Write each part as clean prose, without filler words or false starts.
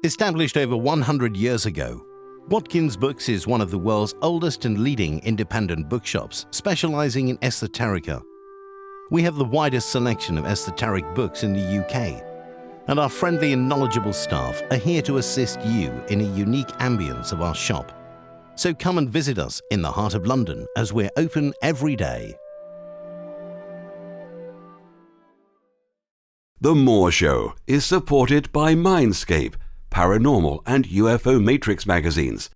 Established over 100 years ago, Watkins Books is one of the world's oldest and leading independent bookshops specializing in esoterica. We have the widest selection of esoteric books in the UK, and our friendly and knowledgeable staff are here to assist you in a unique ambience of our shop. So come and visit us in the heart of London as we're open every day. The Moore Show is supported by Mindscape, Paranormal and UFO Matrix magazines,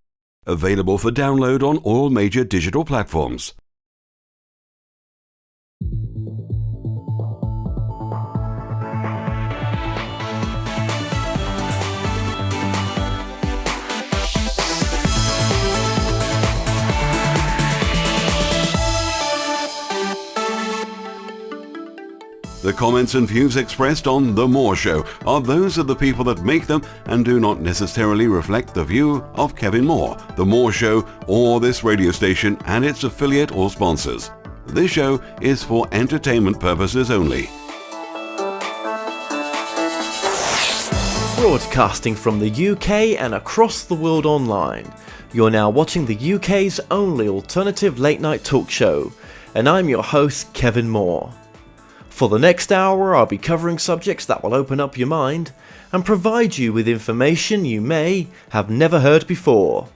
available for download on all major digital platforms. The comments and views expressed on The Moore Show are those of the people that make them and do not necessarily reflect the view of Kevin Moore, The Moore Show, or this radio station and its affiliate or sponsors. This show is for entertainment purposes only. Broadcasting from the UK and across the world online, you're now watching the UK's only alternative late-night talk show, and I'm your host, Kevin Moore. For the next hour, I'll be covering subjects that will open up your mind and provide you with information you may have never heard before.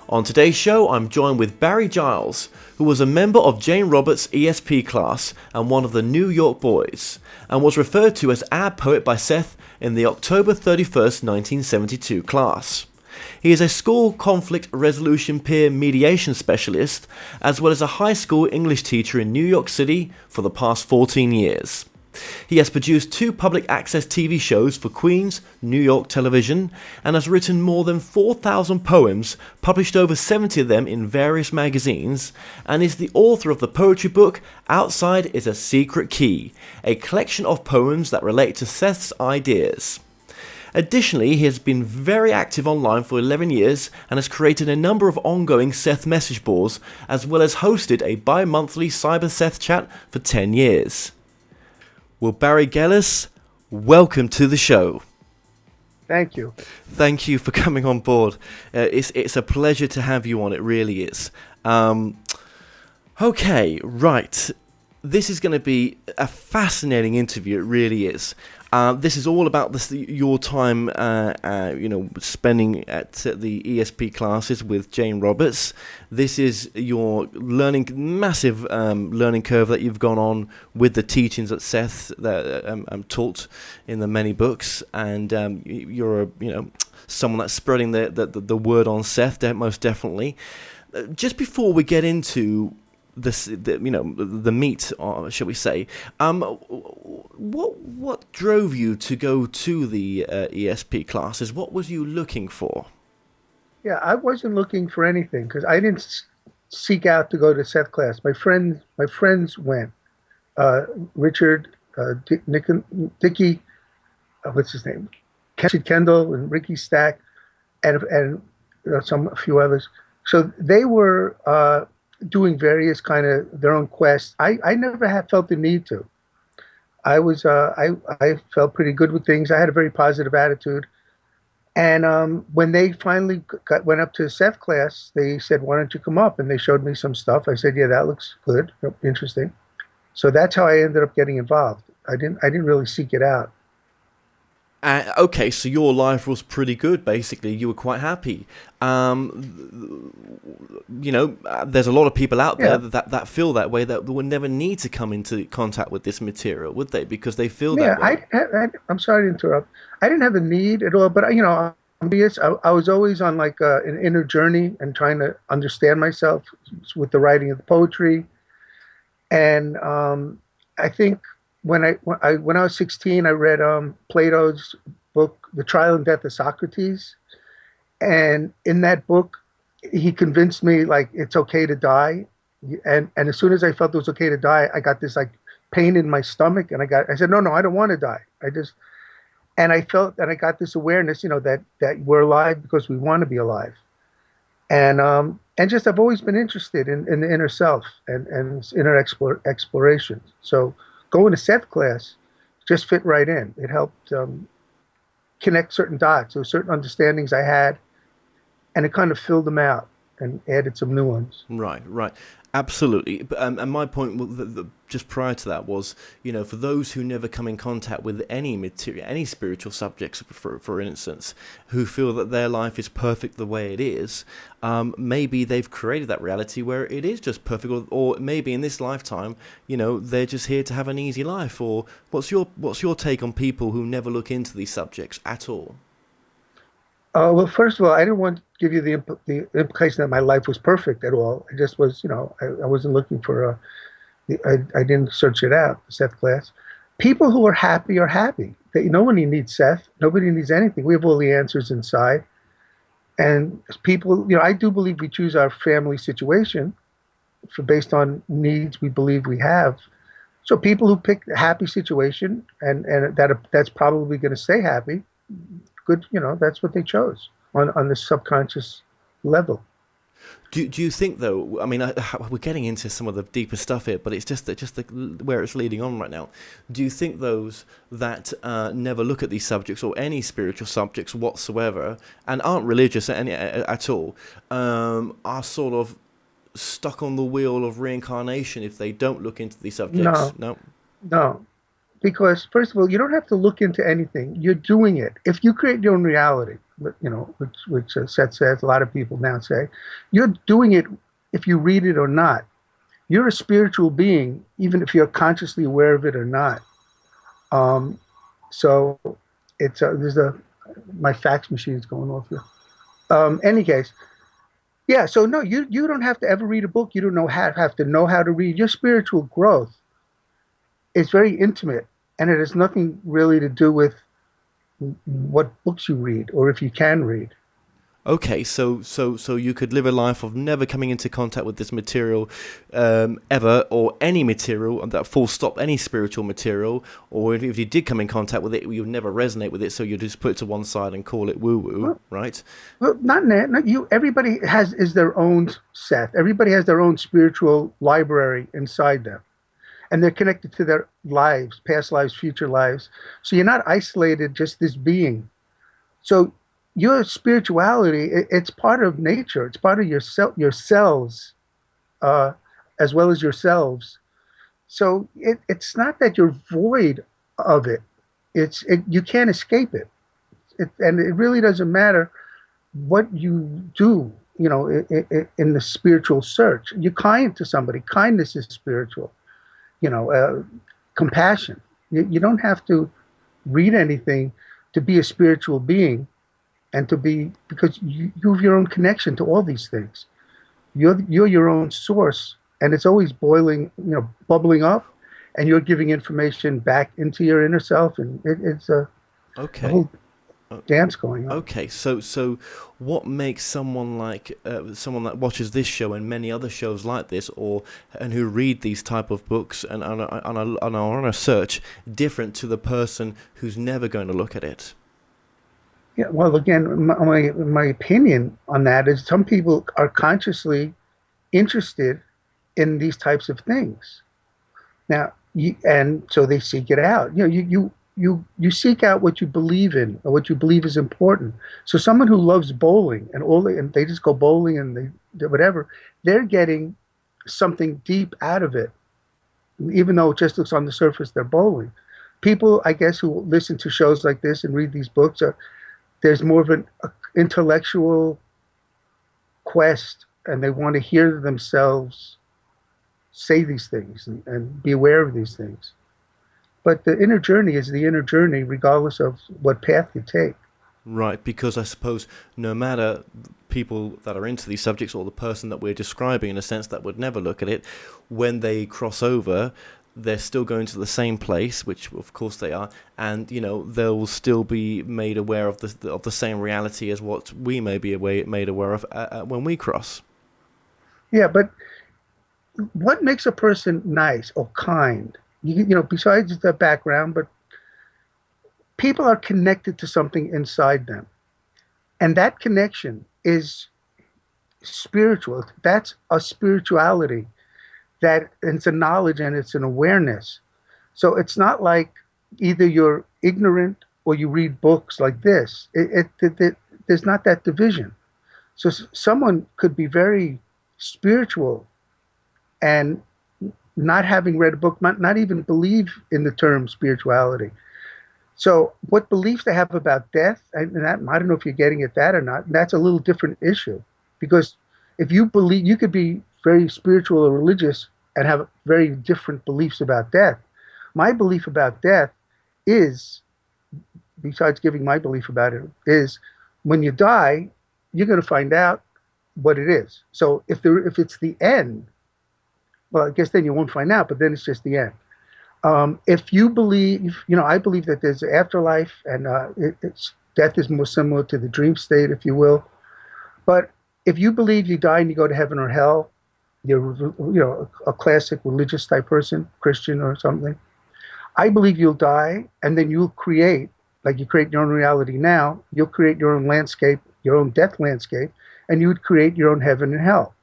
On today's show, I'm joined with Barrie Gellis, who was a member of Jane Roberts ESP class and one of the New York boys, and was referred to as Our Poet by Seth in the October 31st, 1972 class. He is a school conflict resolution peer mediation specialist, as well as a high school English teacher in New York City for the past 14 years. He has produced 2 public access TV shows for Queen's New York Television and has written more than 4,000 poems, published over 70 of them in various magazines, and is the author of the poetry book Outside is a Secret Key, a collection of poems that relate to Seth's ideas. Additionally, he has been very active online for 11 years and has created a number of ongoing Seth message boards, as well as hosted a bi-monthly Cyber Seth chat for 10 years. Well, Barrie Gellis, welcome to the show. Thank you. Thank you for coming on board. It's a pleasure to have you on, it really is. Okay, right. This is going to be a fascinating interview, it really is. This is all about your time, spending at the ESP classes with Jane Roberts. This is your massive learning curve that you've gone on with the teachings that Seth that taught in the many books, and you're someone that's spreading the word on Seth, most definitely. Just before we get into the meat, shall we say? What drove you to go to the ESP classes? What was you looking for? Yeah, I wasn't looking for anything because I didn't seek out to go to Seth class. My friends went. Richard, Dickie, what's his name? Richard Kendall and Ricky Stack, and a few others. So they were doing various kind of their own quests. I never felt the need to. I felt pretty good with things. I had a very positive attitude. And when they finally went up to Seth class, they said, "Why don't you come up?" And they showed me some stuff. I said, "Yeah, that looks good, interesting." So that's how I ended up getting involved. I didn't really seek it out. Okay, so your life was pretty good, basically. You were quite happy. There's a lot of people out there that feel that way, that would never need to come into contact with this material, would they? Because they feel that way. I'm sorry to interrupt. I didn't have a need at all, but I was always on like an inner journey and trying to understand myself with the writing of the poetry. And I think when I was 16, I read Plato's book, The Trial and Death of Socrates. And in that book, he convinced me like it's okay to die. And as soon as I felt it was okay to die, I got this like pain in my stomach, and I said, no, I don't want to die. I felt that I got this awareness, that we're alive because we want to be alive. And I've always been interested in the inner self and inner exploration. So going to Seth class just fit right in. It helped connect certain dots or certain understandings I had, and it kind of filled them out and added some new ones. Right, right. Absolutely. And my point just prior to that was, for those who never come in contact with any material, any spiritual subjects, for instance, who feel that their life is perfect the way it is, maybe they've created that reality where it is just perfect, or maybe in this lifetime, they're just here to have an easy life. Or what's your take on people who never look into these subjects at all? Well, first of all, I didn't want to give you the implication that my life was perfect at all. I just was, I wasn't looking for I didn't search it out, the Seth class. People who are happy. Nobody needs Seth. Nobody needs anything. We have all the answers inside. And people, I do believe we choose our family situation based on needs we believe we have. So people who pick a happy situation and that's probably going to stay happy, good, that's what they chose on the subconscious level. Do you think, though? I mean, we're getting into some of the deeper stuff here, but it's just where it's leading on right now. Do you think those that never look at these subjects or any spiritual subjects whatsoever and aren't religious at all are sort of stuck on the wheel of reincarnation if they don't look into these subjects? No. Because, first of all, you don't have to look into anything. You're doing it. If you create your own reality, which Seth says, a lot of people now say, you're doing it if you read it or not. You're a spiritual being, even if you're consciously aware of it or not. So it's my fax machine is going off here. Any case, yeah. So no, you don't have to ever read a book. You don't have to know how to read. Your spiritual growth is very intimate, and it has nothing really to do with what books you read or if you can read. Okay, so you could live a life of never coming into contact with this material ever, or any material, and that full stop, any spiritual material, or if you did come in contact with it, you would never resonate with it, so you just put it to one side and call it woo-woo, right? Well, not you. Everybody is their own Seth. Everybody has their own spiritual library inside them. And they're connected to their lives, past lives, future lives. So you're not isolated, just this being. So your spirituality, it's part of nature. It's part of your cells, as well as yourselves. So it's not that you're void of it. You can't escape it. And it really doesn't matter what you do, in the spiritual search. You're kind to somebody. Kindness is spiritual. Compassion. You don't have to read anything to be a spiritual being, and because you have your own connection to all these things. You're your own source, and it's always bubbling up, and you're giving information back into your inner self, and it's a whole dance going on. Okay, so what makes someone that watches this show and many other shows like this, and who read these type of books and are on a search, different to the person who's never going to look at it? Yeah, well, again, my opinion on that is some people are consciously interested in these types of things. Now, and so they seek it out. You seek out what you believe in or what you believe is important. So someone who loves bowling and they just go bowling and they do whatever, they're getting something deep out of it, even though it just looks on the surface they're bowling. People, I guess, who listen to shows like this and read these books, there's more of an intellectual quest, and they want to hear themselves say these things and be aware of these things. But the inner journey is the inner journey, regardless of what path you take. Right, because I suppose no matter people that are into these subjects or the person that we're describing, in a sense, that would never look at it, when they cross over, they're still going to the same place, which of course they are, and they'll still be made aware of the same reality as what we may be made aware of when we cross. Yeah, but what makes a person nice or kind? Besides the background, but people are connected to something inside them. And that connection is spiritual. That's a spirituality. That it's a knowledge and it's an awareness. So it's not like either you're ignorant or you read books like this. There's not that division. So someone could be very spiritual and not having read a book, not even believe in the term spirituality. So what beliefs they have about death, and that, I don't know if you're getting at that or not, that's a little different issue. Because if you believe, you could be very spiritual or religious and have very different beliefs about death. My belief about death is, besides giving my belief about it, is when you die, you're going to find out what it is. So if it's the end, well, I guess then you won't find out, but then it's just the end. If you believe, I believe that there's an afterlife, and death is more similar to the dream state, if you will. But if you believe you die and you go to heaven or hell, you're a classic religious type person, Christian or something. I believe you'll die, and then you'll create, like you create your own reality now, you'll create your own landscape, your own death landscape, and you would create your own heaven and hell.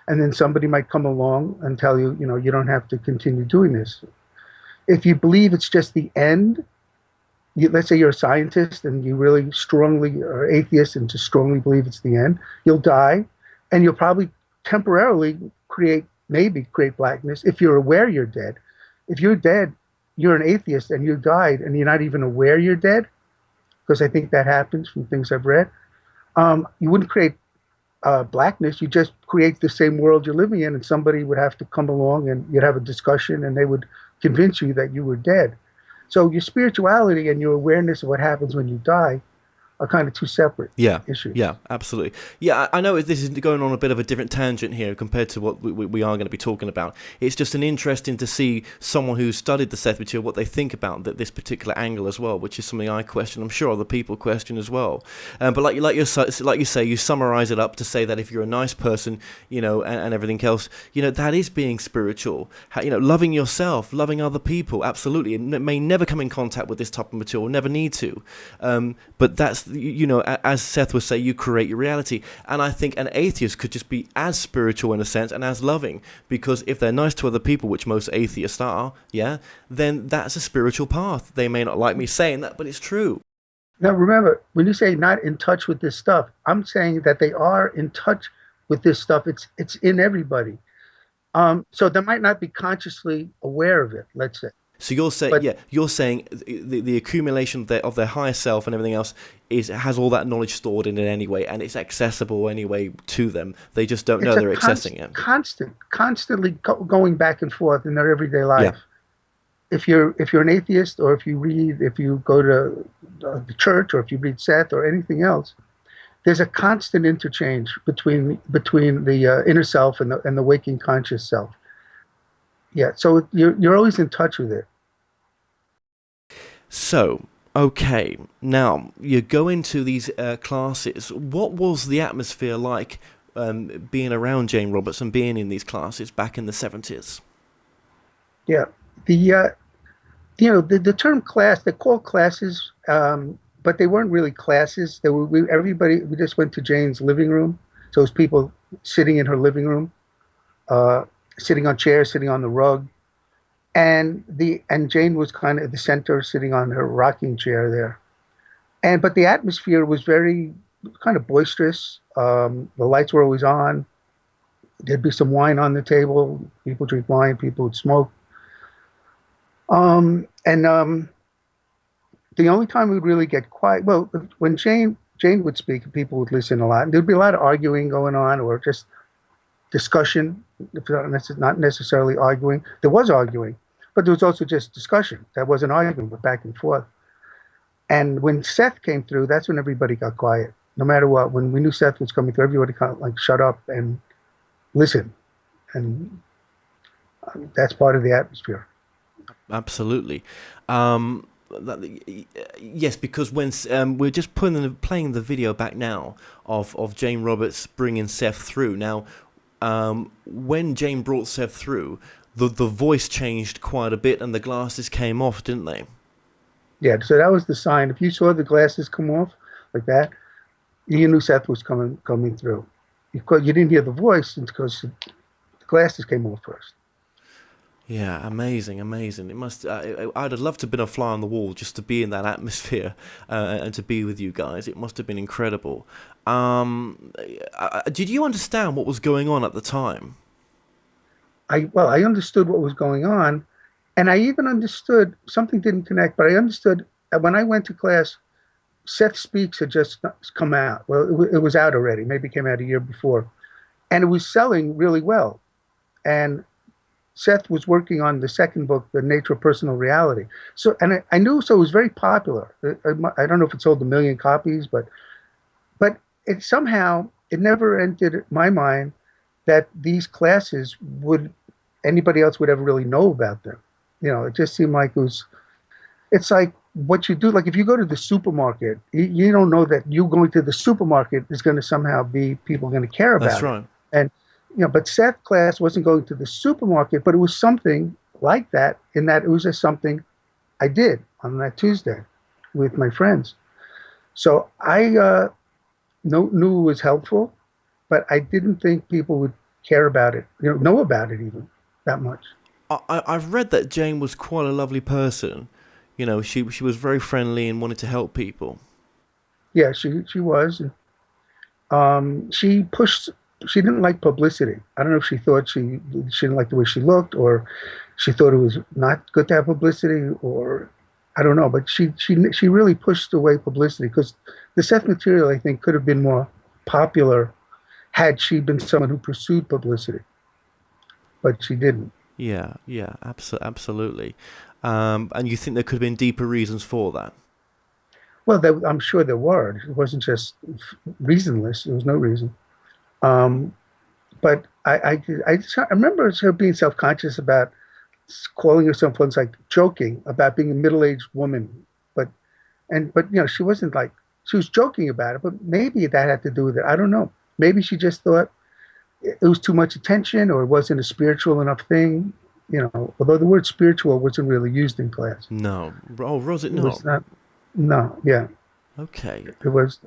And then somebody might come along and tell you, you don't have to continue doing this. If you believe it's just the end, let's say you're a scientist and you really strongly are atheist and just strongly believe it's the end, you'll die, and you'll probably temporarily create blackness if you're aware you're dead. If you're dead, you're an atheist and you died and you're not even aware you're dead, because I think that happens from things I've read. You wouldn't create blackness, you just create the same world you're living in, and somebody would have to come along and you'd have a discussion and they would convince you that you were dead. So your spirituality and your awareness of what happens when you die are kind of two separate issues. Yeah, absolutely. Yeah, I know this is going on a bit of a different tangent here compared to what we are going to be talking about. It's just an interesting to see someone who's studied the Seth Material, what they think about this particular angle as well, which is something I question. I'm sure other people question as well. But like you say, you summarize it up to say that if you're a nice person, and everything else, that is being spiritual. Loving yourself, loving other people, absolutely. It may never come in contact with this type of material, never need to. But that's, as Seth would say, you create your reality. And I think an atheist could just be as spiritual in a sense and as loving, because if they're nice to other people, which most atheists are, then that's a spiritual path. They may not like me saying that, but it's true. Now remember, when you say not in touch with this stuff, I'm saying that they are in touch with this stuff. It's in everybody. So they might not be consciously aware of it, let's say. So you're saying the accumulation of their higher self and everything else has all that knowledge stored in it anyway, and it's accessible anyway to them. They just don't know they're accessing it. Constantly going back and forth in their everyday life. Yeah. If you're an atheist, or if you go to the church, or if you read Seth or anything else, there's a constant interchange between the inner self and the waking conscious self. Yeah, so you're always in touch with it. So, okay, now you go into these classes. What was the atmosphere like being around Jane Roberts and being in these classes back in the 70s? Yeah, the term class, they're called classes, but they weren't really classes. We just went to Jane's living room. So it was people sitting in her living room. Sitting on chairs, sitting on the rug, and Jane was kind of at the center, sitting on her rocking chair there. But the atmosphere was very kind of boisterous. The lights were always on. There'd be some wine on the table. People drink wine. People would smoke. The only time we'd really get quiet, well, when Jane would speak, people would listen a lot. And there'd be a lot of arguing going on, or just discussion, not necessarily arguing. There was arguing, but there was also just discussion. That wasn't arguing, but back and forth. And when Seth came through, that's when everybody got quiet. No matter what, when we knew Seth was coming through, everybody kind of like shut up and listen. And that's part of the atmosphere. Absolutely. Yes, because when we're just playing the video back now of Jane Roberts bringing Seth through. Now, when Jane brought Seth through, the voice changed quite a bit and the glasses came off, didn't they? Yeah, so that was the sign. If you saw the glasses come off like that, you knew Seth was coming through. Because you didn't hear the voice because the glasses came off first. Yeah, amazing. It must. I'd have loved to have been a fly on the wall just to be in that atmosphere and to be with you guys. It must have been incredible. Did you understand what was going on at the time? I understood what was going on, and I even understood something didn't connect, but I understood that when I went to class, Seth Speaks had just come out. Well, it was out already. Maybe it came out a year before, and it was selling really well. And Seth was working on the second book, The Nature of Personal Reality. So, and I knew, so it was very popular. I don't know if it sold 1 million copies, but it somehow, it never entered my mind that these classes anybody else would ever really know about them. It just seemed like it's like what you do. Like if you go to the supermarket, you don't know that you going to the supermarket is going to somehow be people going to care about That's right. it. And but Seth's class wasn't going to the supermarket, but it was something like that, in that it was just something I did on that Tuesday with my friends. So I knew it was helpful, but I didn't think people would care about it, know about it even that much. I've read that Jane was quite a lovely person. She was very friendly and wanted to help people. Yeah, she was. She pushed. She didn't like publicity. I don't know if she thought she didn't like the way she looked, or she thought it was not good to have publicity, or I don't know. But she really pushed away publicity, because the Seth Material, I think, could have been more popular had she been someone who pursued publicity, but she didn't. Yeah, absolutely. And you think there could have been deeper reasons for that? Well, I'm sure there were. It wasn't just reasonless. There was no reason. But I remember her being self-conscious about calling herself once, like, joking about being a middle-aged woman. But she wasn't like, she was joking about it, but maybe that had to do with it. I don't know. Maybe she just thought it was too much attention, or it wasn't a spiritual enough thing, although the word spiritual wasn't really used in class. No. Oh, was it not? It was not. No, yeah. Okay. It was.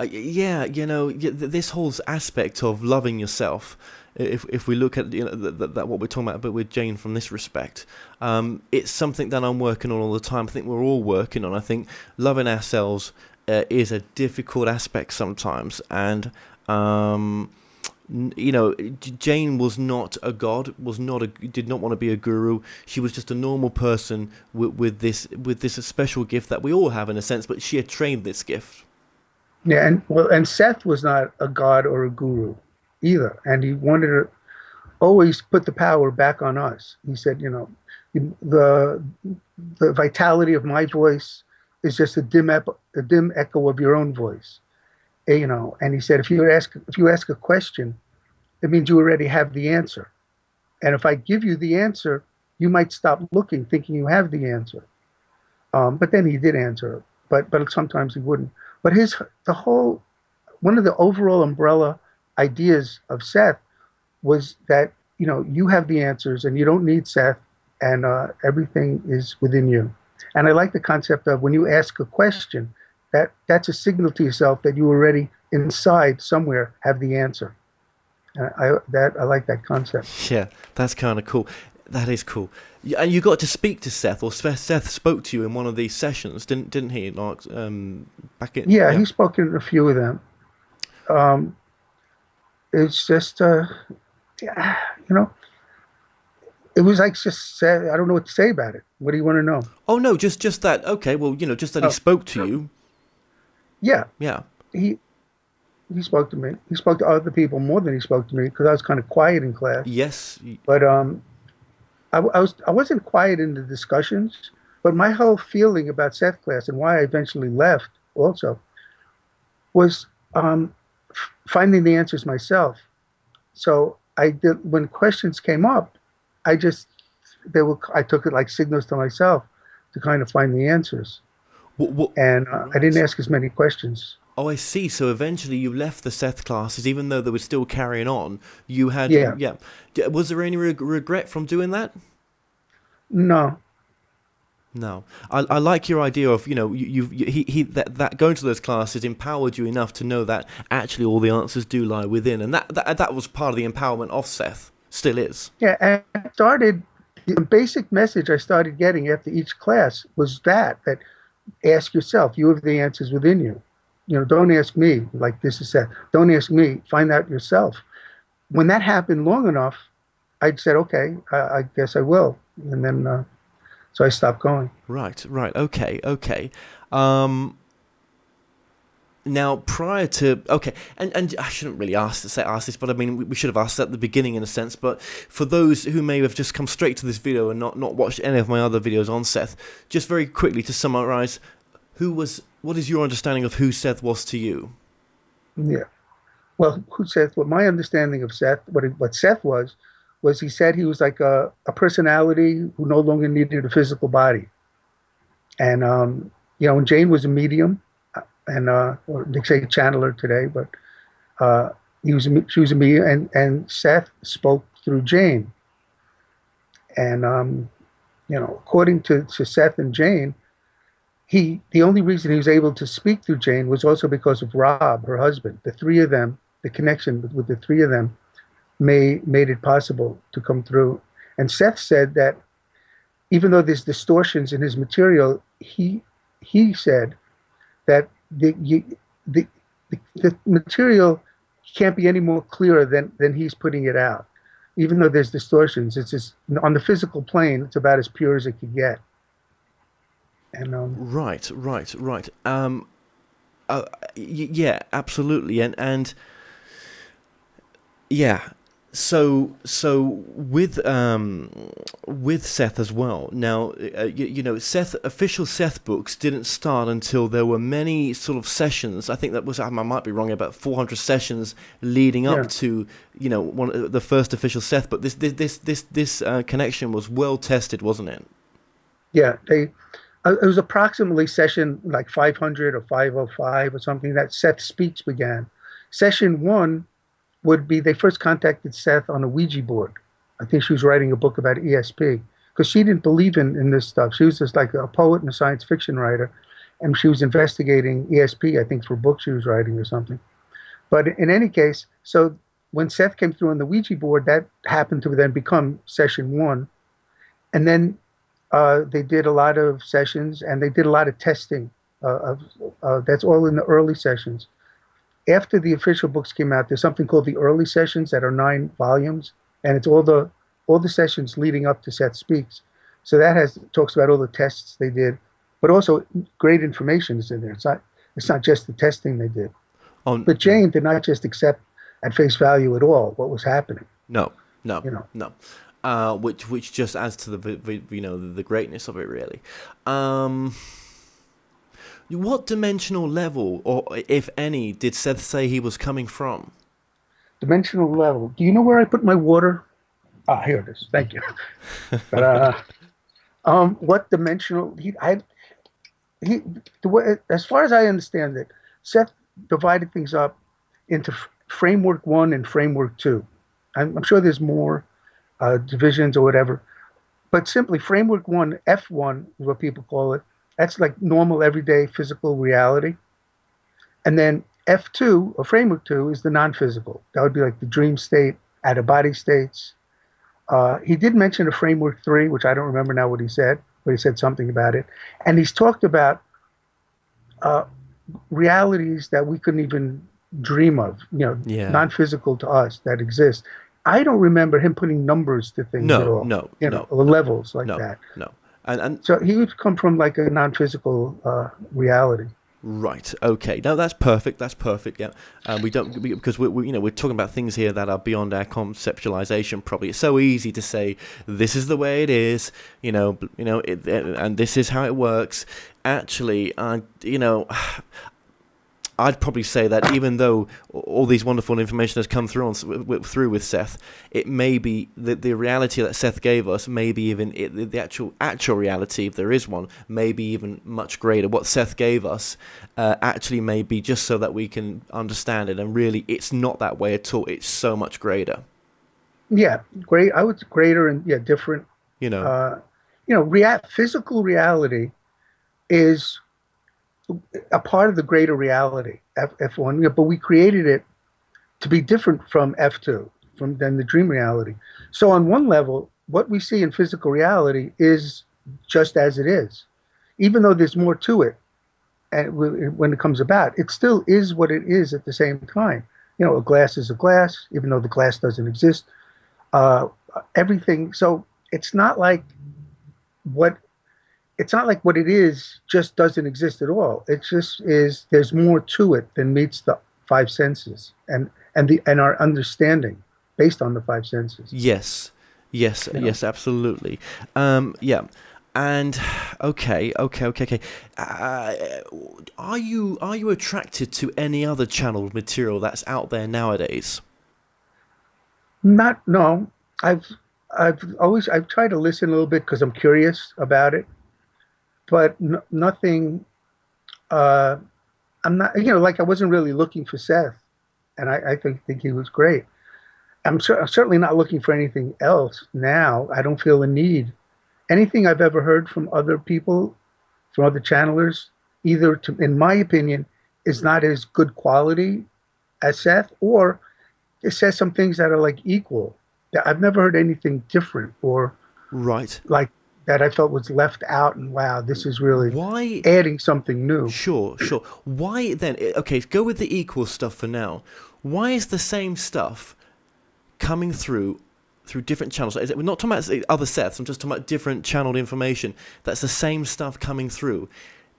Yeah, this whole aspect of loving yourself, if we look at that what we're talking about, but with Jane from this respect, it's something that I'm working on all the time. I think we're all working on. I think loving ourselves is a difficult aspect sometimes, and Jane was not a god, did not want to be a guru. She was just a normal person with this special gift that we all have in a sense, but she had trained this gift. Yeah, and Seth was not a god or a guru either, and he wanted to always put the power back on us. He said, the vitality of my voice is just a dim echo of your own voice. And he said, if you ask a question, it means you already have the answer. And if I give you the answer, you might stop looking, thinking you have the answer. But then he did answer, but sometimes he wouldn't. But one of the overall umbrella ideas of Seth was that, you have the answers and you don't need Seth, and everything is within you. And I like the concept of when you ask a question, that's a signal to yourself that you already inside somewhere have the answer. I like that concept. Yeah, that's kind of cool. That is cool. And you got to speak to Seth, or Seth spoke to you in one of these sessions, didn't he? Like, back in. Yeah, he spoke in a few of them. It's just, it was like just I don't know what to say about it. What do you want to know? Oh no, just that. Okay, well, just that he spoke to you. Yeah. Yeah. He spoke to me. He spoke to other people more than he spoke to me, because I was kind of quiet in class. Yes. But I wasn't quiet in the discussions, but my whole feeling about Seth class, and why I eventually left also, was finding the answers myself. So when questions came up, I took it like signals to myself to kind of find the answers. And I didn't ask as many questions. Oh, I see. So eventually you left the Seth classes, even though they were still carrying on. You had, yeah. Was there any regret from doing that? No. No. I like your idea of, that going to those classes empowered you enough to know that actually all the answers do lie within, and that was part of the empowerment of Seth. Still is. Yeah, and it started The basic message I started getting after each class was that ask yourself. You have the answers within you. Don't ask me, like this is said. Don't ask me. Find out yourself. When that happened long enough, I said, okay, I guess I will. And then, so I stopped going. Right. Okay. Now, prior to and I shouldn't really ask this, but I mean we should have asked at the beginning in a sense. But for those who may have just come straight to this video and not watched any of my other videos on Seth, just very quickly to summarize, what is your understanding of who Seth was to you? Yeah. Well, what my understanding of Seth, what Seth was he said he was like a personality who no longer needed a physical body, and and Jane was a medium. And or they say channeler today, but she was a medium, and Seth spoke through Jane. And according to Seth and Jane, the only reason he was able to speak through Jane was also because of Rob, her husband. The three of them, the connection with the three of them, made it possible to come through. And Seth said that even though there's distortions in his material, he said that the material can't be any more clearer than he's putting it out. Even though there's distortions, it's just on the physical plane, it's about as pure as it could get. And Right. Yeah, absolutely, and yeah. So with Seth as well. Now, official Seth books didn't start until there were many sort of sessions. I think that was, I might be wrong, about 400 sessions leading up to the first official Seth book. This connection was well tested, wasn't it? Yeah, it was approximately session like 500 or 505 or something that Seth Speaks began. Session 1 would be, they first contacted Seth on a Ouija board. I think she was writing a book about ESP because she didn't believe in this stuff. She was just like a poet and a science fiction writer, and she was investigating ESP, I think, for a book she was writing or something. But in any case, so when Seth came through on the Ouija board, that happened to then become session 1. And then they did a lot of sessions, and they did a lot of testing. That's all in the early sessions. After the official books came out, there's something called the early sessions that are 9 volumes, and it's all the sessions leading up to Seth Speaks. So that talks about all the tests they did, but also great information is in there. It's not just the testing they did. But Jane did not just accept at face value at all what was happening. No. Which just adds to the greatness of it, really. What dimensional level, or if any, did Seth say he was coming from? Dimensional level. Do you know where I put my water? Ah, here it is. Thank you. But what dimensional? As far as I understand it, Seth divided things up into framework 1 and framework 2. I'm sure there's more divisions or whatever, but simply framework 1, F1 is what people call it. That's like normal, everyday physical reality. And then F2, or framework 2, is the non-physical. That would be like the dream state, out-of-body states. He did mention a framework 3, which I don't remember now what he said, but he said something about it. And he's talked about realities that we couldn't even dream of, non-physical to us, that exist. I don't remember him putting numbers to things at all. No. Or levels like that. No. And so he would come from like a non-physical reality. Right. Okay. No, that's perfect. Yeah. Because we're talking about things here that are beyond our conceptualization. Probably it's so easy to say this is the way it is. And this is how it works. Actually, I'd probably say that even though all these wonderful information has come through with Seth, it may be the reality that Seth gave us, maybe even the actual reality, if there is one, may be even much greater. What Seth gave us actually may be just so that we can understand it, and really it's not that way at all. It's so much greater. Yeah, great. I would say greater and different. Physical reality is a part of the greater reality, F1, but we created it to be different from F2, than the dream reality. So on one level, what we see in physical reality is just as it is, even though there's more to it. And when it comes about, it still is what it is at the same time. You know, a glass is a glass, even though the glass doesn't exist. Uh, Everything. So it's not like what what it is just doesn't exist at all. It just is. There's more to it than meets the five senses and our understanding based on the five senses. Yes, yes, You know? yes, absolutely. Yeah, and okay. Are you attracted to any other channeled material that's out there nowadays? Not no. I've I've tried to listen a little bit because I'm curious about it, but nothing. Uh, I'm not. You know, like I wasn't really looking for Seth, and I think he was great. I'm certainly not looking for anything else now. I don't feel the need. Anything I've ever heard from other people, from other channelers, either to, in my opinion, is not as good quality as Seth, or it says some things that are like equal. I've never heard anything different or Right. like that I felt was left out. And wow, this is really Why? adding something new. Sure. Why then? Okay, go with the equal stuff for now. Why is the same stuff coming through different channels? We're not talking about other Seths. I'm just talking about different channeled information. That's the same stuff coming through.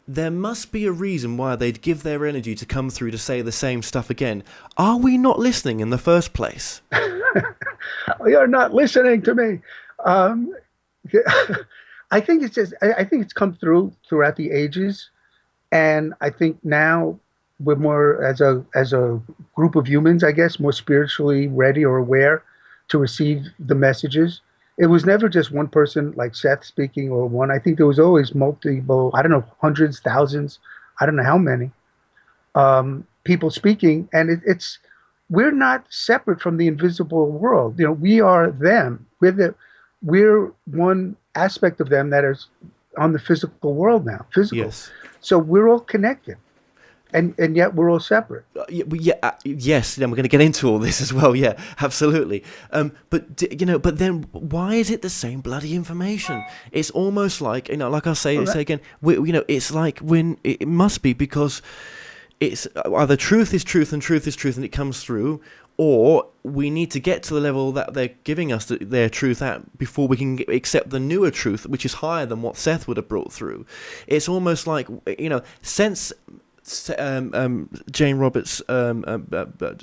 There must be a reason why they'd give their energy to come through to say the same stuff again. Are we not listening in the first place? You're not listening to me. Um, I think it's just. I think it's come throughout the ages, and I think now we're more as a group of humans, I guess, more spiritually ready or aware to receive the messages. It was never just one person like Seth speaking or one. I think there was always multiple. I don't know, hundreds, thousands. I don't know how many people speaking, and it's we're not separate from the invisible world. You know, we are them. We're one aspect of them that is on the physical world now. Physical. Yes. So we're all connected, and yet we're all separate. Yes. Then we're going to get into all this as well. Yeah, absolutely. But then why is it the same bloody information? It's almost like, like I'll say again. It's like when it must be because it's either truth is truth and truth is truth and it comes through, or we need to get to the level that they're giving us their truth at before we can accept the newer truth, which is higher than what Seth would have brought through. It's almost like, since Jane Roberts'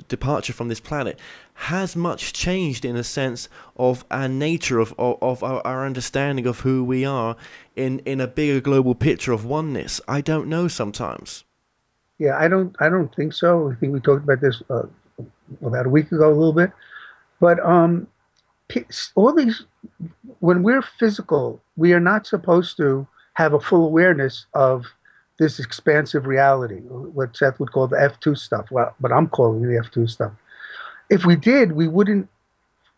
departure from this planet, has much changed in a sense of our nature, of our understanding of who we are in a bigger global picture of oneness? I don't know sometimes. Yeah, I don't think so. I think we talked about this about a week ago a little bit. But all these, when we're physical, we are not supposed to have a full awareness of this expansive reality, what Seth would call the F2 stuff, but I'm calling the F2 stuff. If we did, we wouldn't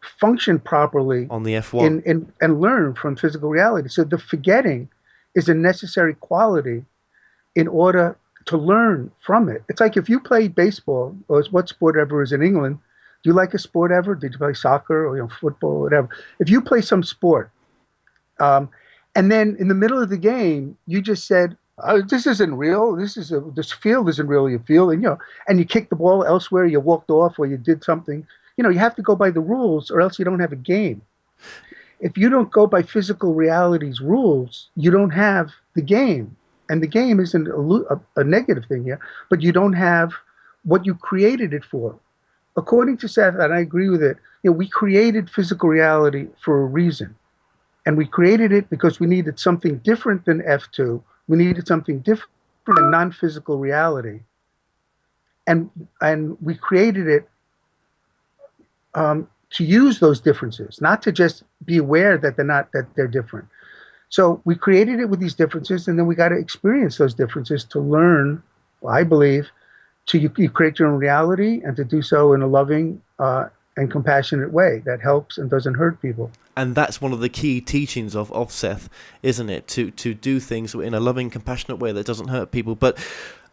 function properly on the F1 and learn from physical reality. So the forgetting is a necessary quality in order to learn from it. It's like if you play baseball or what sport ever is in England. Do you like a sport ever? Did you play soccer or football or whatever? If you play some sport, and then in the middle of the game you just said, "This isn't real. This field isn't really a field," and you kicked the ball elsewhere, you walked off, or you did something. You have to go by the rules, or else you don't have a game. If you don't go by physical reality's rules, you don't have the game. And the game isn't a negative thing here, but you don't have what you created it for. According to Seth, and I agree with it, we created physical reality for a reason. And we created it because we needed something different than F2. We needed something different than non-physical reality. And we created it to use those differences, not to just be aware that they're different. So we created it with these differences, and then we got to experience those differences to learn, I believe, you create your own reality, and to do so in a loving and compassionate way that helps and doesn't hurt people. And that's one of the key teachings of Seth, isn't it? To do things in a loving, compassionate way that doesn't hurt people. But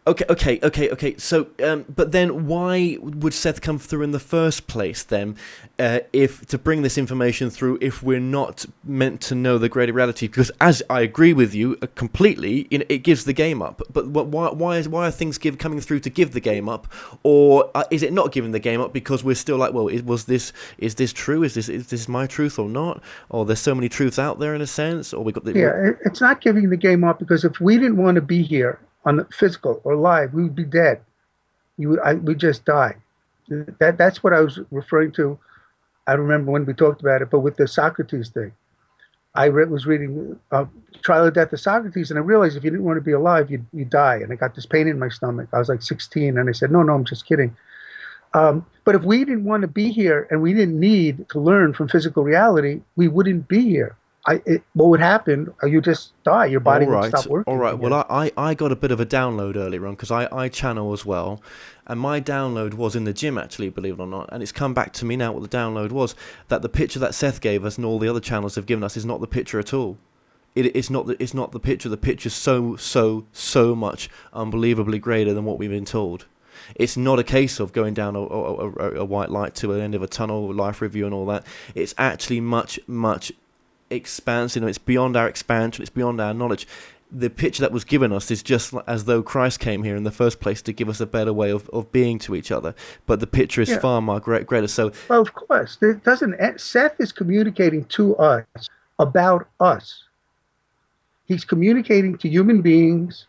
Okay. So, but then why would Seth come through in the first place then, if to bring this information through if we're not meant to know the greater reality? Because as I agree with you completely, it gives the game up. But why are things coming through to give the game up, or is it not giving the game up because we're still like, well, is this true? Is this my truth or not? Or there's so many truths out there in a sense, or we got the It's not giving the game up because if we didn't want to be here on the physical or live, we would be dead. We just die. That's what I was referring to. I remember when we talked about it, but with the Socrates thing, was reading Trial of Death of Socrates, and I realized if you didn't want to be alive, you die. And I got this pain in my stomach. I was like 16, and I said, no, I'm just kidding. But if we didn't want to be here and we didn't need to learn from physical reality, we wouldn't be here. What would happen? You just die. Your body would stop working. All right. Well, I got a bit of a download earlier on because I channel as well, and my download was in the gym actually, believe it or not, and it's come back to me now. What the download was that the picture that Seth gave us and all the other channels have given us is not the picture at all. It's not the picture. The picture's so much unbelievably greater than what we've been told. It's not a case of going down a white light to an end of a tunnel, life review and all that. It's actually much expansive. It's beyond our expansion. It's beyond our knowledge. The picture that was given us is just as though Christ came here in the first place to give us a better way of being to each other. But the picture is far more greater. So, well, of course, it doesn't. Seth is communicating to us about us. He's communicating to human beings,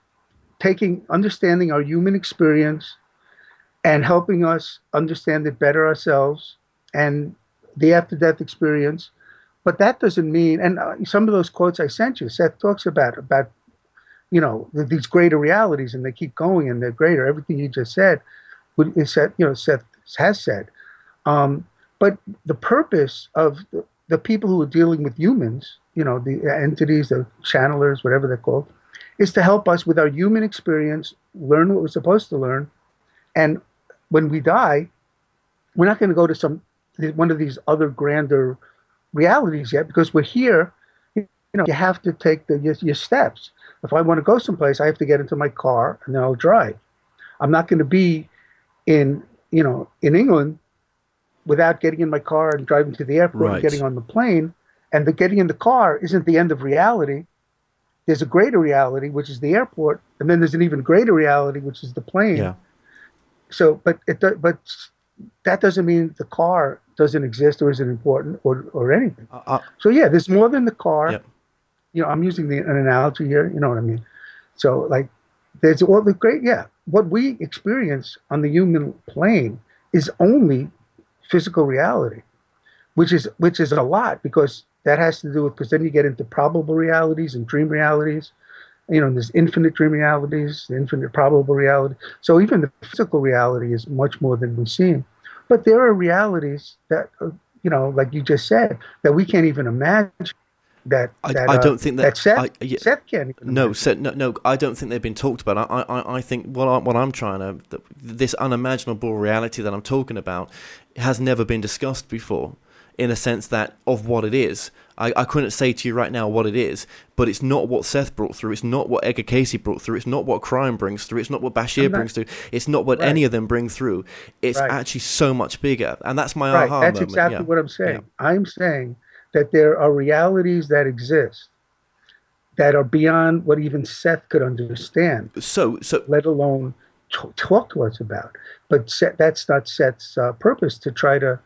understanding our human experience, and helping us understand it better ourselves and the after-death experience. But that doesn't mean, and some of those quotes I sent you, Seth talks about these greater realities, and they keep going, and they're greater. Everything you just said, Seth has said. But the purpose of the people who are dealing with humans, the entities, the channelers, whatever they're called, is to help us with our human experience, learn what we're supposed to learn, and when we die, we're not going to go to one of these other grander realities yet, because we're here. You have to take your steps. If I want to go someplace, I have to get into my car and then I'll drive. I'm not going to be in England without getting in my car and driving to the airport and getting on the plane. And the getting in the car isn't the end of reality. There's a greater reality, which is the airport, and then there's an even greater reality, which is the plane. Yeah. So, but that doesn't mean the car doesn't exist or isn't important or anything. So yeah, there's more than the car. Yep. I'm using an analogy here. You know what I mean? So like, there's all the great. Yeah, what we experience on the human plane is only physical reality, which is a lot, because that has to do with, because then you get into probable realities and dream realities. There's infinite dream realities, infinite probable reality. So even the physical reality is much more than we see. But there are realities that, like you just said, that we can't even imagine. I don't think that Seth can't. No, I don't think they've been talked about. I think what I'm trying to, this unimaginable reality that I'm talking about, has never been discussed before, in a sense that of what it is. I couldn't say to you right now what it is, but it's not what Seth brought through. It's not what Edgar Casey brought through. It's not what Crime brings through. It's not what Bashir brings through. It's not what any of them bring through. It's actually so much bigger, and that's my aha moment. That's exactly what I'm saying. Yeah. I'm saying that there are realities that exist that are beyond what even Seth could understand. So let alone talk to us about. But that's not Seth's purpose to try to.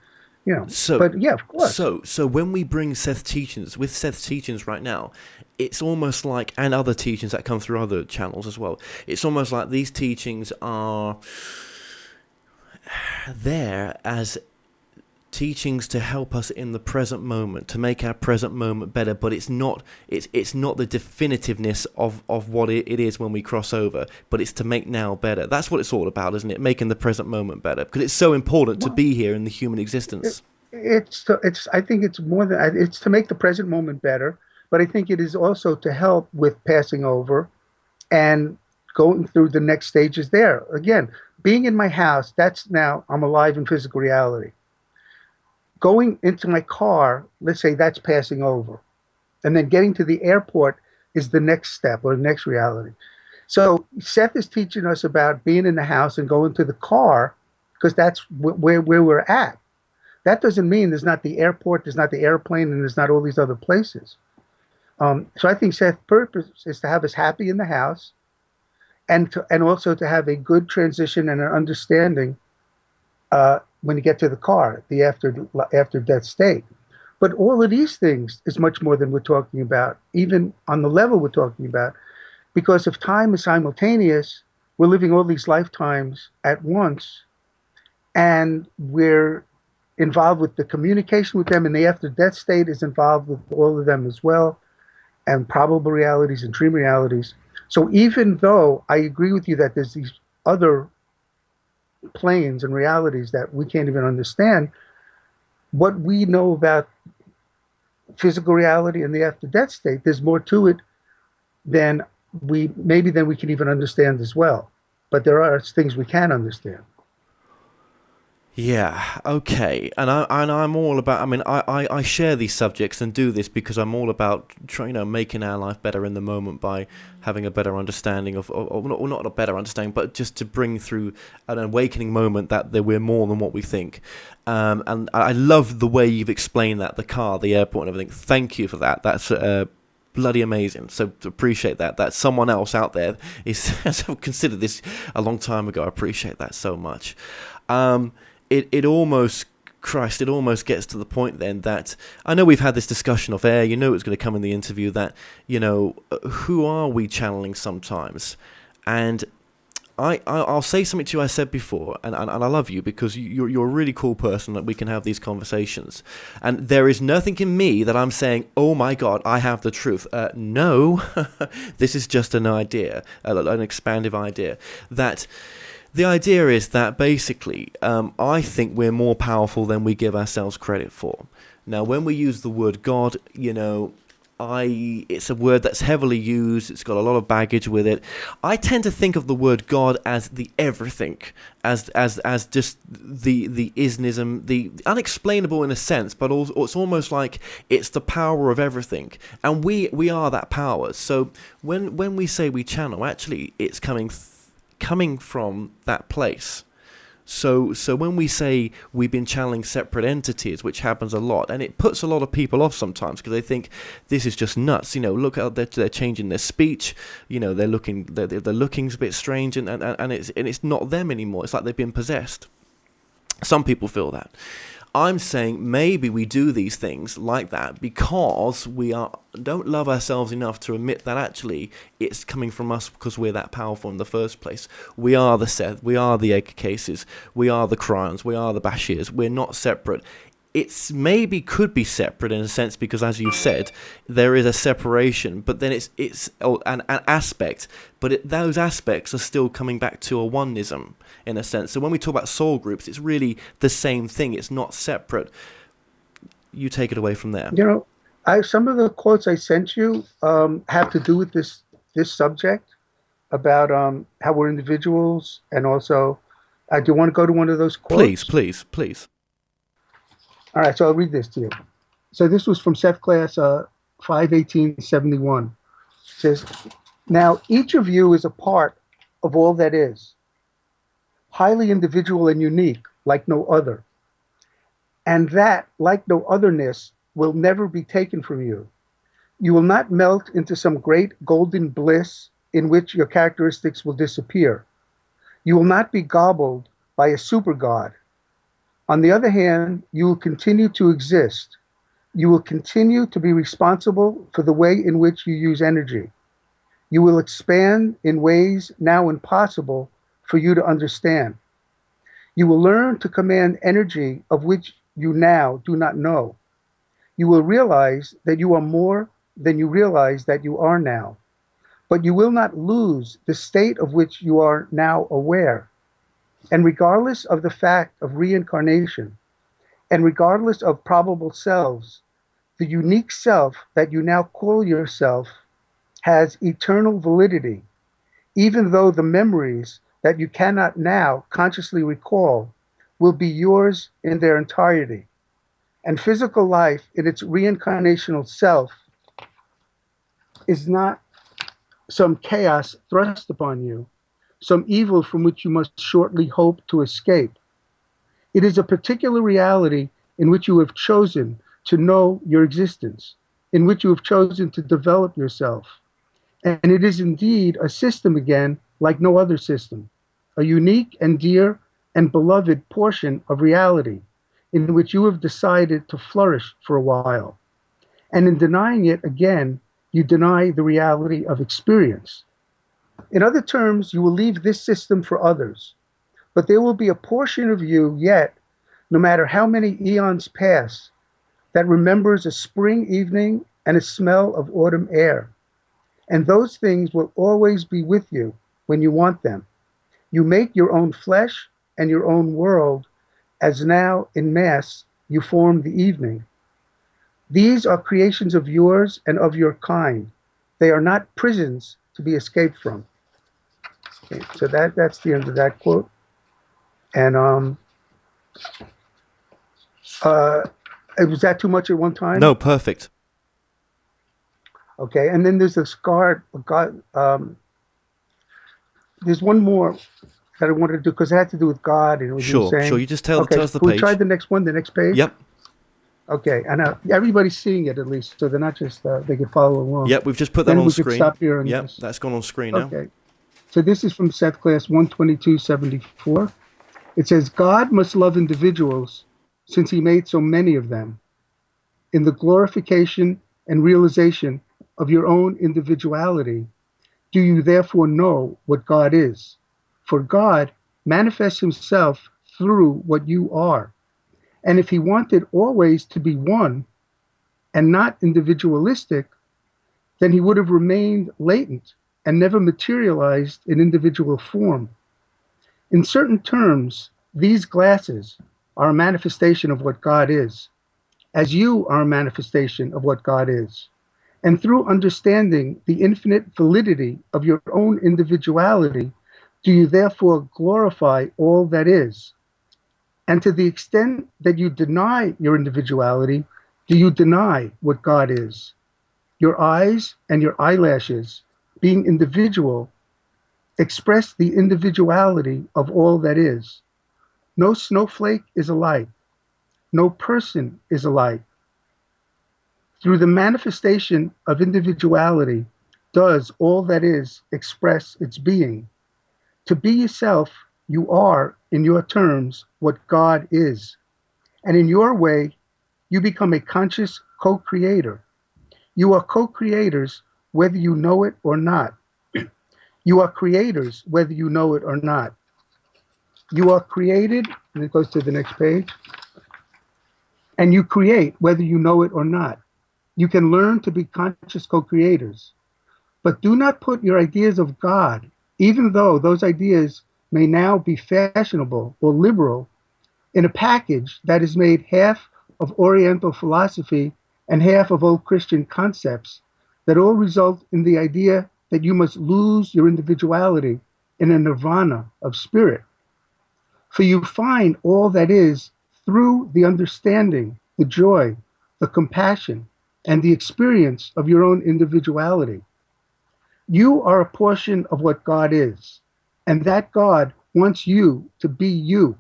But yeah, of course. So when we bring Seth's teachings right now, it's almost like, and other teachings that come through other channels as well, it's almost like these teachings are there as teachings to help us in the present moment, to make our present moment better, but it's not the definitiveness of what it is when we cross over, but it's to make now better. That's what it's all about, isn't it? Making the present moment better, because it's so important to be here in the human existence. I think it's more than it's to make the present moment better, but I think it is also to help with passing over and going through the next stages there. Again, being in my house, that's now I'm alive in physical reality. Going into my car, let's say that's passing over. And then getting to the airport is the next step or the next reality. So Seth is teaching us about being in the house and going to the car because that's where we're at. That doesn't mean there's not the airport, there's not the airplane, and there's not all these other places. So I think Seth's purpose is to have us happy in the house, and also to have a good transition and an understanding when you get to the car, the after death state. But all of these things is much more than we're talking about, even on the level we're talking about, because if time is simultaneous, we're living all these lifetimes at once, and we're involved with the communication with them, and the after death state is involved with all of them as well, and probable realities and dream realities. So even though I agree with you that there's these other planes and realities that we can't even understand, what we know about physical reality and the after death state, there's more to it than we can even understand as well. But there are things we can understand. Yeah, okay. And I'm all about, I mean, I share these subjects and do this because I'm all about making our life better in the moment by having a better understanding or not a better understanding, but just to bring through an awakening moment that we're more than what we think. And I love the way you've explained that, the car, the airport and everything. Thank you for that. That's bloody amazing. So to appreciate that someone else out there has considered this a long time ago. I appreciate that so much. It almost gets to the point then that I know we've had this discussion off air. It's going to come in the interview that who are we channeling sometimes, and I'll say something to you I said before, and I love you because you're a really cool person that we can have these conversations, and there is nothing in me that I'm saying, oh my God, I have the truth. No, this is just an idea, an expansive idea that. The idea is that basically, I think we're more powerful than we give ourselves credit for. Now, when we use the word God, it's a word that's heavily used. It's got a lot of baggage with it. I tend to think of the word God as the everything, as just the isnism, the unexplainable in a sense, but also it's almost like it's the power of everything, and we are that power. So when we say we channel, actually, it's coming from that place. So when we say we've been channeling separate entities, which happens a lot, and it puts a lot of people off sometimes because they think this is just nuts. Look how they're changing their speech. They're looking a bit strange, and it's not them anymore. It's like they've been possessed. Some people feel that. I'm saying maybe we do these things like that because we don't love ourselves enough to admit that actually it's coming from us because we're that powerful in the first place. We are the Seth, we are the Egg Cases, we are the Cryons, we are the Bashirs. We're not separate. It's maybe could be separate in a sense because, as you said, there is a separation, but then it's an aspect, but those aspects are still coming back to a oneism in a sense. So when we talk about soul groups, it's really the same thing. It's not separate. You take it away from there. Some of the quotes I sent you have to do with this subject about how we're individuals, and also, do you want to go to one of those quotes? Please. All right, so I'll read this to you. So this was from Seth Class 5/18/71. It says, "Now each of you is a part of all that is, highly individual and unique, like no other. And that, like no otherness, will never be taken from you. You will not melt into some great golden bliss in which your characteristics will disappear. You will not be gobbled by a super god. On the other hand, you will continue to exist. You will continue to be responsible for the way in which you use energy. You will expand in ways now impossible for you to understand. You will learn to command energy of which you now do not know. You will realize that you are more than you realize that you are now. But you will not lose the state of which you are now aware. And regardless of the fact of reincarnation, and regardless of probable selves, the unique self that you now call yourself has eternal validity, even though the memories that you cannot now consciously recall will be yours in their entirety. And physical life in its reincarnational self is not some chaos thrust upon you, some evil from which you must shortly hope to escape. It is a particular reality in which you have chosen to know your existence, in which you have chosen to develop yourself. And it is indeed a system again like no other system, a unique and dear and beloved portion of reality in which you have decided to flourish for a while. And in denying it again, you deny the reality of experience. In other terms, you will leave this system for others, but there will be a portion of you yet, no matter how many eons pass, that remembers a spring evening and a smell of autumn air. And those things will always be with you when you want them. You make your own flesh and your own world, as now in mass you form the evening. These are creations of yours and of your kind. They are not prisons to be escaped from. Okay, so that's the end of that quote. And was that too much at one time? No, perfect. Okay, and then there's this there's one more that I wanted to do because it had to do with God. And it was Sure. You just tell us the page. We tried the next one, the next page? Yep. Okay, and everybody's seeing it at least, so they're not just, they can follow along. Yep, we've just put that on screen. Stop here and yep, that's gone on screen now. Okay, so this is from Seth Class 12274. It says, God must love individuals since he made so many of them. In the glorification and realization of your own individuality, do you therefore know what God is? For God manifests himself through what you are. And if he wanted always to be one and not individualistic, then he would have remained latent and never materialized in individual form. In certain terms, these glasses are a manifestation of what God is, as you are a manifestation of what God is. And through understanding the infinite validity of your own individuality, do you therefore glorify all that is. And to the extent that you deny your individuality, do you deny what God is? Your eyes and your eyelashes, being individual, express the individuality of all that is. No snowflake is alike. No person is alike. Through the manifestation of individuality does all that is express its being. To be yourself, you are, in your terms, what God is. And in your way, you become a conscious co-creator. You are co-creators whether you know it or not. You are creators whether you know it or not. You are created, and it goes to the next page, and you create whether you know it or not. You can learn to be conscious co-creators. But do not put your ideas of God, even though those ideas may now be fashionable or liberal, in a package that is made half of Oriental philosophy and half of old Christian concepts that all result in the idea that you must lose your individuality in a nirvana of spirit. For you find all that is through the understanding, the joy, the compassion, and the experience of your own individuality. You are a portion of what God is, and that God wants you to be you.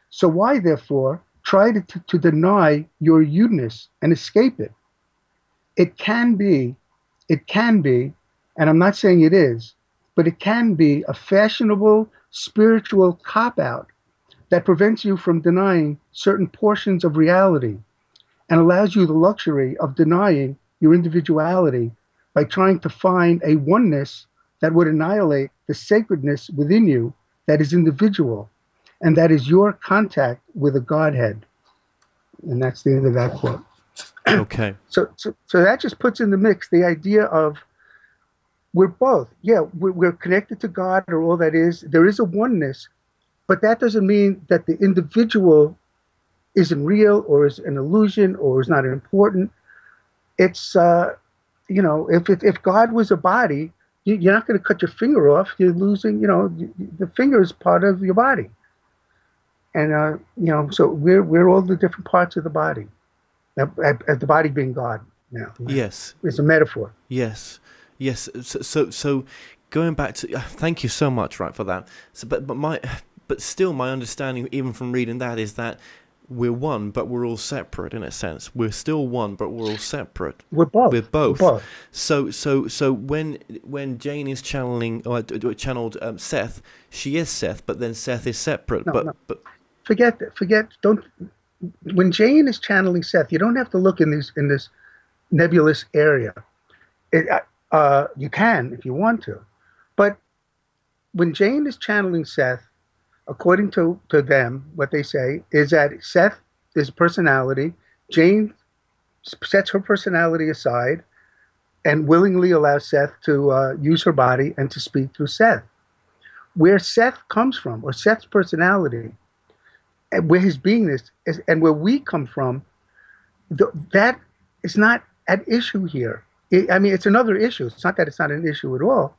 So why, therefore, try to deny your you-ness and escape it? It can be, and I'm not saying it is, but it can be a fashionable spiritual cop-out that prevents you from denying certain portions of reality and allows you the luxury of denying your individuality by trying to find a oneness that would annihilate the sacredness within you that is individual, and that is your contact with a Godhead. And that's the end of that quote. Okay. So that just puts in the mix the idea of we're both. Yeah, we're connected to God or all that is. There is a oneness, but that doesn't mean that the individual isn't real or is an illusion or is not important. It's, if God was a body, you're not going to cut your finger off. You're losing, the finger is part of your body. And, so we're all the different parts of the body. The body being God now. Yes. It's a metaphor. Yes. Yes. So going back to, thank you so much, right, for that. So, but still, my understanding, even from reading that, is that we're one, but we're all separate in a sense. We're still one, but we're all separate. We're both. We're both. We're both. So when Jane is channeling or channeled Seth, she is Seth, but then Seth is separate. No. Forget. Don't. When Jane is channeling Seth, you don't have to look in this nebulous area. You can if you want to, but when Jane is channeling Seth, according to them, what they say is that Seth is personality. Jane sets her personality aside and willingly allows Seth to use her body and to speak through Seth. Where Seth comes from, or Seth's personality, and where his beingness is, and where we come from, that is not at issue here. It's another issue. It's not that it's not an issue at all,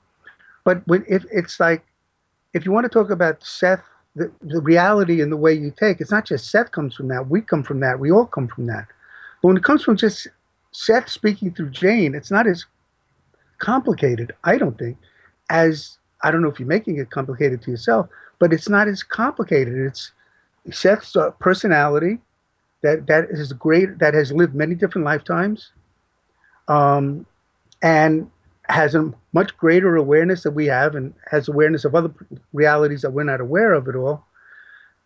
but if you want to talk about Seth, the reality and the way you take, it's not just Seth comes from that. We come from that. We all come from that. But when it comes from just Seth speaking through Jane, it's not as complicated, I don't think, as, I don't know if you're making it complicated to yourself, but it's not as complicated. It's Seth's personality that is great, that has lived many different lifetimes, and has a much greater awareness that we have, and has awareness of other realities that we're not aware of at all.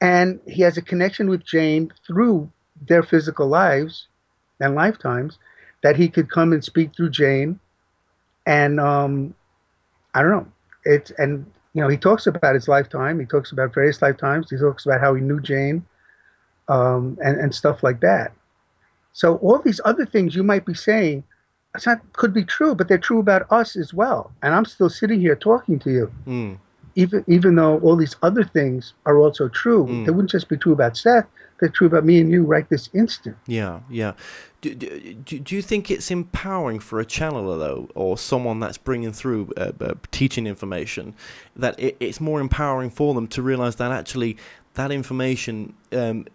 And he has a connection with Jane through their physical lives and lifetimes, that he could come and speak through Jane. And I don't know. He talks about his lifetime. He talks about various lifetimes. He talks about how he knew Jane, and stuff like that. So all these other things you might be saying, could be true, but they're true about us as well. And I'm still sitting here talking to you, even though all these other things are also true. They wouldn't just be true about Seth; they're true about me and you right this instant. Yeah. Do you think it's empowering for a channeler, though, or someone that's bringing through teaching information, that it's more empowering for them to realize that actually that information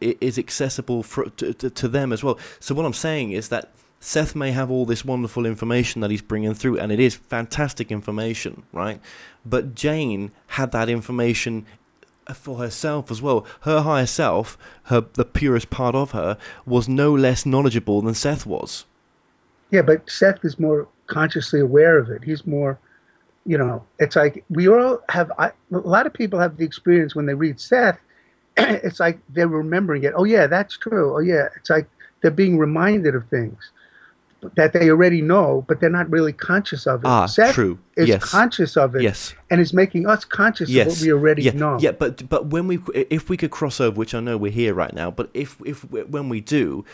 is accessible to them as well? So what I'm saying is that Seth may have all this wonderful information that he's bringing through, and it is fantastic information, right? But Jane had that information for herself as well. Her higher self, the purest part of her, was no less knowledgeable than Seth was. Yeah, but Seth is more consciously aware of it. He's more, it's like we all have, a lot of people have the experience when they read Seth, it's like they're remembering it. Oh yeah, that's true. Oh yeah, it's like they're being reminded of things that they already know, but they're not really conscious of it. Seth true. is Yes. conscious of it, Yes. and is making us conscious of what we already know. Yeah, but if we could cross over, which I know we're here right now, but when we do,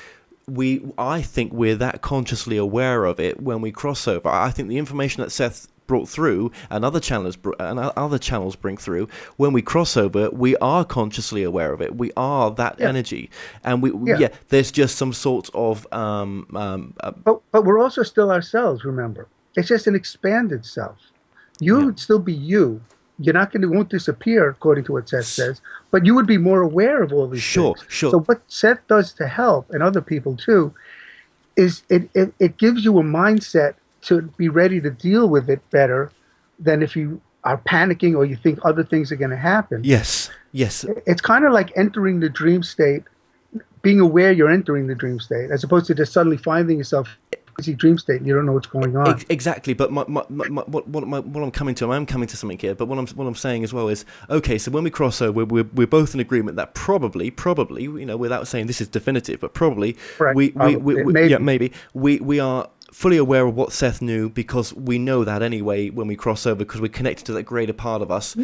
I think we're that consciously aware of it when we cross over. I think the information that Seth brought through and other channels bring through, when we cross over, we are consciously aware of it. We are that energy, and there's just some sort of but we're also still ourselves. Remember, it's just an expanded self. You would still be you. You're not won't disappear, according to what Seth says, but you would be more aware of all these things. Sure. So what Seth does to help, and other people too, is it gives you a mindset to be ready to deal with it better than if you are panicking or you think other things are going to happen. Yes. It's kind of like entering the dream state, being aware you're entering the dream state, as opposed to just suddenly finding yourself in a dream state and you don't know what's going on. Exactly, but what I'm coming to, I'm coming to something here. But what I'm saying as well is, okay, so when we cross over, we're both in agreement that probably, without saying this is definitive, but probably maybe we are fully aware of what Seth knew, because we know that anyway when we cross over, because we're connected to that greater part of us.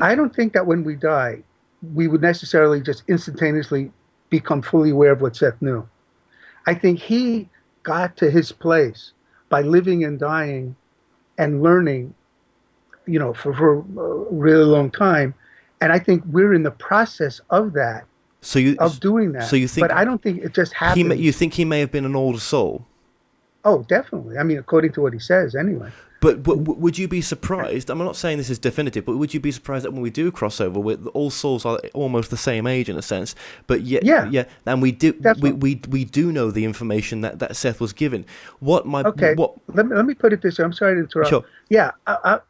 I don't think that when we die, we would necessarily just instantaneously become fully aware of what Seth knew. I think he got to his place by living and dying and learning, for a really long time. And I think we're in the process of that, of doing that. So you think, but I don't think it just happened. You think he may have been an older soul? Oh, definitely. I mean, according to what he says, anyway. But would you be surprised? I'm not saying this is definitive, but would you be surprised that when we do crossover, all souls are almost the same age in a sense, but yet, and we do know the information that Seth was given. Let me put it this way. I'm sorry to interrupt. Sure. Yeah, I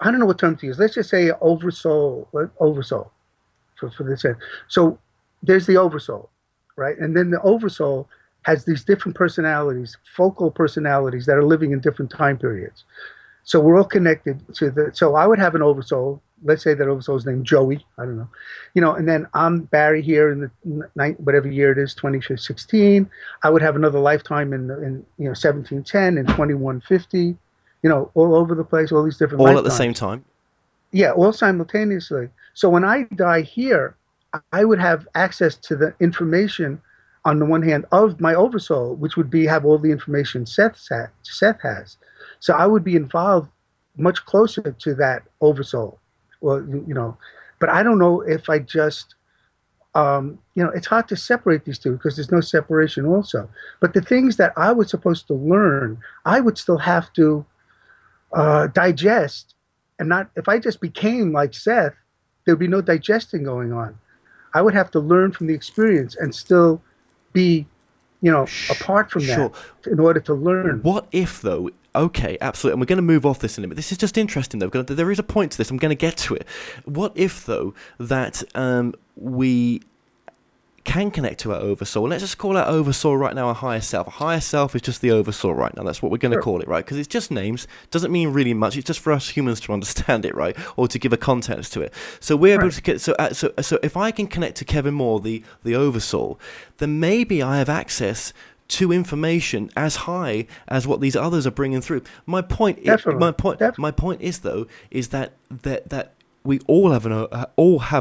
don't know what term to use. Let's just say oversoul for this end. So there's the oversoul, right? And then the oversoul has these different personalities, focal personalities that are living in different time periods. So we're all connected so I would have an oversoul. Let's say that oversoul is named Joey. I don't know. And then I'm Barrie here in the whatever year it is, 2016. I would have another lifetime in 1710 and 2150. All over the place, all these different lifetimes. All at the same time? Yeah, all simultaneously. So when I die here, I would have access to the information, on the one hand, of my oversoul, which would have all the information Seth has. So I would be involved much closer to that oversoul. Well, but I don't know if I just, it's hard to separate these two because there's no separation also. But the things that I was supposed to learn, I would still have to digest, and not, if I just became like Seth, there'd be no digesting going on. I would have to learn from the experience and still be, apart from that in order to learn. What if, though? Okay, absolutely. And we're going to move off this in a minute. This is just interesting, though. There is a point to this. I'm going to get to it. What if, though, that we can connect to our oversoul? Let's just call our oversoul right now a higher self. A higher self is just the oversoul right now. That's what we're going to call it, right? Because it's just names. Doesn't mean really much. It's just for us humans to understand it, right? Or to give a context to it. So we're able to get. So if I can connect to Kevin Moore, the oversoul, then maybe I have access to information as high as what these others are bringing through. My point is though, is that we all have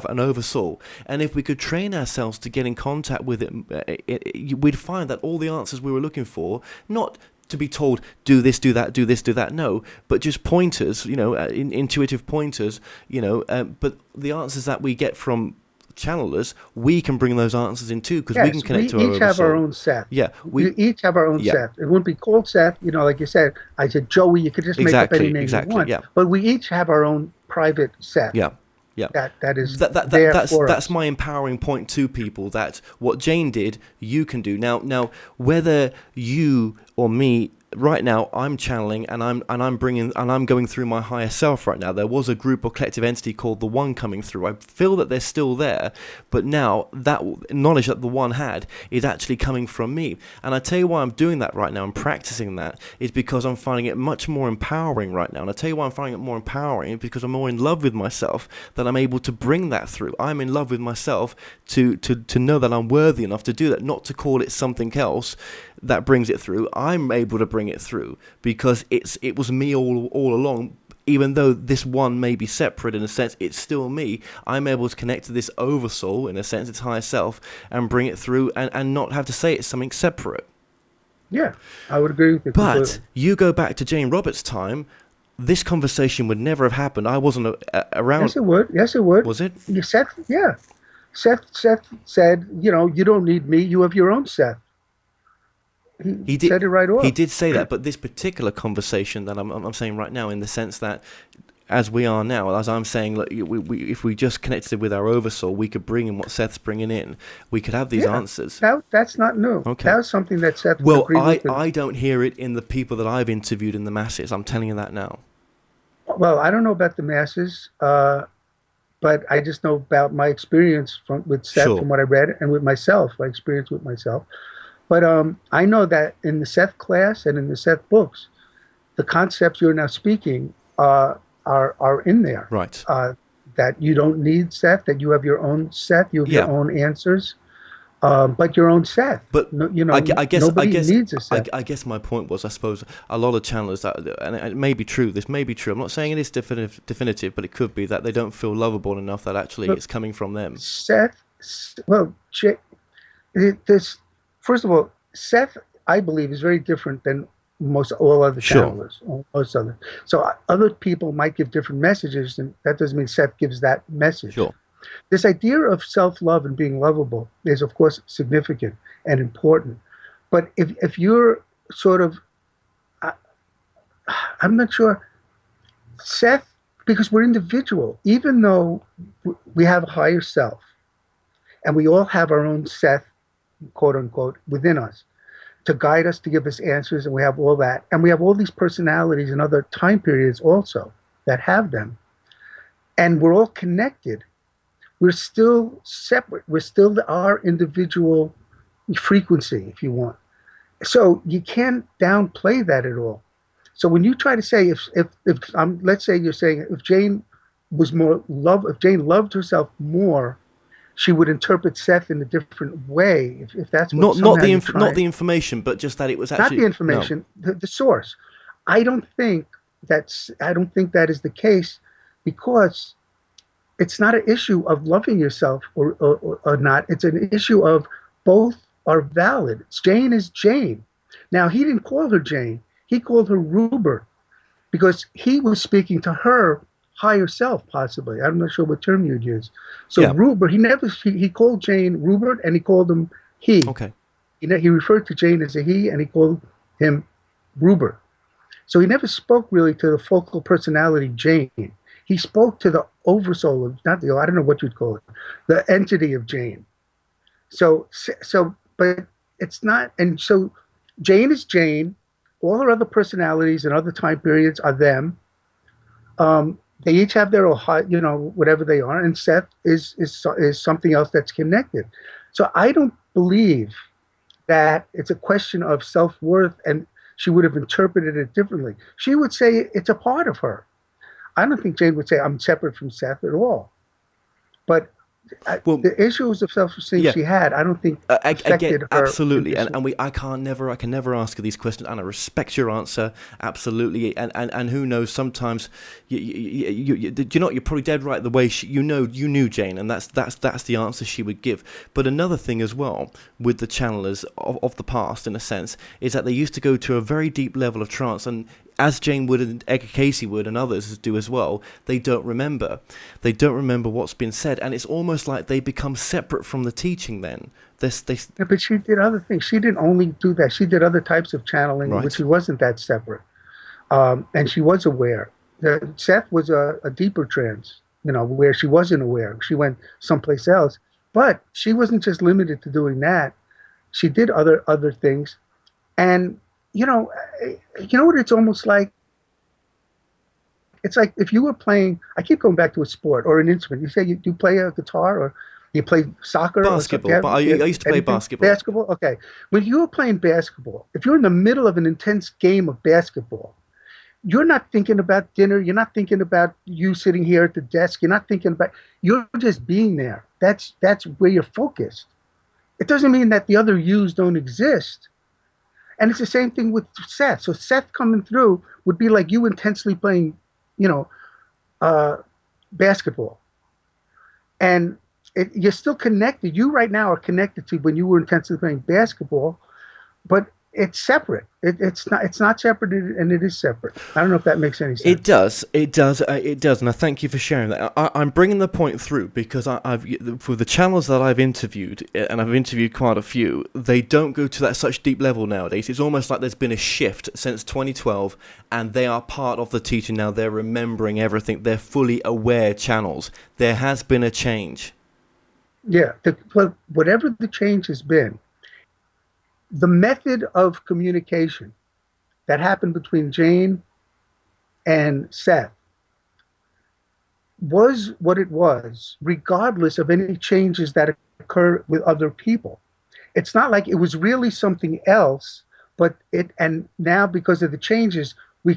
an oversoul, and if we could train ourselves to get in contact with it, we'd find that all the answers we were looking for, not to be told do this, do that, do this, do that, no, but just pointers, intuitive pointers, but the answers that we get from channelers, we can bring those answers in too, because we can connect to our oversoul. We each have our own Seth. Yeah, we each have our own Seth. It wouldn't be called Seth, like you said. I said Joey. You could just make up any name you want. Yeah. But we each have our own private Seth. Yeah. Yeah, that's my empowering point to people. That what Jane did, you can do. Now, whether you or me. Right now, I'm channeling and I'm going through my higher self right now. There was a group or collective entity called the One coming through. I feel that they're still there, but now that knowledge that the One had is actually coming from me. And I tell you why I'm doing that right now. I'm practicing that is because I'm finding it much more empowering right now. And I tell you why I'm finding it more empowering because I'm more in love with myself that I'm able to bring that through. I'm in love with myself to know that I'm worthy enough to do that, not to call it something else that brings it through. I'm able to bring it through because it was me all along. Even though this one may be separate in a sense, it's still me. I'm able to connect to this oversoul in a sense, its higher self, and bring it through and not have to say it's something separate. Yeah, I would agree with you. But completely. You go back to Jane Roberts' time, this conversation would never have happened. I wasn't around. Yes, it would. Was it? Seth said, you don't need me. You have your own Seth. He said it right off. He did say that, but this particular conversation that I'm saying right now, in the sense that, as we are now, as I'm saying, look, if we just connected with our oversoul, we could bring in what Seth's bringing in. We could have these answers. That's not new. Okay. That was something that Seth would agree with. I don't hear it in the people that I've interviewed in the masses. I'm telling you that now. Well, I don't know about the masses, but I just know about my experience with Seth, from what I read, and with myself, my experience with myself. But I know that in the Seth class and in the Seth books, the concepts you're now speaking are in there. Right. That you don't need Seth, that you have your own Seth, you have your own answers, but your own Seth. But I guess nobody needs a Seth. I guess my point was, I suppose, a lot of channelers, and it may be true, this may be true, I'm not saying it is definitive, but it could be that they don't feel lovable enough that actually it's coming from them. First of all, Seth, I believe, is very different than most all other channelers. Most other. So other people might give different messages, and that doesn't mean Seth gives that message. Sure. This idea of self-love and being lovable is, of course, significant and important. But if you're sort of, I'm not sure. Seth, because we're individual, even though we have a higher self, and we all have our own Seth, quote unquote, within us to guide us, to give us answers, and we have all that. And we have all these personalities and other time periods also that have them. And we're all connected. We're still separate. We're still our individual frequency, if you want. So you can't downplay that at all. So when you try to say, if let's say you're saying if Jane loved herself more, she would interpret Seth in a different way. If that's what not the information, but just that it was actually not the information, the source. I don't think that is the case, because it's not an issue of loving yourself or not. It's an issue of both are valid. Jane is Jane. Now, he didn't call her Jane. He called her Rupert, because he was speaking to her higher self, possibly. I'm not sure what term you'd use. So yeah. Rupert, he called Jane Rupert, and he called him he. Okay. He referred to Jane as a he, and he called him Rupert. So he never spoke really to the focal personality Jane. He spoke to the oversoul of, I don't know what you'd call it, the entity of Jane. But it's not, and so Jane is Jane. All her other personalities and other time periods are them. They each have their own, whatever they are, and Seth is something else that's connected. So I don't believe that it's a question of self-worth, and she would have interpreted it differently. She would say it's a part of her. I don't think Jane would say I'm separate from Seth at all. But the issues of self-esteem she had, I don't think affected her. Absolutely, and I can never ask her these questions, and I respect your answer absolutely. And who knows? Sometimes you're probably dead right. The way you knew Jane, and that's the answer she would give. But another thing as well with the channelers of the past, in a sense, is that they used to go to a very deep level of trance, and as Jane would and Edgar Casey would and others do as well, they don't remember. They don't remember what's been said, and it's almost like they become separate from the teaching then. Yeah, but she did other things. She didn't only do that. She did other types of channeling, right, which wasn't that separate. And she was aware. Seth was a deeper trance, where she wasn't aware. She went someplace else. But she wasn't just limited to doing that. She did other things. And you know what it's almost like? It's like if you were playing, I keep going back to a sport or an instrument. You say you play a guitar or you play soccer? Basketball. But I used to play basketball. Basketball? Okay. When you were playing basketball, if you're in the middle of an intense game of basketball, you're not thinking about dinner. You're not thinking about you sitting here at the desk. You're just being there. That's where you're focused. It doesn't mean that the other yous don't exist. And it's the same thing with Seth. So Seth coming through would be like you intensely playing, basketball. And you're still connected. You right now are connected to when you were intensely playing basketball, but it's separate. It's not separate, and it is separate. I don't know if that makes any sense. It does, and I thank you for sharing that. I'm bringing the point through because for the channels that I've interviewed, and I've interviewed quite a few, they don't go to that such deep level nowadays. It's almost like there's been a shift since 2012, and they are part of the teaching now. They're remembering everything. They're fully aware channels. There has been a change. Yeah, whatever the change has been, the method of communication that happened between Jane and Seth was what it was, regardless of any changes that occur with other people. It's not like it was really something else, and now because of the changes, we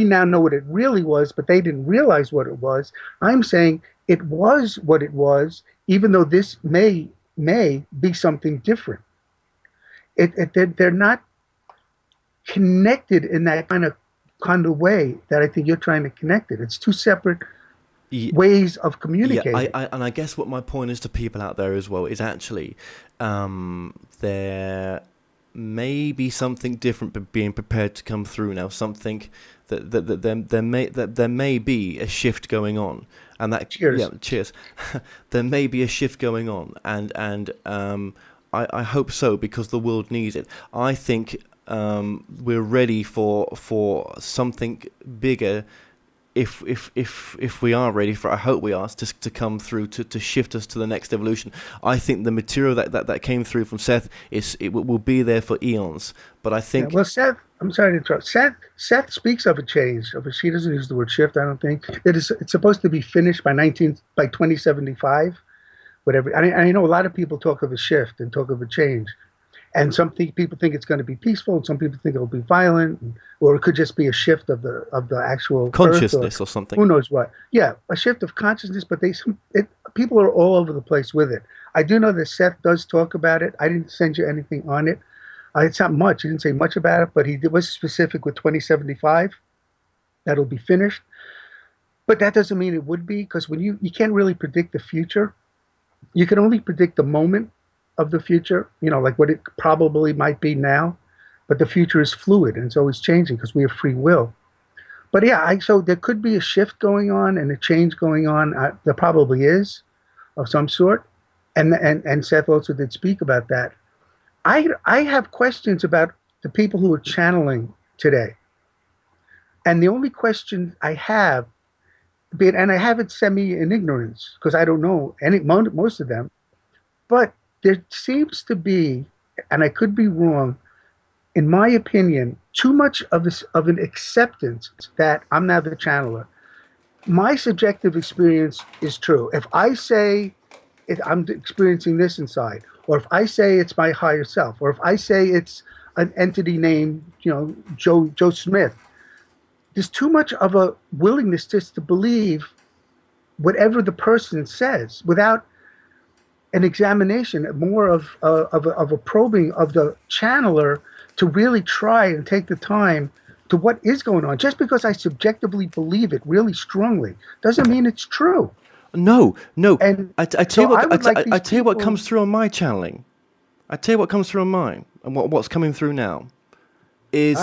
now know what it really was, but they didn't realize what it was. I'm saying it was what it was, even though this may be something different. They're not connected in that kind of way that I think you're trying to connect it. It's two separate ways of communicating. Yeah, and I guess what my point is to people out there as well is actually there may be something different being prepared to come through now. Something that there may be a shift going on, and that cheers. Yeah, cheers. There may be a shift going on, and I hope so, because the world needs it. I think we're ready for something bigger. If we are ready for, I hope we are, to come through to shift us to the next evolution. I think the material that came through from Seth will be there for eons. But I think well, Seth, I'm sorry to interrupt. Seth speaks of a change. She doesn't use the word shift. I don't think it's supposed to be finished by 2075. Whatever. I know a lot of people talk of a shift and talk of a change. And people think it's going to be peaceful, and some people think it'll be violent, or it could just be a shift of the actual consciousness or something. Who knows what? Yeah, a shift of consciousness. But people are all over the place with it. I do know that Seth does talk about it. I didn't send you anything on it. It's not much. He didn't say much about it, but he was specific with 2075. That'll be finished. But that doesn't mean it would be, because when you can't really predict the future. You can only predict the moment of the future, like what it probably might be now, but the future is fluid and it's always changing because we have free will. But yeah, so there could be a shift going on and a change going on. There probably is, of some sort, and Seth also did speak about that. I have questions about the people who are channeling today, and the only question I have, and I have it semi in ignorance because I don't know most of them, but there seems to be, and I could be wrong, in my opinion, too much of an acceptance that I'm now the channeler. My subjective experience is true. If I say I'm experiencing this inside, or if I say it's my higher self, or if I say it's an entity named, Joe Smith, there's too much of a willingness just to believe whatever the person says without an examination, more of a probing of the channeler to really try and take the time to what is going on. Just because I subjectively believe it really strongly doesn't mean it's true. No. And I tell you what people comes through on my channeling. I tell you what comes through on mine, and what's coming through now is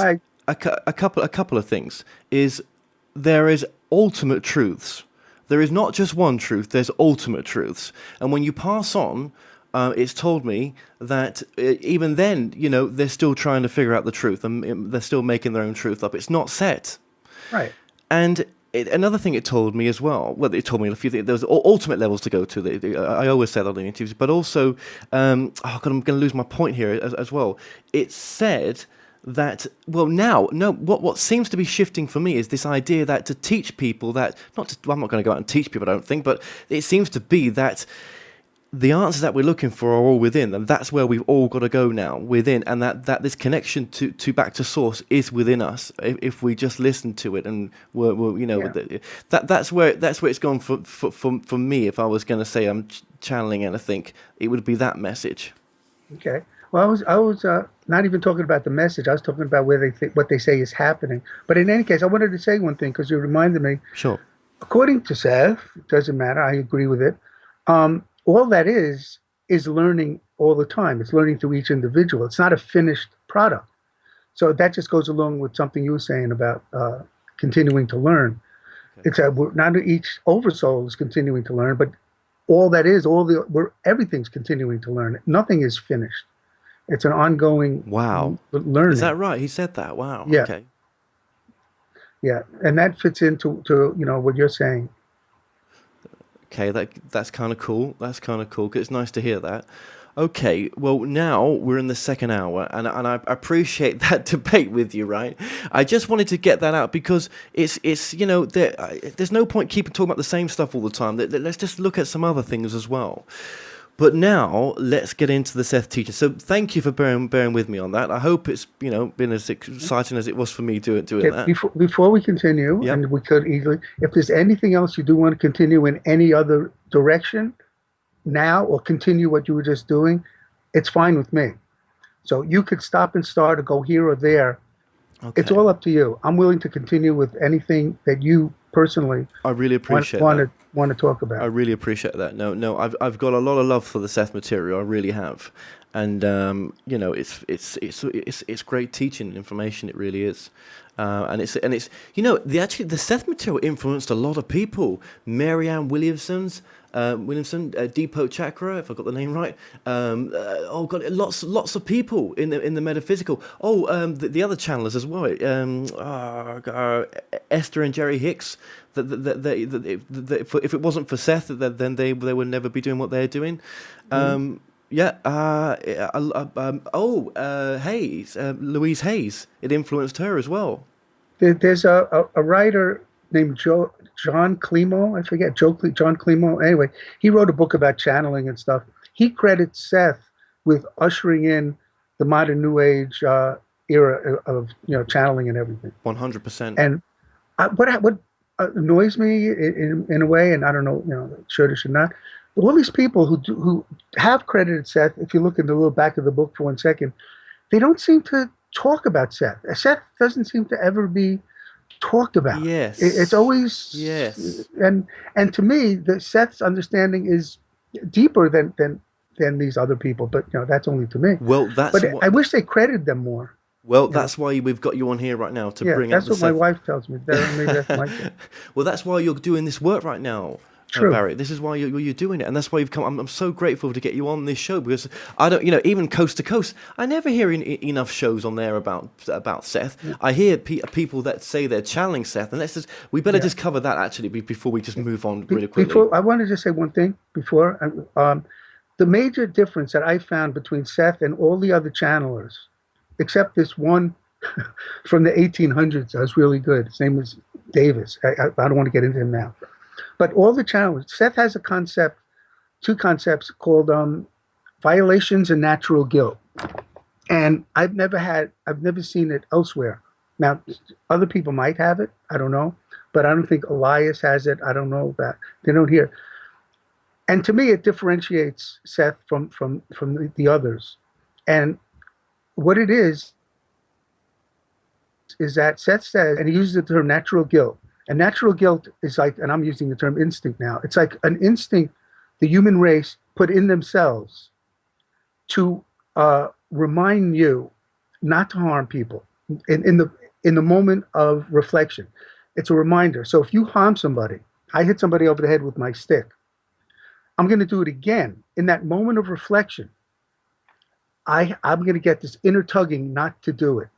a couple of things. Is there is ultimate truths. There is not just one truth, there's ultimate truths. And when you pass on, it's told me that even then, they're still trying to figure out the truth, and they're still making their own truth up. It's not set. Right. And another thing it told me as well, it told me a few things. There was ultimate levels to go to. I always say that on the interviews, but also, I'm going to lose my point here as well. It said that, what seems to be shifting for me is this idea that to teach people that, I'm not going to go out and teach people, I don't think, but it seems to be that the answers that we're looking for are all within, and that's where we've all got to go now, within, and that this connection to back to source is within us if we just listen to it, and that's where it's gone for me. If I was going to say I'm channeling anything, it would be that message. Okay. Well, I was not even talking about the message. I was talking about what they say is happening. But in any case, I wanted to say one thing because you reminded me. Sure. According to Seth, it doesn't matter. I agree with it. All that is learning all the time. It's learning through each individual. It's not a finished product. So that just goes along with something you were saying about continuing to learn. Okay. It's not each oversoul is continuing to learn, but all that is, everything's continuing to learn. Nothing is finished. It's an ongoing learning. Is that right? He said that. Wow. Yeah. Okay. Yeah, and that fits into what you're saying. Okay, that's kind of cool. That's kind of cool. 'Cause it's nice to hear that. Okay, well, now we're in the second hour, and I appreciate that debate with you, right? I just wanted to get that out because it's there's no point keeping talking about the same stuff all the time. Let's just look at some other things as well. But now let's get into the Seth teaching. So thank you for bearing with me on that. I hope it's been as exciting as it was for me doing that. Before we continue, and we could easily, if there's anything else you do want to continue in any other direction now, or continue what you were just doing, it's fine with me. So you could stop and start or go here or there. Okay. It's all up to you. I'm willing to continue with anything that you personally I really appreciate want to talk about. I really appreciate that. No, I've got a lot of love for the Seth Material. I really have. And it's great teaching and information. It really is. And it's the Seth Material influenced a lot of people. Marianne Williamson, Deepak Chakra, if I got the name right. Lots of people in the metaphysical. The other channelers as well. Esther and Jerry Hicks. If it wasn't for Seth, then they would never be doing what they're doing. Hayes, Louise Hayes. It influenced her as well. There's a writer named John Climo. I forget, John Climo. Anyway, he wrote a book about channeling and stuff. He credits Seth with ushering in the modern New Age era of channeling and everything. 100%. And what annoys me in a way, and I don't know, should or should not. All these people who have credited Seth, if you look in the little back of the book for 1 second, they don't seem to talk about Seth. Seth doesn't seem to ever be talked about. Yes. It's always yes. And to me, Seth's understanding is deeper than these other people. But that's only to me. Well, I wish they credited them more. Well, that's why we've got you on here right now to bring up the that's what my wife tells me. Maybe that's my thing. Well, that's why you're doing this work right now. Barrie, this is why you're doing it, and that's why you've come. I'm so grateful to get you on this show, because I don't, even coast to coast, I never hear enough shows on there about Seth. Yeah. I hear people that say they're channeling Seth, and we better just cover that actually before we just move on really quickly. I want to just say one thing before. The major difference that I found between Seth and all the other channelers, except this one from the 1800s, that was really good. His name was Davis. I don't want to get into him now. But all the channelers, Seth has two concepts called violations and natural guilt. And I've never seen it elsewhere. Now, other people might have it, I don't know. But I don't think Elias has it. I don't know that. They don't hear. And to me, it differentiates Seth from the others. And what it is that Seth says, and he uses the term natural guilt. And natural guilt is like, and I'm using the term instinct now, it's like an instinct the human race put in themselves to remind you not to harm people in the moment of reflection. It's a reminder. So if you harm somebody, I hit somebody over the head with my stick, I'm going to do it again. In that moment of reflection, I'm going to get this inner tugging not to do it.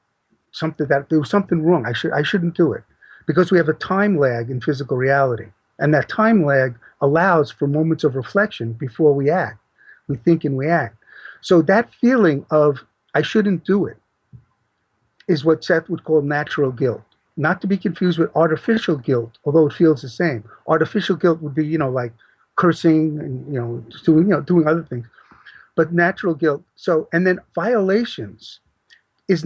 There was something wrong. I shouldn't do it. Because we have a time lag in physical reality. And that time lag allows for moments of reflection before we act. We think and we act. So that feeling of, I shouldn't do it, is what Seth would call natural guilt. Not to be confused with artificial guilt, although it feels the same. Artificial guilt would be, like cursing and, just doing other things. But natural guilt. So, and then violations is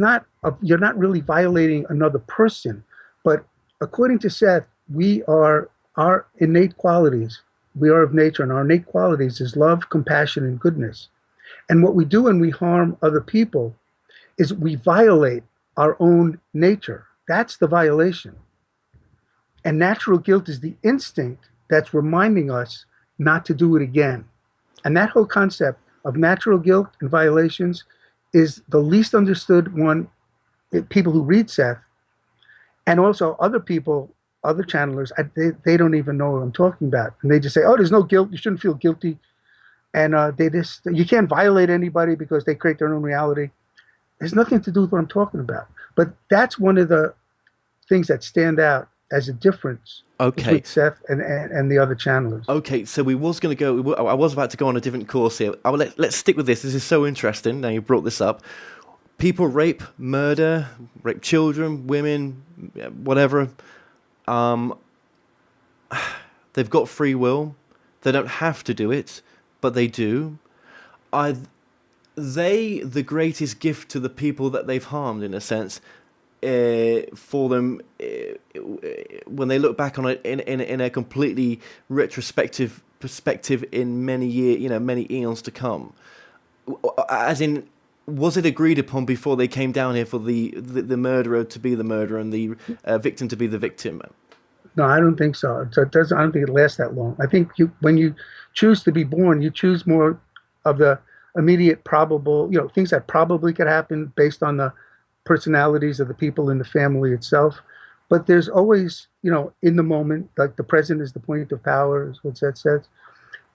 you're not really violating another person, but according to Seth, we are our innate qualities. We are of nature, and our innate qualities is love, compassion, and goodness. And what we do when we harm other people is we violate our own nature. That's the violation. And natural guilt is the instinct that's reminding us not to do it again. And that whole concept of natural guilt and violations is the least understood one, people who read Seth. And also other people, other channelers, they don't even know what I'm talking about. And they just say, there's no guilt. You shouldn't feel guilty. And you can't violate anybody because they create their own reality. There's nothing to do with what I'm talking about. But that's one of the things that stand out as a difference between Seth and the other channelers. Okay, so I was about to go on a different course here. Let's stick with this. This is so interesting. Now you brought this up. People rape children, women, whatever. They've got free will. They don't have to do it, but they do. Are they the greatest gift to the people that they've harmed, in a sense, for them when they look back on it in a completely retrospective perspective in many eons to come? As in, was it agreed upon before they came down here for the murderer to be the murderer and the victim to be the victim? No, I don't think so. I don't think it lasts that long. I think when you choose to be born, you choose more of the immediate probable, things that probably could happen based on the personalities of the people in the family itself. But there's always, in the moment, like the present is the point of power, is what Seth says.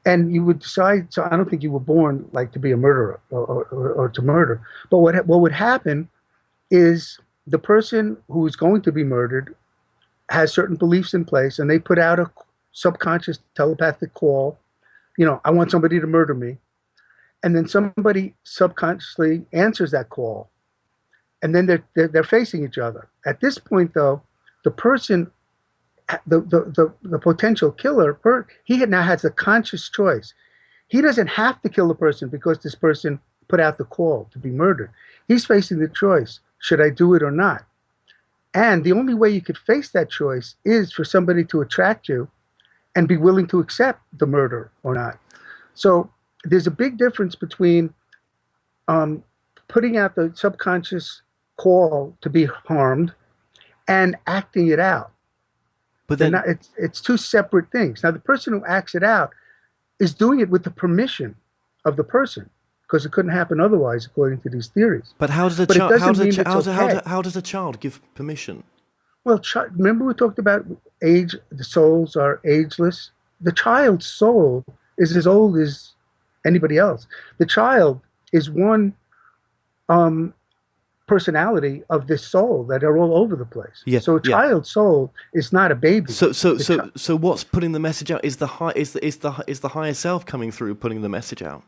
And you would decide, so I don't think you were born like to be a murderer or to murder. But what would happen is the person who is going to be murdered has certain beliefs in place, and they put out a subconscious telepathic call, I want somebody to murder me. And then somebody subconsciously answers that call. And then they're facing each other. At this point, though, the person, the potential killer, he now has a conscious choice. He doesn't have to kill the person because this person put out the call to be murdered. He's facing the choice. Should I do it or not? And the only way you could face that choice is for somebody to attract you and be willing to accept the murder or not. So there's a big difference between putting out the subconscious call to be harmed and acting it out. But then it's two separate things. Now, the person who acts it out is doing it with the permission of the person, because it couldn't happen otherwise, according to these theories. But how does a child give permission? Well, remember we talked about age. The souls are ageless. The child's soul is as old as anybody else. The child is one personality of this soul that are all over the place. Yeah, so a child's soul is not a baby. So what's putting the message out is the higher self coming through, putting the message out.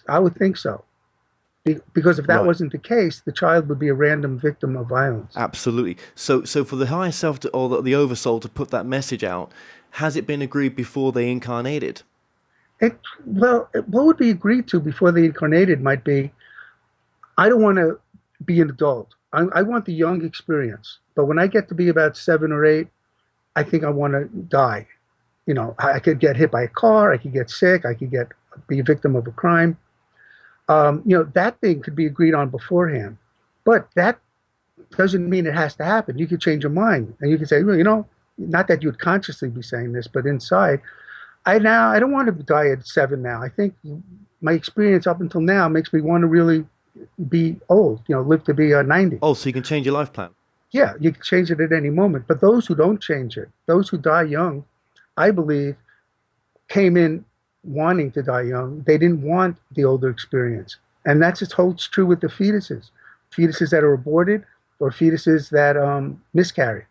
I would think so, because if that wasn't the case, the child would be a random victim of violence. Absolutely. So for the higher self or the oversoul to put that message out, has it been agreed before they incarnated? What would be agreed to before they incarnated might be, I don't want to be an adult. I want the young experience. But when I get to be about 7 or 8, I think I want to die. I could get hit by a car. I could get sick. I could be a victim of a crime. That thing could be agreed on beforehand. But that doesn't mean it has to happen. You could change your mind. And you could say, well, not that you would consciously be saying this, but inside, I don't want to die at 7 now. I think my experience up until now makes me want to really be old, live to be 90. Oh, so you can change your life plan. Yeah, you can change it at any moment. But those who don't change it, those who die young, I believe, came in wanting to die young. They didn't want the older experience. And that's just holds true with the fetuses that are aborted or fetuses that miscarry.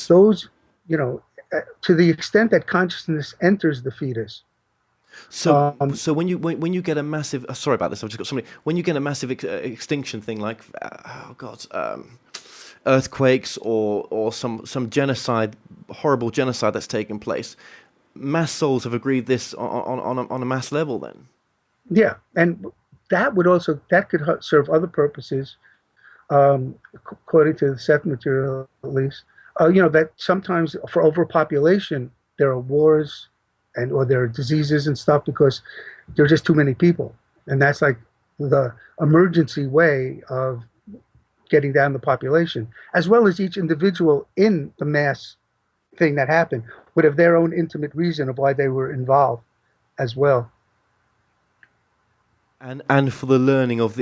Those, to the extent that consciousness enters the fetus. So when you get a massive sorry about this, I've just got somebody. When you get a massive extinction thing like earthquakes or some genocide, horrible genocide that's taken place, mass souls have agreed this on a mass level. Then, yeah, and that could serve other purposes, according to the Seth Material at least. That sometimes for overpopulation there are wars or there are diseases and stuff because there are just too many people. And that's like the emergency way of getting down the population, as well as each individual in the mass thing that happened would have their own intimate reason of why they were involved as well. And for the learning of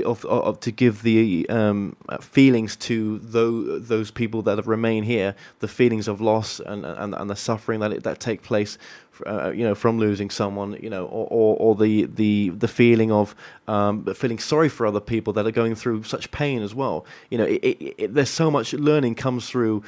to give the feelings to those people that have remained here, the feelings of loss and the suffering that take place, from losing someone, or the feeling of feeling sorry for other people that are going through such pain as well. There's so much learning comes through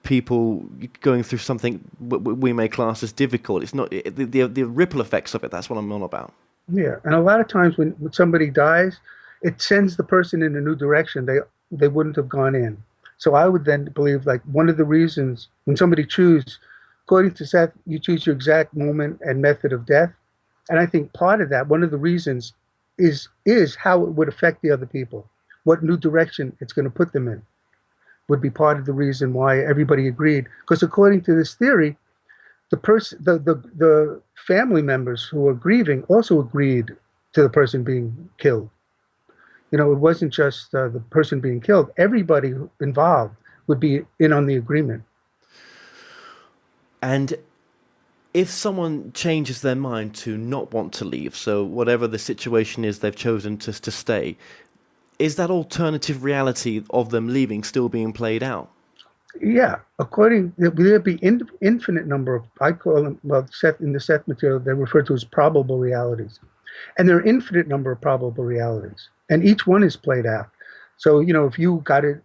people going through something we may class as difficult. It's not the ripple effects of it. That's what I'm on about. Yeah, and a lot of times when somebody dies, it sends the person in a new direction they wouldn't have gone in. So I would then believe, like, one of the reasons when somebody chooses, according to Seth, you choose your exact moment and method of death. And I think part of that, one of the reasons is how it would affect the other people. What new direction it's going to put them in would be part of the reason why everybody agreed. Because according to this theory, the family members who were grieving also agreed to the person being killed. It wasn't just the person being killed. Everybody involved would be in on the agreement. And if someone changes their mind to not want to leave, so whatever the situation is, they've chosen to stay, is that alternative reality of them leaving still being played out? Yeah, there'd be infinite number of, I call them, well, in the Seth material, they're referred to as probable realities. And there are infinite number of probable realities, and each one is played out. So, if you got it,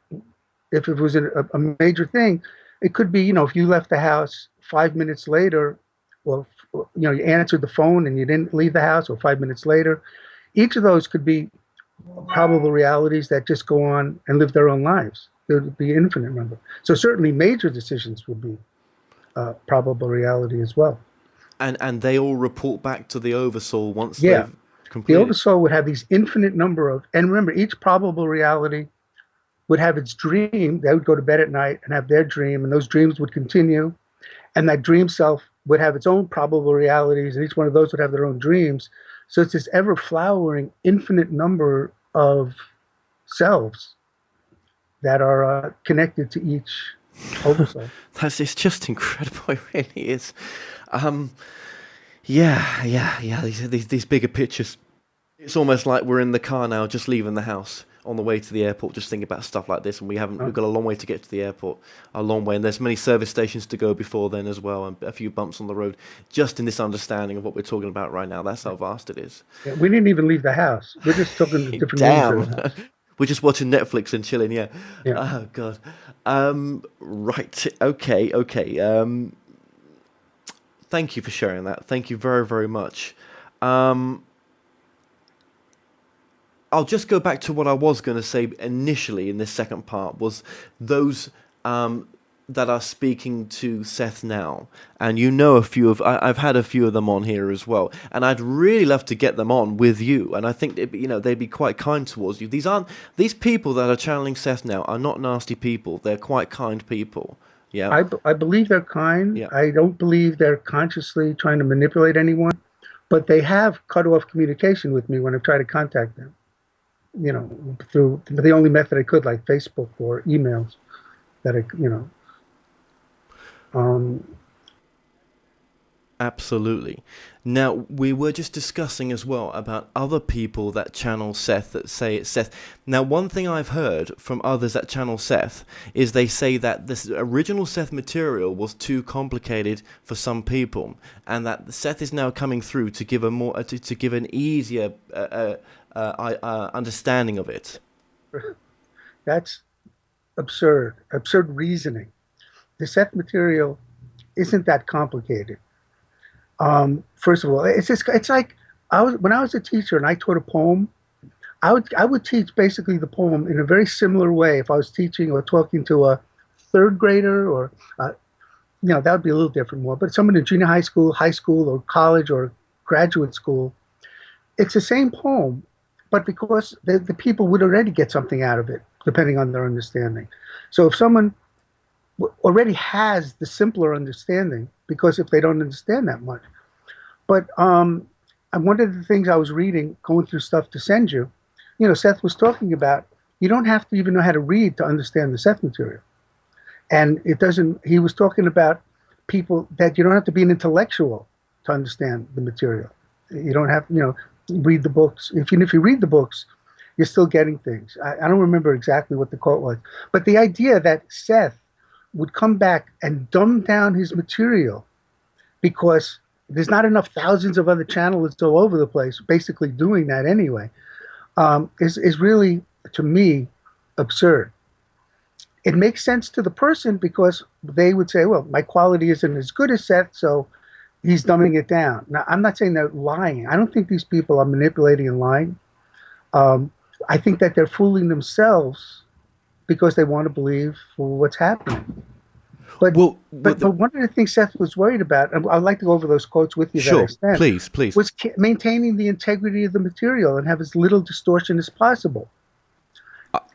if it was a major thing, it could be, if you left the house 5 minutes later, well, you answered the phone and you didn't leave the house, or 5 minutes later. Each of those could be probable realities that just go on and live their own lives. There would be an infinite number. So certainly major decisions would be probable reality as well. And they all report back to the Oversoul once Yeah. they've completed. The Oversoul would have these infinite number of, and remember, each probable reality would have its dream. They would go to bed at night and have their dream, and those dreams would continue. And that dream self would have its own probable realities, and each one of those would have their own dreams. So it's this ever-flowering, infinite number of selves that are connected to each Oversoul. It's just incredible. It really is. Yeah. These bigger pictures. It's almost like we're in the car now, just leaving the house on the way to the airport, just thinking about stuff like this, and we've got a long way to get to the airport, a long way, and there's many service stations to go before then as well, and a few bumps on the road, just in this understanding of what we're talking about right now. That's how vast it is. Yeah, we didn't even leave the house. We're just talking to different rooms of the house. We're just watching Netflix and chilling, yeah. Yeah. Oh, God. Right, okay. Thank you for sharing that. Thank you very, very much. I'll just go back to what I was going to say initially in this second part, was those that are speaking to Seth now. And I've had a few of them on here as well. And I'd really love to get them on with you. And I think they'd be quite kind towards you. These people that are channeling Seth now are not nasty people. They're quite kind people. Yeah. I believe they're kind. Yeah. I don't believe they're consciously trying to manipulate anyone, but they have cut off communication with me when I've tried to contact them. Through the only method I could, like Facebook or emails, Absolutely. Now, we were just discussing as well about other people that channel Seth, that say it's Seth. Now, one thing I've heard from others that channel Seth is they say that this original Seth material was too complicated for some people, and that Seth is now coming through to give to give an easier understanding of it. That's absurd reasoning. The Seth material isn't that complicated. First of all, it's like when I was a teacher and I taught a poem, I would teach basically the poem in a very similar way if I was teaching or talking to a third grader, or that would be a little different more, but someone in junior high school, or college, or graduate school. It's the same poem, but because the people would already get something out of it, depending on their understanding. So if someone already has the simpler understanding, because if they don't understand that much. But one of the things I was reading, going through stuff to send you, Seth was talking about, you don't have to even know how to read to understand the Seth material. And he was talking about people that you don't have to be an intellectual to understand the material. You don't have, read the books. If you read the books, you're still getting things. I don't remember exactly what the quote was, but the idea that Seth would come back and dumb down his material because there's not enough thousands of other channels all over the place basically doing that anyway, is really, to me, absurd. It makes sense to the person because they would say, well, my quality isn't as good as Seth, so he's dumbing it down. Now, I'm not saying they're lying. I don't think these people are manipulating and lying. I think that they're fooling themselves because they want to believe for what's happening. But one of the things Seth was worried about, and I'd like to go over those quotes with you to that extent, please, was maintaining the integrity of the material and have as little distortion as possible.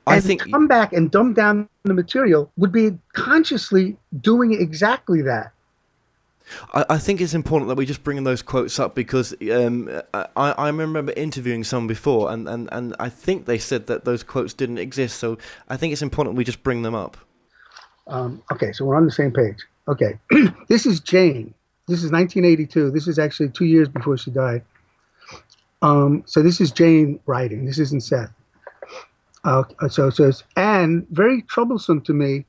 I think to come back and dumb down the material would be consciously doing exactly that. I think it's important that we just bring those quotes up because I remember interviewing some before, and I think they said that those quotes didn't exist. So I think it's important we just bring them up. Okay, so we're on the same page. Okay, this is Jane. This is 1982. This is actually 2 years before she died. So this is Jane writing. This isn't Seth. So it says, and very troublesome to me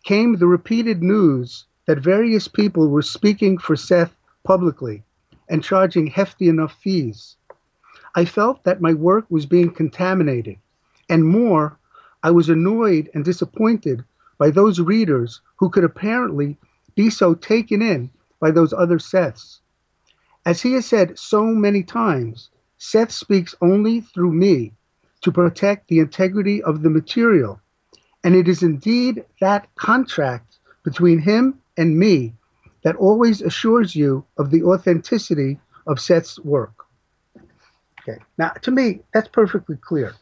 came the repeated news that various people were speaking for Seth publicly and charging hefty enough fees. I felt that my work was being contaminated, and more, I was annoyed and disappointed by those readers who could apparently be so taken in by those other Seths. As he has said so many times, Seth speaks only through me to protect the integrity of the material, and it is indeed that contract between him and me that always assures you of the authenticity of Seth's work. Okay. Now, to me, that's perfectly clear.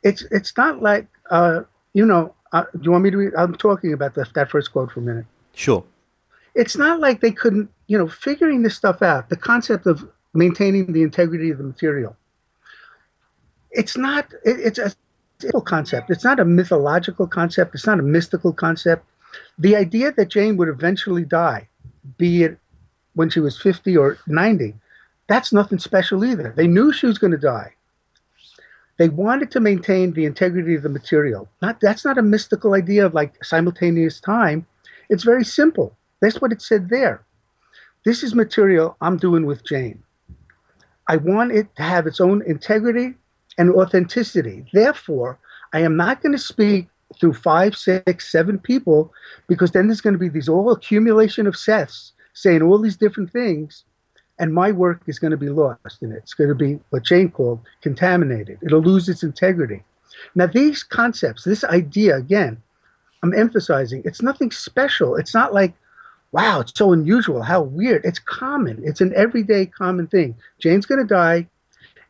It's not like, do you want me to read? I'm talking about that first quote for a minute. Sure. It's not like they couldn't, figuring this stuff out, the concept of maintaining the integrity of the material. It's a simple concept. It's not a mythological concept. It's not a mystical concept. The idea that Jane would eventually die, be it when she was 50 or 90, that's nothing special either. They knew she was going to die. They wanted to maintain the integrity of the material. That's not a mystical idea of like simultaneous time. It's very simple. That's what it said there. This is material I'm doing with Jane. I want it to have its own integrity and authenticity. Therefore, I am not going to speak through 5, 6, 7 people, because then there's going to be these all accumulation of Seths saying all these different things, and my work is going to be lost in it. It's going to be what Jane called contaminated. It'll lose its integrity. Now, these concepts, this idea, again, I'm emphasizing, it's nothing special. It's not like, wow, it's so unusual, how weird. It's common. It's an everyday common thing. Jane's going to die,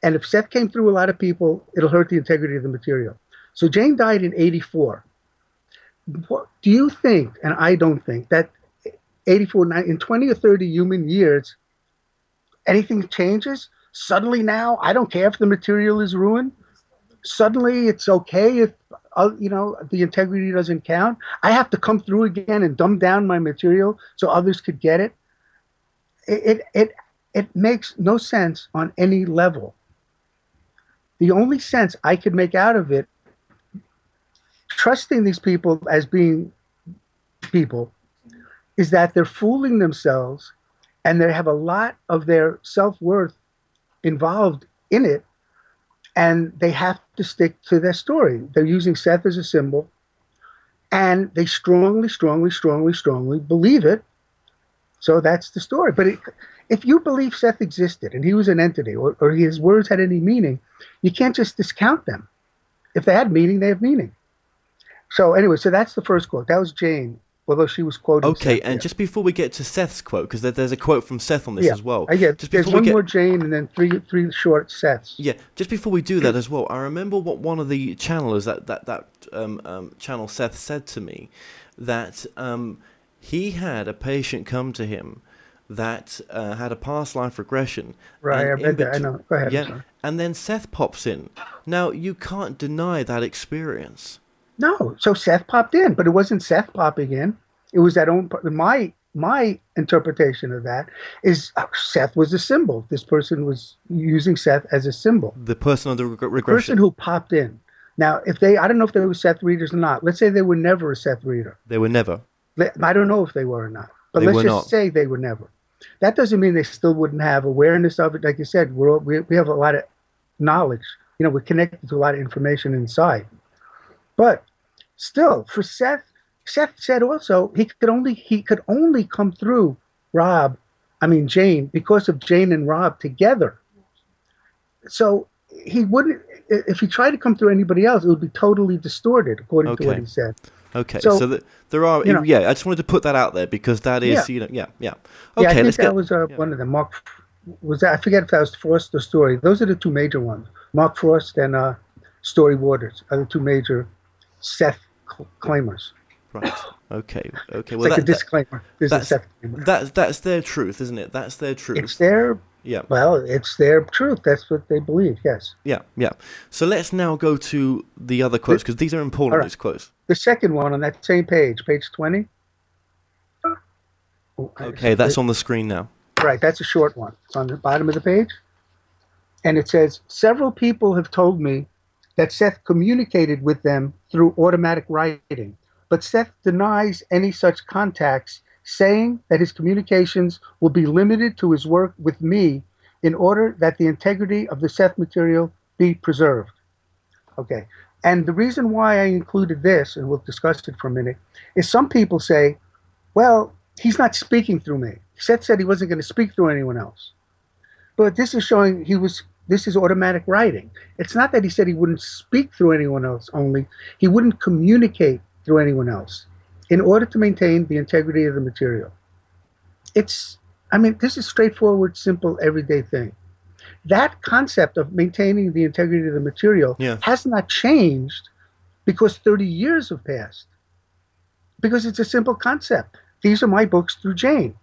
and if Seth came through a lot of people, it'll hurt the integrity of the material. So Jane died in 84. What do you think, and I don't think, that 84, in 20 or 30 human years, anything changes? Suddenly now, I don't care if the material is ruined. Suddenly it's okay if, the integrity doesn't count. I have to come through again and dumb down my material so others could get it. It makes no sense on any level. The only sense I could make out of it, trusting these people as being people, is that they're fooling themselves and they have a lot of their self-worth involved in it, and they have to stick to their story. They're using Seth as a symbol, and they strongly, strongly, strongly, strongly believe it. So that's the story. But if you believe Seth existed and he was an entity, or his words had any meaning, you can't just discount them. If they had meaning, they have meaning. So anyway, so that's the first quote. That was Jane, although she was quoting Okay, Seth, and just before we get to Seth's quote, because there's a quote from Seth on this as well. There's one more Jane and then three short Seths. Yeah, just before we do that as well, I remember what one of the channelers that channel Seth said to me, that he had a patient come to him that had a past life regression. Right, I read that. I know. Go ahead. Yeah, and then Seth pops in. Now, you can't deny that experience. No, so Seth popped in, but it wasn't Seth popping in. It was that own. My interpretation of that is Seth was a symbol. This person was using Seth as a symbol. The person on the regression. The person who popped in. Now, I don't know if they were Seth readers or not. Let's say they were never a Seth reader. They were never. I don't know if they were or not, but let's just say they were never. That doesn't mean they still wouldn't have awareness of it. Like you said, we have a lot of knowledge. We're connected to a lot of information inside. But still, for Seth said also he could only come through Jane, because of Jane and Rob together. So he wouldn't, if he tried to come through anybody else, it would be totally distorted, according to what he said. Okay, so there are, I just wanted to put that out there because that is, Okay, I think that was one of them. I forget if that was Frost or Story. Those are the two major ones. Mark Frost and Story Waters are the two major Seth claimers. Right. Okay. Well, it's like a disclaimer. There's a Seth claimer. That's their truth, isn't it? That's their truth. It's their. Yeah. Well, it's their truth. That's what they believe. Yes. Yeah. So let's now go to the other quotes, because these are important. Right. These quotes. The second one on that same page 20. Okay, that's on the screen now. Right, that's a short one. It's on the bottom of the page. And it says, several people have told me that Seth communicated with them through automatic writing, but Seth denies any such contacts, saying that his communications will be limited to his work with me in order that the integrity of the Seth material be preserved. Okay. And the reason why I included this, and we'll discuss it for a minute, is some people say, well, he's not speaking through me. Seth said he wasn't going to speak through anyone else. But this is showing this is automatic writing. It's not that he said he wouldn't speak through anyone else only. He wouldn't communicate through anyone else in order to maintain the integrity of the material. This is straightforward, simple, everyday thing. That concept of maintaining the integrity of the material has not changed because 30 years have passed. Because it's a simple concept. These are my books through Jane.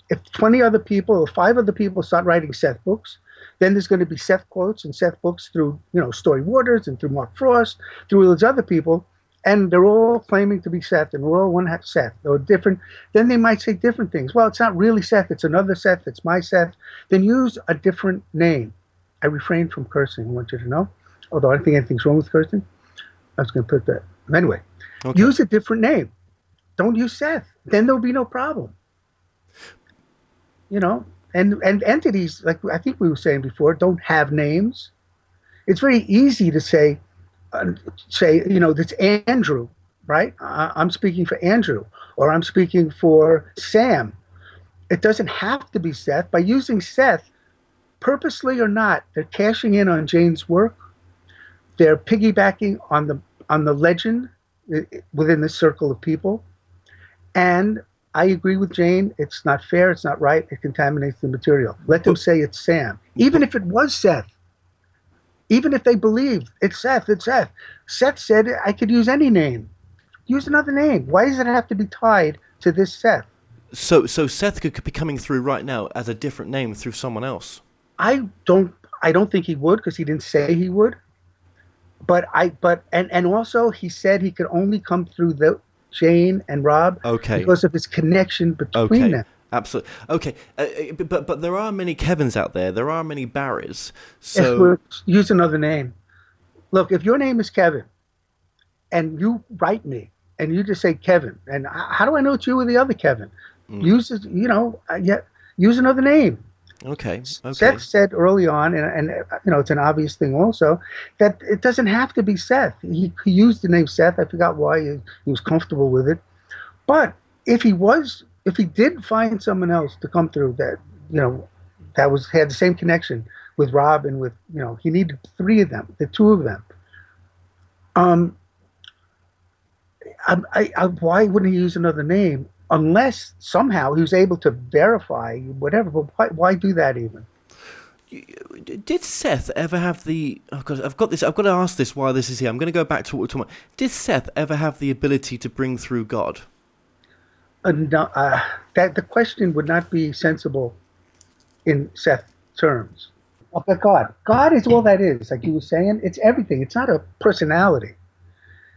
If 20 other people or 5 other people start writing Seth books, then there's going to be Seth quotes and Seth books through, Story Waters and through Mark Frost, through those other people, and they're all claiming to be Seth, and we're all one half Seth, or different. Then they might say different things. Well, it's not really Seth, it's another Seth, it's my Seth. Then use a different name. I refrained from cursing, I want you to know, although I don't think anything's wrong with cursing. I was going to put that. Anyway, use a different name. Don't use Seth. Then there'll be no problem. And entities, like I think we were saying before, don't have names. It's very easy to say, that's Andrew, right? I'm speaking for Andrew, or I'm speaking for Sam. It doesn't have to be Seth. By using Seth, purposely or not, they're cashing in on Jane's work. They're piggybacking on the legend within this circle of people. And I agree with Jane. It's not fair. It's not right. It contaminates the material. Let them say it's Sam. Even if it was Seth. Even if they believed it's Seth, it's Seth. Seth said I could use any name. Use another name. Why does it have to be tied to this Seth? So Seth could be coming through right now as a different name through someone else. I don't think he would, because he didn't say he would. But also he said he could only come through Jane and Rob because of his connection between them. Absolutely. Okay, but there are many Kevins out there. There are many Barries. So use another name. Look, if your name is Kevin, and you write me, and you just say Kevin, and how do I know it's you or the other Kevin? Use use another name. Okay. Seth said early on, and it's an obvious thing also, that it doesn't have to be Seth. He used the name Seth. I forgot why he was comfortable with it. But if he did find someone else to come through that had the same connection with Rob and with he needed 3 of them, the 2 of them. Why wouldn't he use another name? Unless somehow he was able to verify whatever, but why do that even? Did Seth ever have the... Oh God, I've got to ask this while this is here. I'm going to go back to what we're talking about. Did Seth ever have the ability to bring through God? No, that the question would not be sensible in Seth terms. But God is all that is, like you were saying. It's everything. It's not a personality.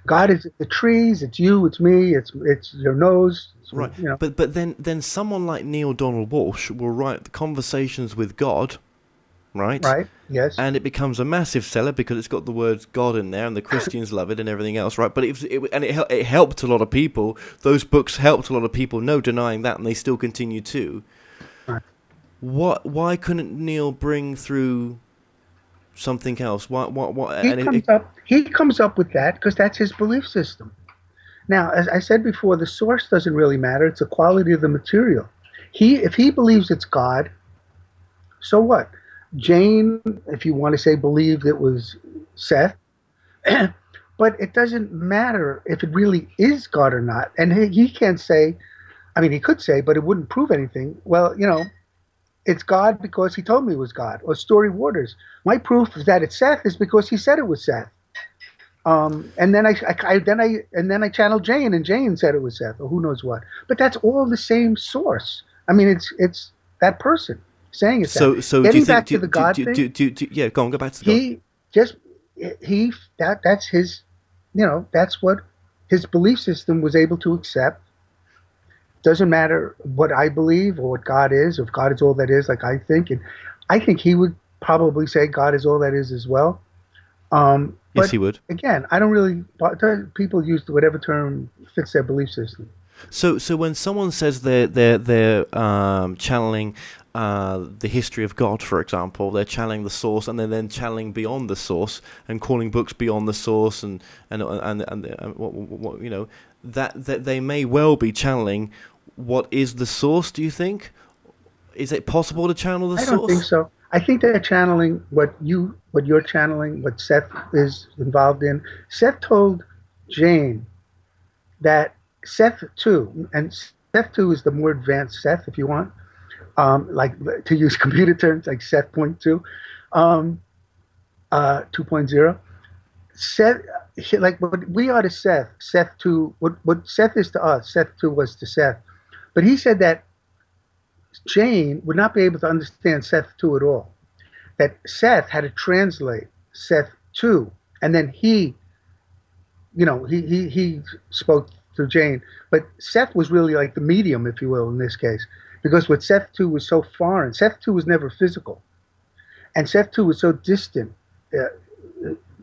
God is the trees, it's you, it's me, it's your nose. Right. But then someone like Neil Donald Walsh will write the Conversations with God, right? Right, yes. And it becomes a massive seller because it's got the words God in there and the Christians love it and everything else, right? But it helped a lot of people. Those books helped a lot of people, no denying that, and they still continue to. Right. Why couldn't Neil bring through something else? He comes up with that because that's his belief system. Now, as I said before, the source doesn't really matter. It's the quality of the material. If he believes it's God, so what? Jane, if you want to say, believed it was Seth, but it doesn't matter if it really is God or not. And he can't say, he could say, but it wouldn't prove anything. Well, it's God because he told me it was God. Or Story Waters. My proof that it's Seth is because he said it was Seth. And then I channeled Jane, and Jane said it was Seth, or who knows what. But that's all the same source. It's that person saying it's Seth. So getting back to the God thing. Go on, go back to the God. That's his, that's what his belief system was able to accept. Doesn't matter what I believe or what God is, if God is all that is, like I think. And I think he would probably say God is all that is as well. Yes, But he would. again, I don't really, people use whatever term fits their belief system. So when someone says they're channeling the history of God, for example, they're channeling the source, and they're then channeling beyond the source and calling books beyond the source, and what you know, that they may well be channeling what is the source. Do you think? Is it possible to channel the I don't think source? so. I think they're channeling what you're channeling, what Seth is involved in. Seth told Jane that Seth 2, and Seth 2 is the more advanced Seth, if you want, like to use computer terms, like Seth point 2, 2.0. Seth, like what we are to Seth, Seth 2, what Seth is to us, Seth 2 was to Seth. But he said that Jane would not be able to understand Seth 2 at all. That Seth had to translate Seth 2, and then he spoke to Jane. But Seth was really like the medium, if you will, in this case, because what Seth 2 was so foreign. Seth 2 was never physical, and Seth 2 was so distant,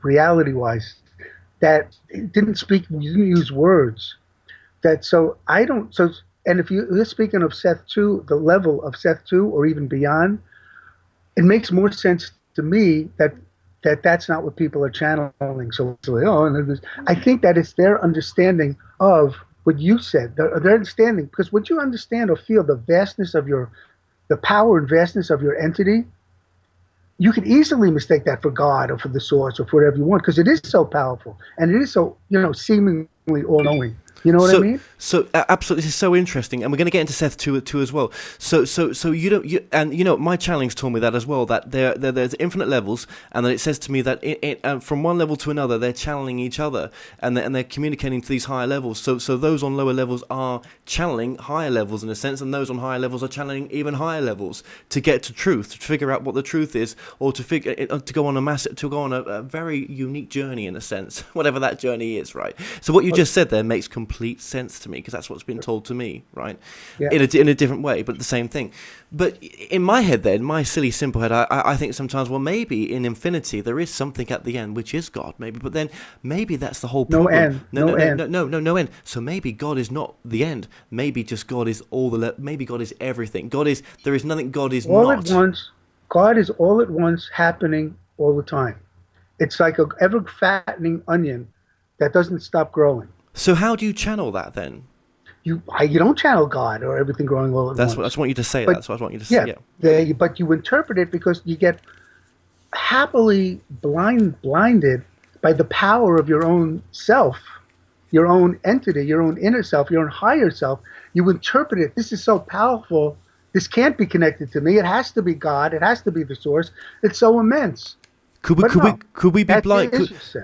reality-wise, that it didn't speak, didn't use words. That so I don't so. And if you're speaking of Seth 2, the level of Seth 2, or even beyond, it makes more sense to me that's not what people are channeling. So, I think that it's their understanding of what you said, their understanding, because would you understand or feel the vastness of the power and vastness of your entity, you could easily mistake that for God or for the source or for whatever you want, because it is so powerful and it is so, seemingly all-knowing. You know what I mean? Absolutely, this is so interesting, and we're going to get into Seth two as well. So you don't, and my channeling's told me that as well. That there's infinite levels, and that it says to me that from one level to another, they're channeling each other, and they're communicating to these higher levels. So those on lower levels are channeling higher levels in a sense, and those on higher levels are channeling even higher levels to get to truth, to figure out what the truth is, or to go on a very unique journey in a sense, whatever that journey is, right? So what you just said there makes complete sense to me, because that's what's been told to me, right? Yeah. In a different way, but the same thing. But in my head, then, my silly simple head, I think sometimes, well, maybe in infinity there is something at the end which is God, maybe. But then maybe that's the whole problem. No end. No end. So maybe God is not the end. Maybe just God is maybe God is everything. There is nothing God is all not. At once. God is all at once, happening all the time. It's like an ever fattening onion that doesn't stop growing. So how do you channel that then? You don't channel God or everything growing all at once. I just want you to say but, that. That's what I want you to say. Yeah. But you interpret it because you get happily blinded by the power of your own self, your own entity, your own inner self, your own higher self. You interpret it. This is so powerful. This can't be connected to me. It has to be God. It has to be the source. It's so immense. Could we be blind?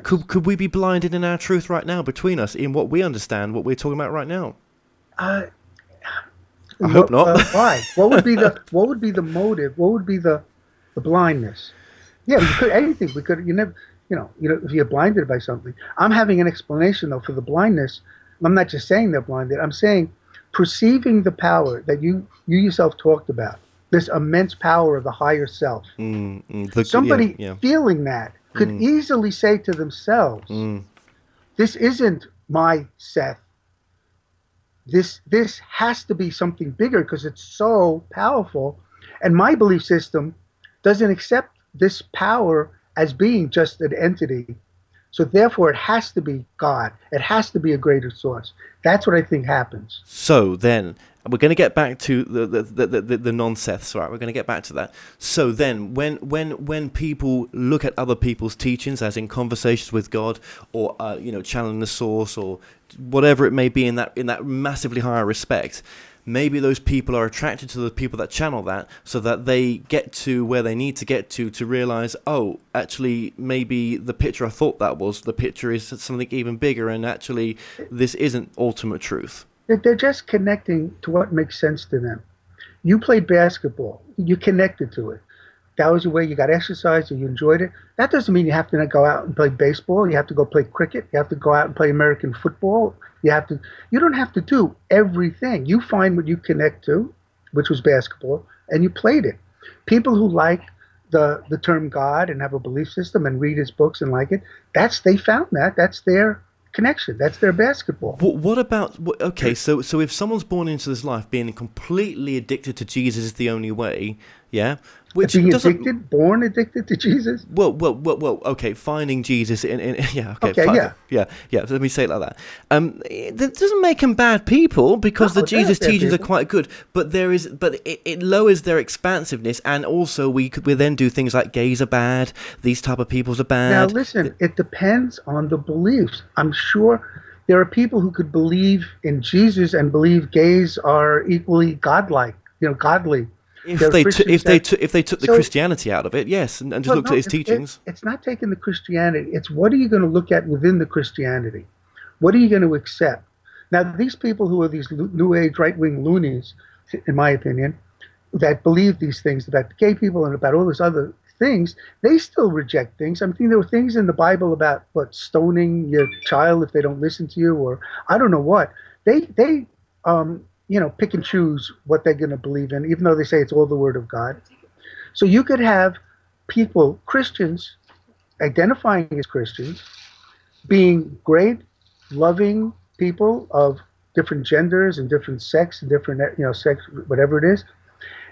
Could we be blinded in our truth right now between us in what we understand, what we're talking about right now? I hope not. Why? What would be the motive? What would be the blindness? Yeah, we could anything. We could. If you're blinded by something. I'm having an explanation though for the blindness. I'm not just saying they're blinded. I'm saying perceiving the power that you yourself talked about. This immense power of the higher self. Somebody feeling that could easily say to themselves, this isn't my Seth. This has to be something bigger because it's so powerful. And my belief system doesn't accept this power as being just an entity. So therefore, it has to be God. It has to be a greater source. That's what I think happens. So then, we're going to get back to the non-Seths, right? We're going to get back to that. So then, when people look at other people's teachings, as in conversations with God, or channeling the source, or whatever it may be, in that massively higher respect, maybe those people are attracted to the people that channel that, so that they get to where they need to get to realize, oh, actually, maybe the picture I thought that was, the picture is something even bigger, and actually, this isn't ultimate truth. They're just connecting to what makes sense to them. You played basketball. You connected to it. That was the way you got exercise, or you enjoyed it. That doesn't mean you have to go out and play baseball. You have to go play cricket. You have to go out and play American football. You have to. You don't have to do everything. You find what you connect to, which was basketball, and you played it. People who like the term God and have a belief system and read his books and like it, they found that. That's their connection. That's their basketball. What about okay? So if someone's born into this life being completely addicted to Jesus is the only way, yeah. Which being doesn't addicted, born addicted to Jesus. Well. Okay, finding Jesus in yeah. Okay, yeah. Let me say it like that. That doesn't make them bad people because the Jesus teachings are quite good. But it lowers their expansiveness, and also we then do things like gays are bad. These type of peoples are bad. Now listen, it depends on the beliefs. I'm sure there are people who could believe in Jesus and believe gays are equally godlike, godly. If they took the Christianity out of it, yes, and just looked at his teachings. It's not taking the Christianity. It's what are you going to look at within the Christianity? What are you going to accept? Now, these people who are these New Age right-wing loonies, in my opinion, that believe these things about gay people and about all these other things, they still reject things. I mean, there were things in the Bible about stoning your child if they don't listen to you, or I don't know what. They pick and choose what they're going to believe in, even though they say it's all the Word of God. So you could have people, Christians, identifying as Christians, being great, loving people of different genders and different sex and different, sex, whatever it is.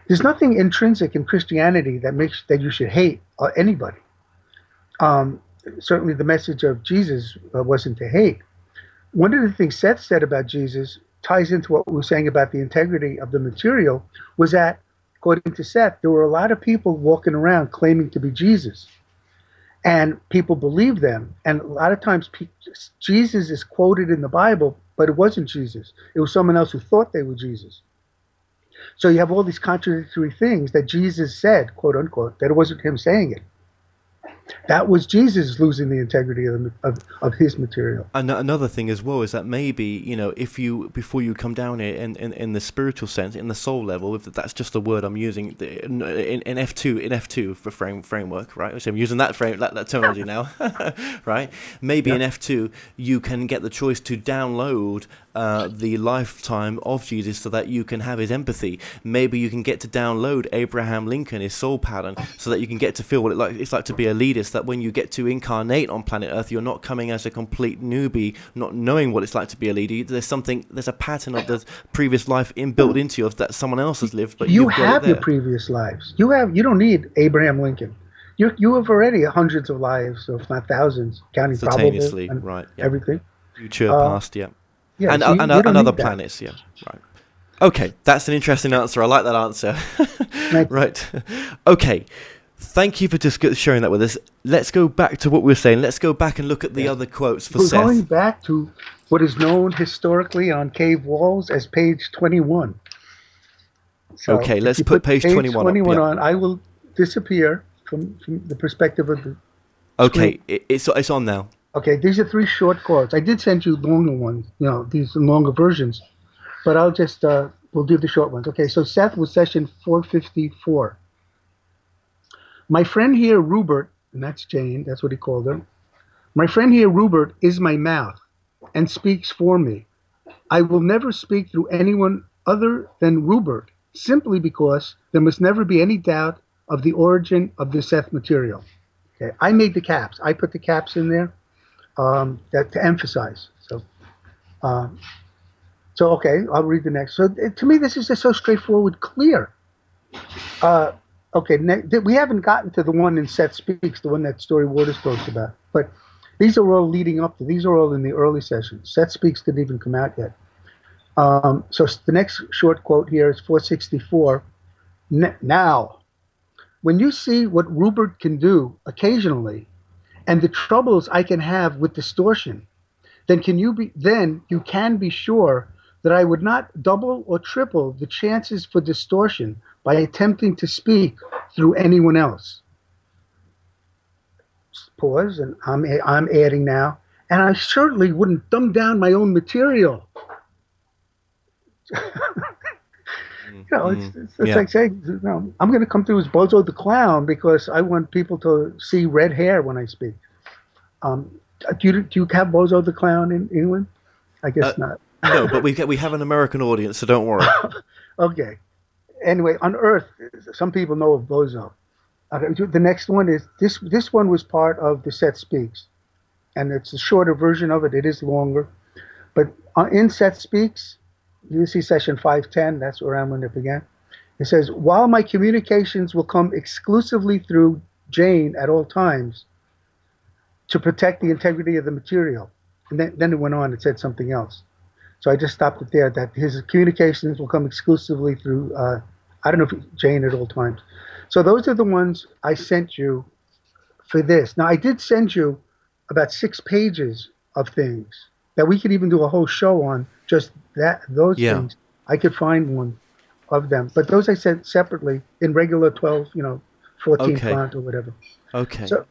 There's nothing intrinsic in Christianity that you should hate anybody. Certainly the message of Jesus wasn't to hate. One of the things Seth said about Jesus ties into what we were saying about the integrity of the material, was that, according to Seth, there were a lot of people walking around claiming to be Jesus. And people believed them. And a lot of times Jesus is quoted in the Bible, but it wasn't Jesus. It was someone else who thought they were Jesus. So you have all these contradictory things that Jesus said, quote unquote, that it wasn't him saying it. That was Jesus losing the integrity of his material. Another thing as well is that maybe, if before you come down here in the spiritual sense, in the soul level, if that's just the word I'm using in F2 for framework, right? So I'm using that terminology now, right? Maybe in F2 you can get the choice to download the lifetime of Jesus so that you can have his empathy. Maybe you can get to download Abraham Lincoln, his soul pattern, so that you can get to feel what it's like to be a leader, so that when you get to incarnate on planet Earth, you're not coming as a complete newbie, not knowing what it's like to be a leader. There's a pattern of the previous life inbuilt into you that someone else has lived, but you have your previous lives. You don't need Abraham Lincoln. You have already hundreds of lives, if not thousands, counting probable and right, everything. Future, past, Yeah, and so other planets, yeah, right. Okay, that's an interesting answer. I like that answer. Right. Okay. Thank you for just sharing that with us. Let's go back to what we were saying. Let's go back and look at the other quotes for Seth. We're going back to what is known historically on cave walls as page 21. So okay, let's put page 21 on. I will disappear from the perspective of the Okay, screen. It's on now. Okay, these are 3 short quotes. I did send you longer ones, these longer versions, but I'll just, we'll do the short ones. Okay, so Seth was session 454. My friend here, Rupert, and that's Jane, that's what he called her. My friend here, Rupert, is my mouth and speaks for me. I will never speak through anyone other than Rupert, simply because there must never be any doubt of the origin of the Seth material. Okay, I made the caps. I put the caps in there. To emphasize. So okay, I'll read the next. So to me, this is just so straightforward, clear. Okay, we haven't gotten to the one in Seth Speaks, the one that Story Waters talks about. But these are all leading up to. These are all in the early sessions. Seth Speaks didn't even come out yet. So the next short quote here is 464. Now, when you see what Rupert can do occasionally, and the troubles I can have with distortion, then you can be sure that I would not double or triple the chances for distortion by attempting to speak through anyone else. Pause, and I'm adding now, and I certainly wouldn't dumb down my own material. It's like saying, I'm going to come through as Bozo the Clown because I want people to see red hair when I speak. Do you have Bozo the Clown in England? I guess not. No, but we have an American audience, so don't worry. Okay. Anyway, on Earth, some people know of Bozo. The next one is this. This one was part of the Seth Speaks, and it's a shorter version of it. It is longer, but in Seth Speaks, you see session 510. That's around when it began. It says, "While my communications will come exclusively through Jane at all times to protect the integrity of the material," and then it went on. It said something else. So I just stopped it there. That his communications will come exclusively through. I don't know if Jane at all times. So those are the ones I sent you for this. Now I did send you about 6 pages of things that we could even do a whole show on. Just those things. I could find one of them, but those I sent separately in regular 12, 14 font or whatever. Okay. So,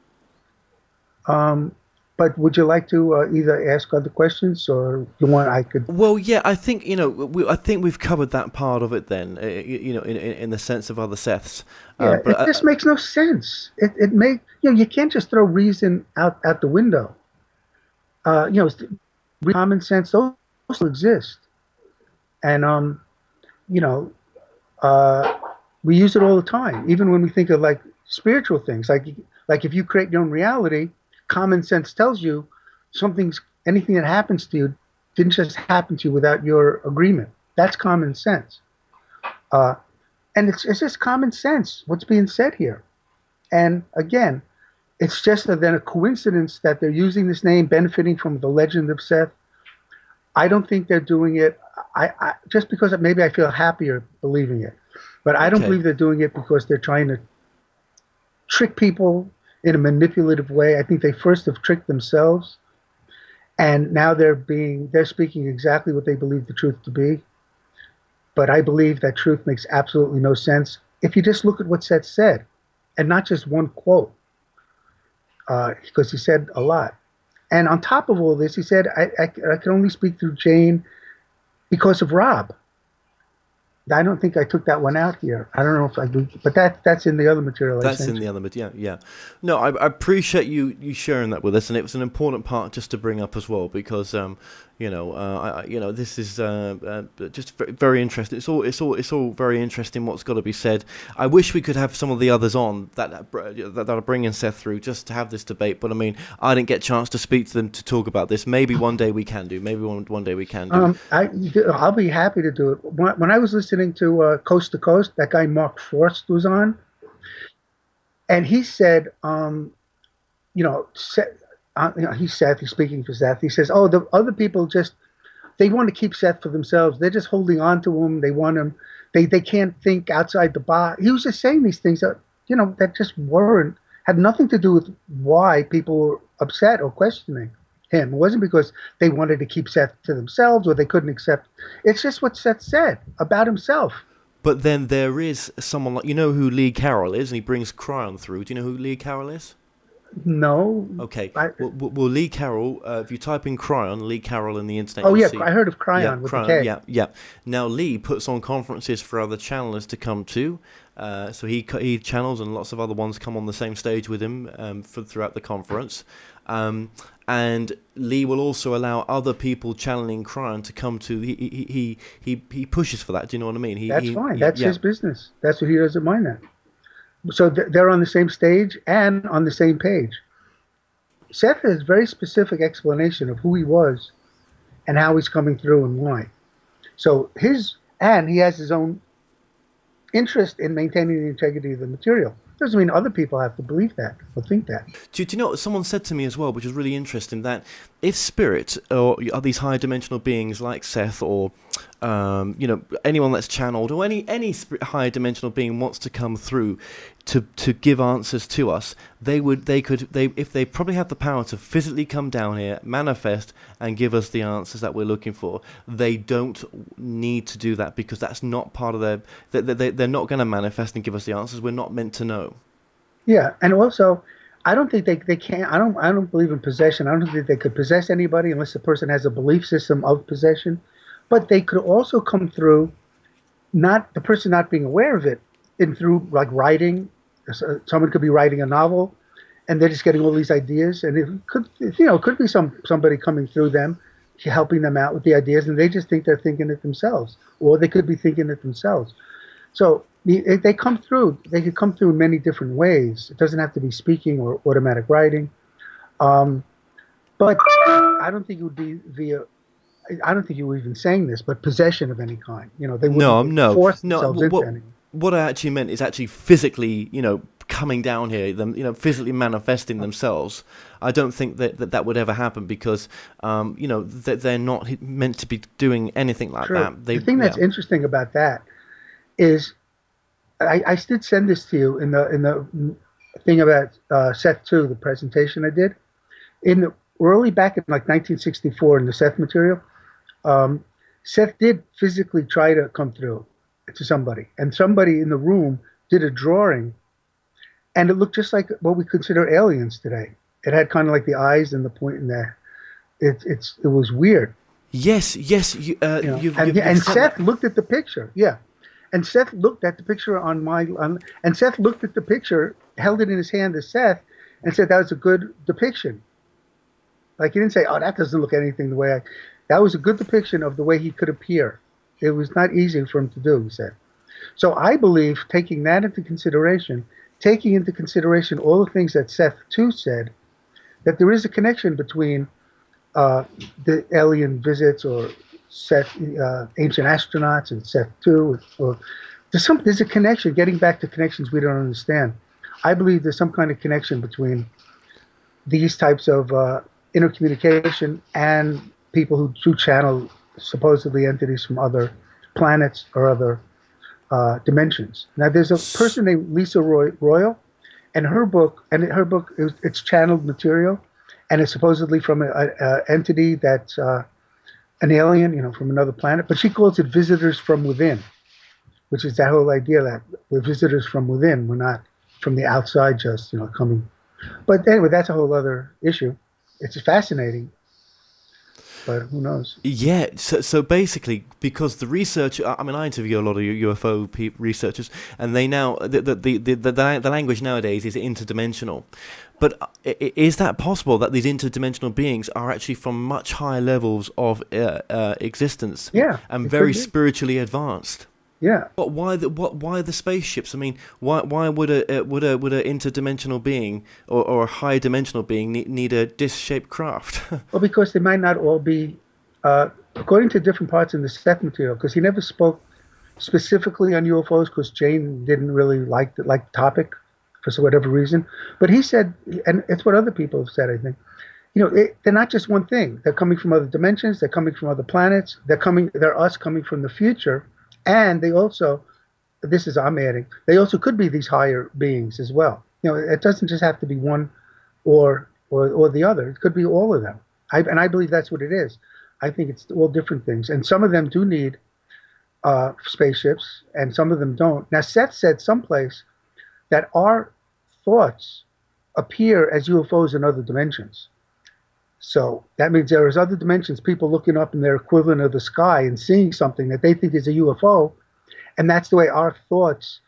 but would you like to either ask other questions, or you want I could? Well, yeah, I think I think we've covered that part of it. Then, in the sense of other Seths. But it just makes no sense. It make you can't just throw reason out the window. Common sense those exist, and we use it all the time. Even when we think of like spiritual things, like if you create your own reality. Common sense tells you anything that happens to you didn't just happen to you without your agreement. That's common sense. And it's just common sense, what's being said here. And again, it's just then a coincidence that they're using this name, benefiting from the legend of Seth. I don't think they're doing it I just because maybe I feel happier believing it. But I don't believe they're doing it because they're trying to trick people in a manipulative way. I think they first have tricked themselves, and now they're speaking exactly what they believe the truth to be. But I believe that truth makes absolutely no sense if you just look at what Seth said, and not just one quote, because he said a lot. And on top of all this, he said, I can only speak through Jane because of Rob. I don't think I took that one out here. I don't know if I do, but that's in the other material. That's in the other material. Yeah. No, I appreciate you sharing that with us, and it was an important part just to bring up as well because this is just very interesting. It's all very interesting. What's got to be said. I wish we could have some of the others on that are bringing Seth through just to have this debate. But I mean, I didn't get a chance to speak to them to talk about this. Maybe one day we can do. Maybe one day we can do. I'll be happy to do it. When I was listening to Coast to Coast, that guy Mark Forst was on, and he said, he's speaking for Seth. He says, the other people they want to keep Seth for themselves. They're just holding on to him. They want him. They can't think outside the box. He was just saying these things that, that just had nothing to do with why people were upset or questioning him. It wasn't because they wanted to keep Seth to themselves or they couldn't accept. It's just what Seth said about himself. But then there is someone like, who Lee Carroll is, and he brings Cryon through. Do you know who Lee Carroll is? No. Okay. Well, Lee Carroll, if you type in Cryon, Lee Carroll in the internet. Oh, yeah, I heard of Cryon with the K. Yeah. Now, Lee puts on conferences for other channelers to come to. So he channels, and lots of other ones come on the same stage with him throughout the conference. And Lee will also allow other people channeling Cryon to come to. He pushes for that. Do you know what I mean? That's fine. That's his business. That's what he doesn't mind that. So they're on the same stage and on the same page. Seth has a very specific explanation of who he was and how he's coming through and why. So he has his own interest in maintaining the integrity of the material. Doesn't mean other people have to believe that or think that. Do you know what someone said to me as well, which is really interesting, that if spirit or are these higher dimensional beings like Seth or anyone that's channeled or any higher dimensional being wants to come through to give answers to us, they probably have the power to physically come down here, manifest, and give us the answers that we're looking for. They don't need to do that because that's not part of their. They're not going to manifest and give us the answers. We're not meant to know. Yeah, and also, I don't think they can. I don't believe in possession. I don't think they could possess anybody unless the person has a belief system of possession. But they could also come through, not the person not being aware of it, through like writing. Someone could be writing a novel, and they're just getting all these ideas, and it could be somebody coming through them, helping them out with the ideas, and they just think they're thinking it themselves, or they could be thinking it themselves. So they come through. They could come through in many different ways. It doesn't have to be speaking or automatic writing. But I don't think it would be via. I don't think you were even saying this, but possession of any kind. They wouldn't force themselves into anything. What I actually meant is actually physically, coming down here, them, physically manifesting themselves. I don't think that would ever happen because, that they're not meant to be doing anything like that. The thing that's interesting about that is, I did send this to you in the thing about Seth 2, the presentation I did. In the early back in like 1964 in the Seth Material, Seth did physically try to come through to somebody, and somebody in the room did a drawing, and it looked just like what we consider aliens today. It had kind of like the eyes and the point in there. It was weird. Yes. And Seth looked at the picture. Yeah. And Seth looked at the picture and Seth looked at the picture, held it in his hand as Seth, and said that was a good depiction. Like, he didn't say, "Oh, that doesn't look anything the way that was a good depiction of the way he could appear." It was not easy for him to do, he said. So I believe, taking that into consideration, taking into consideration all the things that Seth 2 said, that there is a connection between the alien visits or Seth, ancient astronauts and Seth 2. Or there's a connection, getting back to connections we don't understand. I believe there's some kind of connection between these types of intercommunication and people who do channel supposedly entities from other planets or other dimensions. Now, there's a person named Lisa Royal, and her book it's channeled material, and it's supposedly from an entity that's an alien, from another planet, but she calls it visitors from within, which is that whole idea that we're visitors from within, we're not from the outside just, coming. But anyway, that's a whole other issue. It's fascinating, but who knows? Yeah, so basically, because the research, I interview a lot of UFO researchers, and they now, the language nowadays is interdimensional. But is that possible that these interdimensional beings are actually from much higher levels of existence? Yeah, and very spiritually advanced. Yeah. But why the spaceships? Why would a interdimensional being or a high dimensional being need a disc-shaped craft? Well, because they might not all be, according to different parts in the Seth Material, because he never spoke specifically on UFOs because Jane didn't really like the topic for whatever reason. But he said, and it's what other people have said, I think, they're not just one thing. They're coming from other dimensions. They're coming from other planets. They're us coming from the future. And they also, this is I'm adding, they also could be these higher beings as well. It doesn't just have to be one or the other. It could be all of them. And I believe that's what it is. I think it's all different things. And some of them do need spaceships, and some of them don't. Now, Seth said someplace that our thoughts appear as UFOs in other dimensions. So that means there is other dimensions, people looking up in their equivalent of the sky and seeing something that they think is a UFO, and that's the way our thoughts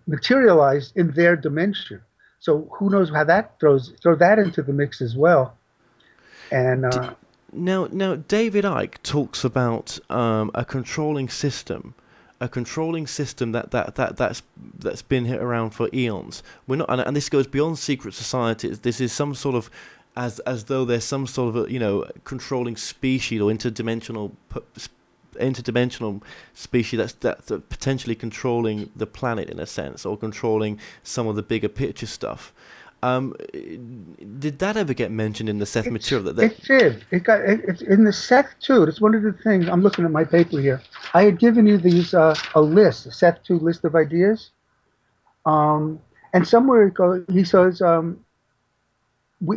materialize in their dimension. So who knows how that throw that into the mix as well. And now David Icke talks about a controlling system that's been around for eons. We're not, and this goes beyond secret societies. This is some sort of as though there's some sort of a controlling species or interdimensional species that's potentially controlling the planet in a sense, or controlling some of the bigger picture stuff. Did that ever get mentioned in the Seth Material? It did. It's in the Seth 2. That's one of the things. I'm looking at my paper here. I had given you these a Seth 2 list of ideas, and somewhere he says.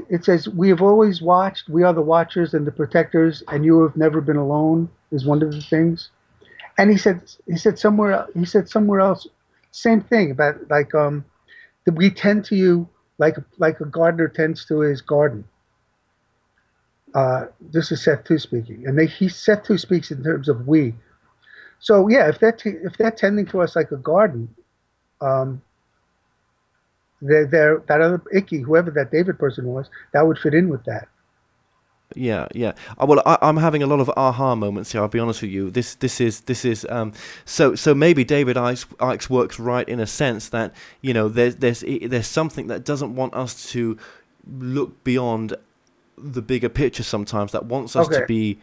It says, "We have always watched. We are the watchers and the protectors, and you have never been alone." Is one of the things. And he said somewhere else, same thing about that we tend to you like a gardener tends to his garden. This is Seth 2 speaking, and Seth 2 speaks in terms of we. So yeah, if they're tending to us like a garden. That other Icky, whoever that David person was, that would fit in with that. Yeah. Well, I'm having a lot of aha moments here. I'll be honest with you. This is so maybe David Icke's works right in a sense that there's something that doesn't want us to look beyond the bigger picture sometimes, that wants us to be.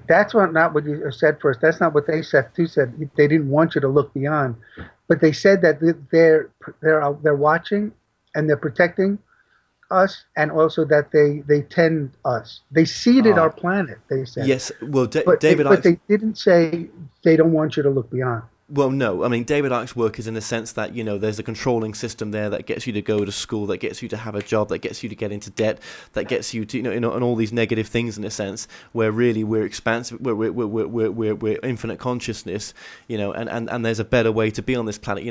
That's not what you said first. That's not what they said. Too said they didn't want you to look beyond, but they said that they're watching and they're protecting us, and also that they tend us. They seeded our planet. They said yes. Well, but they didn't say they don't want you to look beyond. Well, no. I mean, David Icke's work is in the sense that, there's a controlling system there that gets you to go to school, that gets you to have a job, that gets you to get into debt, that gets you to, and all these negative things in a sense, where really we're expansive, we're infinite consciousness, and there's a better way to be on this planet,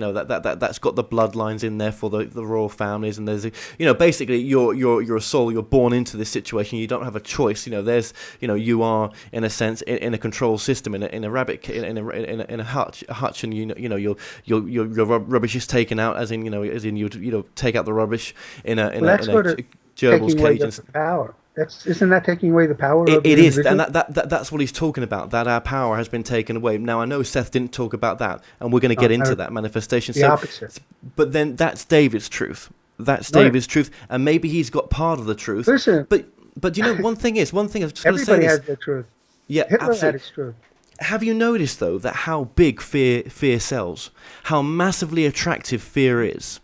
that's got the bloodlines in there for the royal families, and there's basically you're a soul, you're born into this situation, you don't have a choice, there's, you are in a sense in a control system, in a rabbit, in a hutch, and your rubbish is taken out, as in you take out the rubbish in a gerbil's cage. The power. Isn't that taking away the power? It is, and that's what he's talking about. That our power has been taken away. Now I know Seth didn't talk about that, and we're going to get into that manifestation. The opposite. But then that's David's truth. That's David's truth, and maybe he's got part of the truth. Listen, but one thing I'm just going to say. Everybody has their truth. Yeah, Hitler absolutely. had his truth. Have you noticed, though, that how big fear sells? How massively attractive fear is?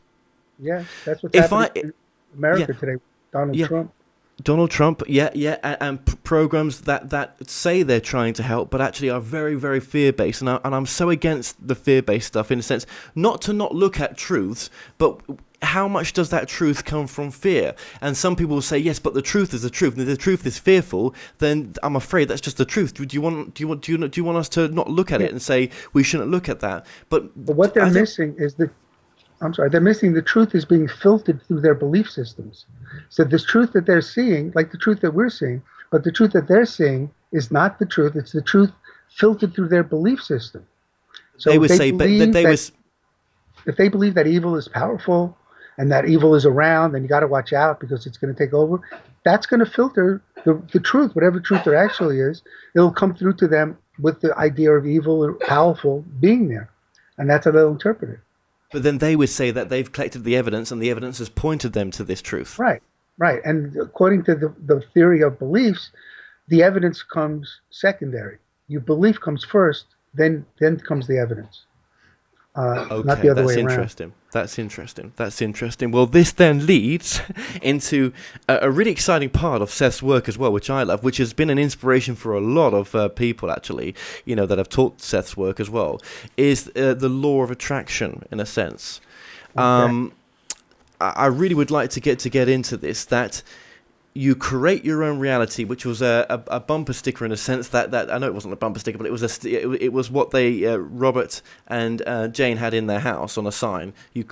Yeah, that's what's happening in America today. Donald Trump. And programs that say they're trying to help, but actually are very, very fear-based. And I'm so against the fear-based stuff, in a sense, not to not look at truths, but how much does that truth come from fear? And some people will say, yes, but the truth is the truth. And if the truth is fearful, then I'm afraid that's just the truth. Do you want us to not look at it and say we shouldn't look at that? But what they're missing is they're missing the truth is being filtered through their belief systems. So this truth that they're seeing, like the truth that we're seeing, but the truth that they're seeing is not the truth. It's the truth filtered through their belief system. So if they believe that evil is powerful, and that evil is around, then you got to watch out because it's going to take over. That's going to filter the truth, whatever truth there actually is. It'll come through to them with the idea of evil or powerful being there, and that's how they'll interpret it. But then they would say that they've collected the evidence, and the evidence has pointed them to this truth. Right. And according to the theory of beliefs, the evidence comes secondary. Your belief comes first, then comes the evidence. Not the other way around. That's interesting. Well, this then leads into a really exciting part of Seth's work as well, which I love, which has been an inspiration for a lot of people, actually, that have taught Seth's work as well, is the law of attraction, in a sense. Okay. I really would like to get into this, that you create your own reality, which was a bumper sticker, in a sense that I know it wasn't a bumper sticker, but it was what they Robert and Jane had in their house on a sign. You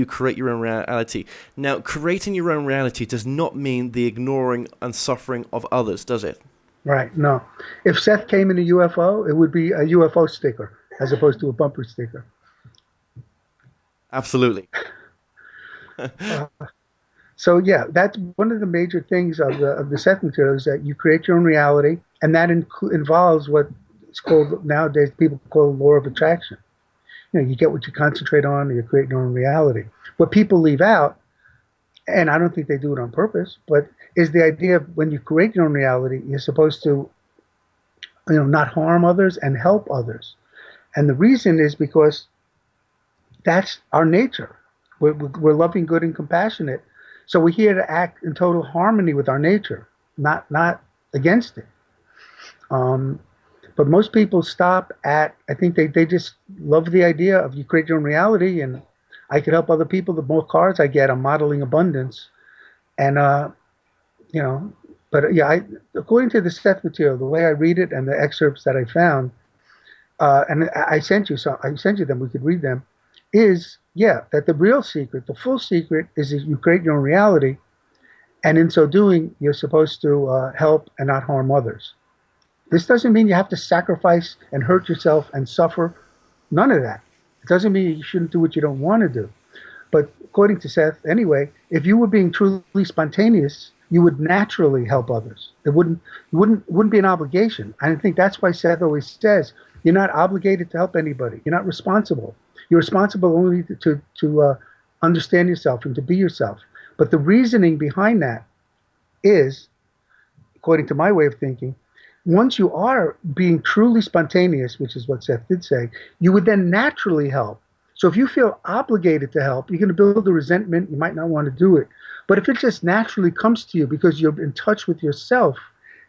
create your own reality. Now, creating your own reality does not mean the ignoring and suffering of others, does it? Right. No. If Seth came in a UFO, it would be a UFO sticker as opposed to a bumper sticker. Absolutely. So yeah, that's one of the major things of the Seth Material, is that you create your own reality, and that involves what it's called nowadays, people call law of attraction. You get what you concentrate on, and you create your own reality. What people leave out, and I don't think they do it on purpose, but is the idea of when you create your own reality, you're supposed to, not harm others and help others. And the reason is because that's our nature. We're loving, good, and compassionate. So we're here to act in total harmony with our nature, not against it. But most people stop at, I think they just love the idea of you create your own reality, and I could help other people. The more cars I get, I'm modeling abundance. And, but yeah, according to the Seth Material, the way I read it and the excerpts that I found, and I sent you them, we could read them, is, that the real secret, the full secret, is that you create your own reality, and in so doing, you're supposed to help and not harm others. This doesn't mean you have to sacrifice and hurt yourself and suffer. None of that. It doesn't mean you shouldn't do what you don't want to do. But according to Seth, anyway, if you were being truly spontaneous you would naturally help others. It wouldn't be an obligation. I think that's why Seth always says, you're not obligated to help anybody. You're not responsible. You're responsible only to understand yourself and to be yourself. But the reasoning behind that is, according to my way of thinking, once you are being truly spontaneous, which is what Seth did say, you would then naturally help. So if you feel obligated to help, you're going to build a resentment. You might not want to do it. But if it just naturally comes to you because you're in touch with yourself,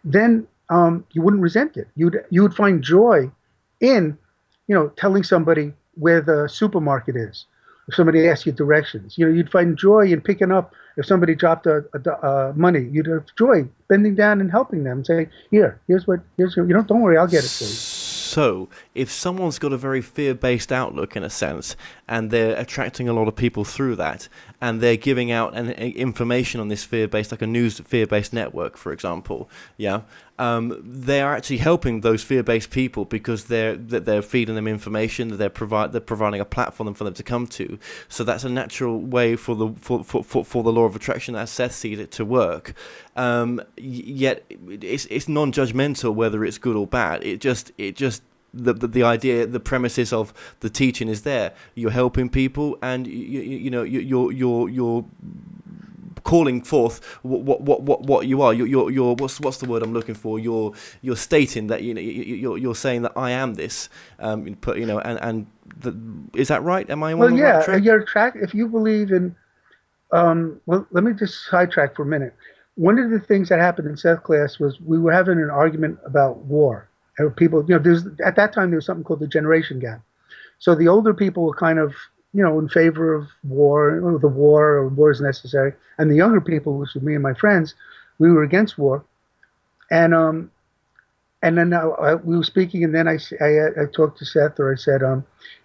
then you wouldn't resent it. You would find joy in, telling somebody where the supermarket is. If somebody asks you directions, you'd find joy in picking up. If somebody dropped money, you'd have joy bending down and helping them and say, here's your, don't worry, I'll get it for you. So, if someone's got a very fear-based outlook, in a sense, and they're attracting a lot of people through that, and they're giving out information on this fear-based, like a news fear-based network, for example, they are actually helping those fear-based people because they're feeding them information, that they're providing a platform for them to come to. So that's a natural way for the law of attraction, as Seth sees it, to work. Yet it's non-judgmental whether it's good or bad. It just the idea, the premises of the teaching is there. You're helping people, and you're calling forth what you are. You're what's the word I'm looking for? You're stating that you're saying that I am this. Is that right? Am I on the right track? You're if you believe in. Well, let me just sidetrack for a minute. One of the things that happened in Seth's class was we were having an argument about war. People, at that time there was something called the generation gap. So the older people were kind of, in favor of war, or war is necessary, and the younger people, which was me and my friends, we were against war. And then we were speaking, and then I talked to Seth, or I said,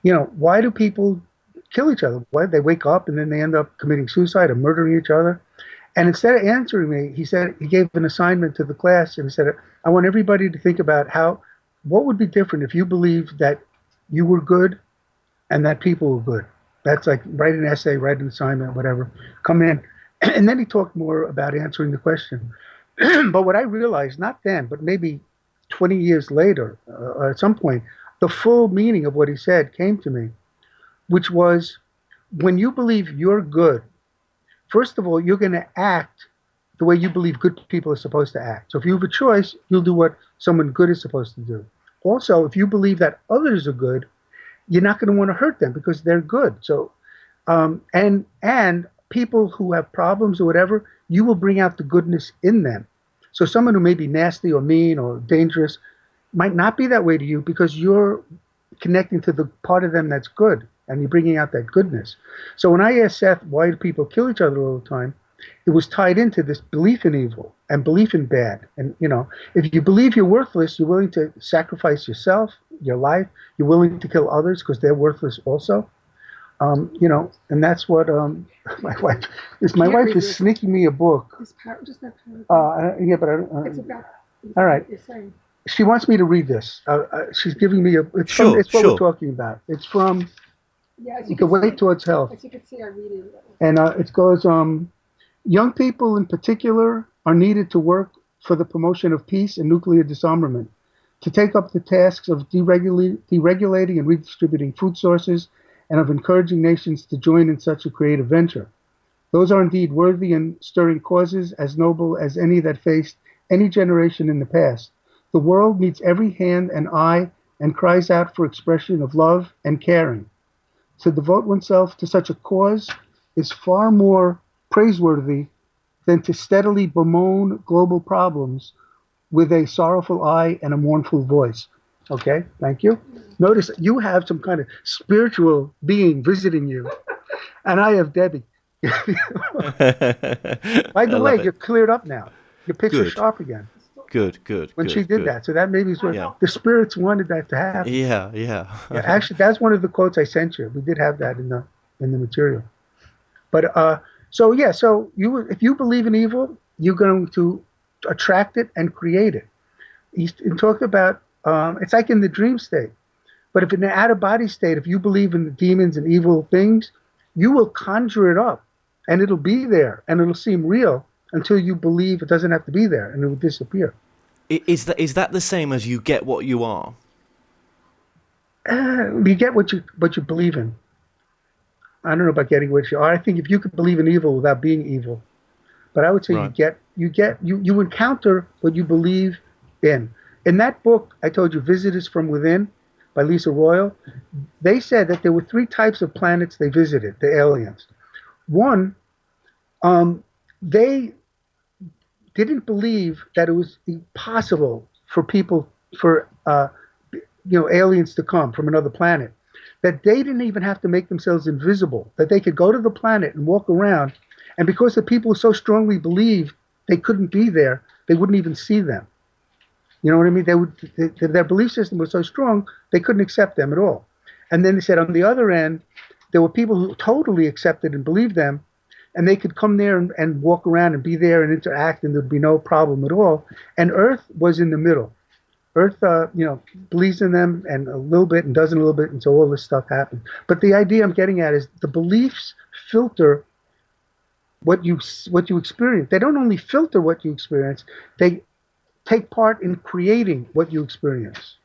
why do people kill each other? Why they wake up and then they end up committing suicide or murdering each other? And instead of answering me, he gave an assignment to the class, and he said, I want everybody to think about what would be different if you believed that you were good and that people were good. That's like write an essay, write an assignment, whatever, come in. And then he talked more about answering the question. But what I realized, not then, but maybe 20 years later, at some point, the full meaning of what he said came to me, which was, when you believe you're good, first of all, you're going to act the way you believe good people are supposed to act. So if you have a choice, you'll do what someone good is supposed to do. Also, if you believe that others are good, you're not going to want to hurt them because they're good. So, and people who have problems or whatever, you will bring out the goodness in them. So someone who may be nasty or mean or dangerous might not be that way to you because you're connecting to the part of them that's good, and you're bringing out that goodness. So when I asked Seth, why do people kill each other all the time? It was tied into this belief in evil and belief in bad. And, if you believe you're worthless, you're willing to sacrifice yourself, your life. You're willing to kill others because they're worthless also. And that's what my wife is. My wife is sneaking me a book. Just that paragraph. Yeah, but I don't. It's about. All right. She wants me to read this. She's giving me it's what we're talking about. It's from The Way Towards Health. As you can see, I read it. And it goes, young people in particular are needed to work for the promotion of peace and nuclear disarmament, to take up the tasks of deregulating and redistributing food sources, and of encouraging nations to join in such a creative venture. Those are indeed worthy and stirring causes, as noble as any that faced any generation in the past. The world needs every hand and eye and cries out for expression of love and caring. To devote oneself to such a cause is far more praiseworthy than to steadily bemoan global problems with a sorrowful eye and a mournful voice. Okay, thank you. Notice you have some kind of spiritual being visiting you, and I have Debbie. By the way, you're cleared up now. Your picture's sharp again. Good. When she did that, so that maybe is what the spirits wanted that to happen. Yeah. Actually, that's one of the quotes I sent you. We did have that in the material. But so if you believe in evil, you're going to attract it and create it. He talked about it's like in the dream state. But if in the out-of-body state, if you believe in the demons and evil things, you will conjure it up, and it'll be there, and it'll seem real. until you believe it doesn't have to be there, and it would disappear. Is that the same as you get what you are? You get what you believe in. I don't know about getting what you are. I think if you could believe in evil without being evil, but I would say Right. you encounter what you believe in. In that book, I told you, Visitors from Within by Lisa Royal, they said that there were 3 types of planets they visited, the aliens. One, they didn't believe that it was possible for people, for aliens to come from another planet. That they didn't even have to make themselves invisible. That they could go to the planet and walk around, and because the people so strongly believed they couldn't be there, they wouldn't even see them. You know what I mean? Their belief system was so strong they couldn't accept them at all. And then they said on the other end, there were people who totally accepted and believed them, and they could come there and walk around and be there and interact, and there'd be no problem at all. And Earth was in the middle. Earth, believes in them and a little bit and doesn't a little bit, and so all this stuff happens. But the idea I'm getting at is the beliefs filter what you experience. They don't only filter what you experience; they take part in creating what you experience.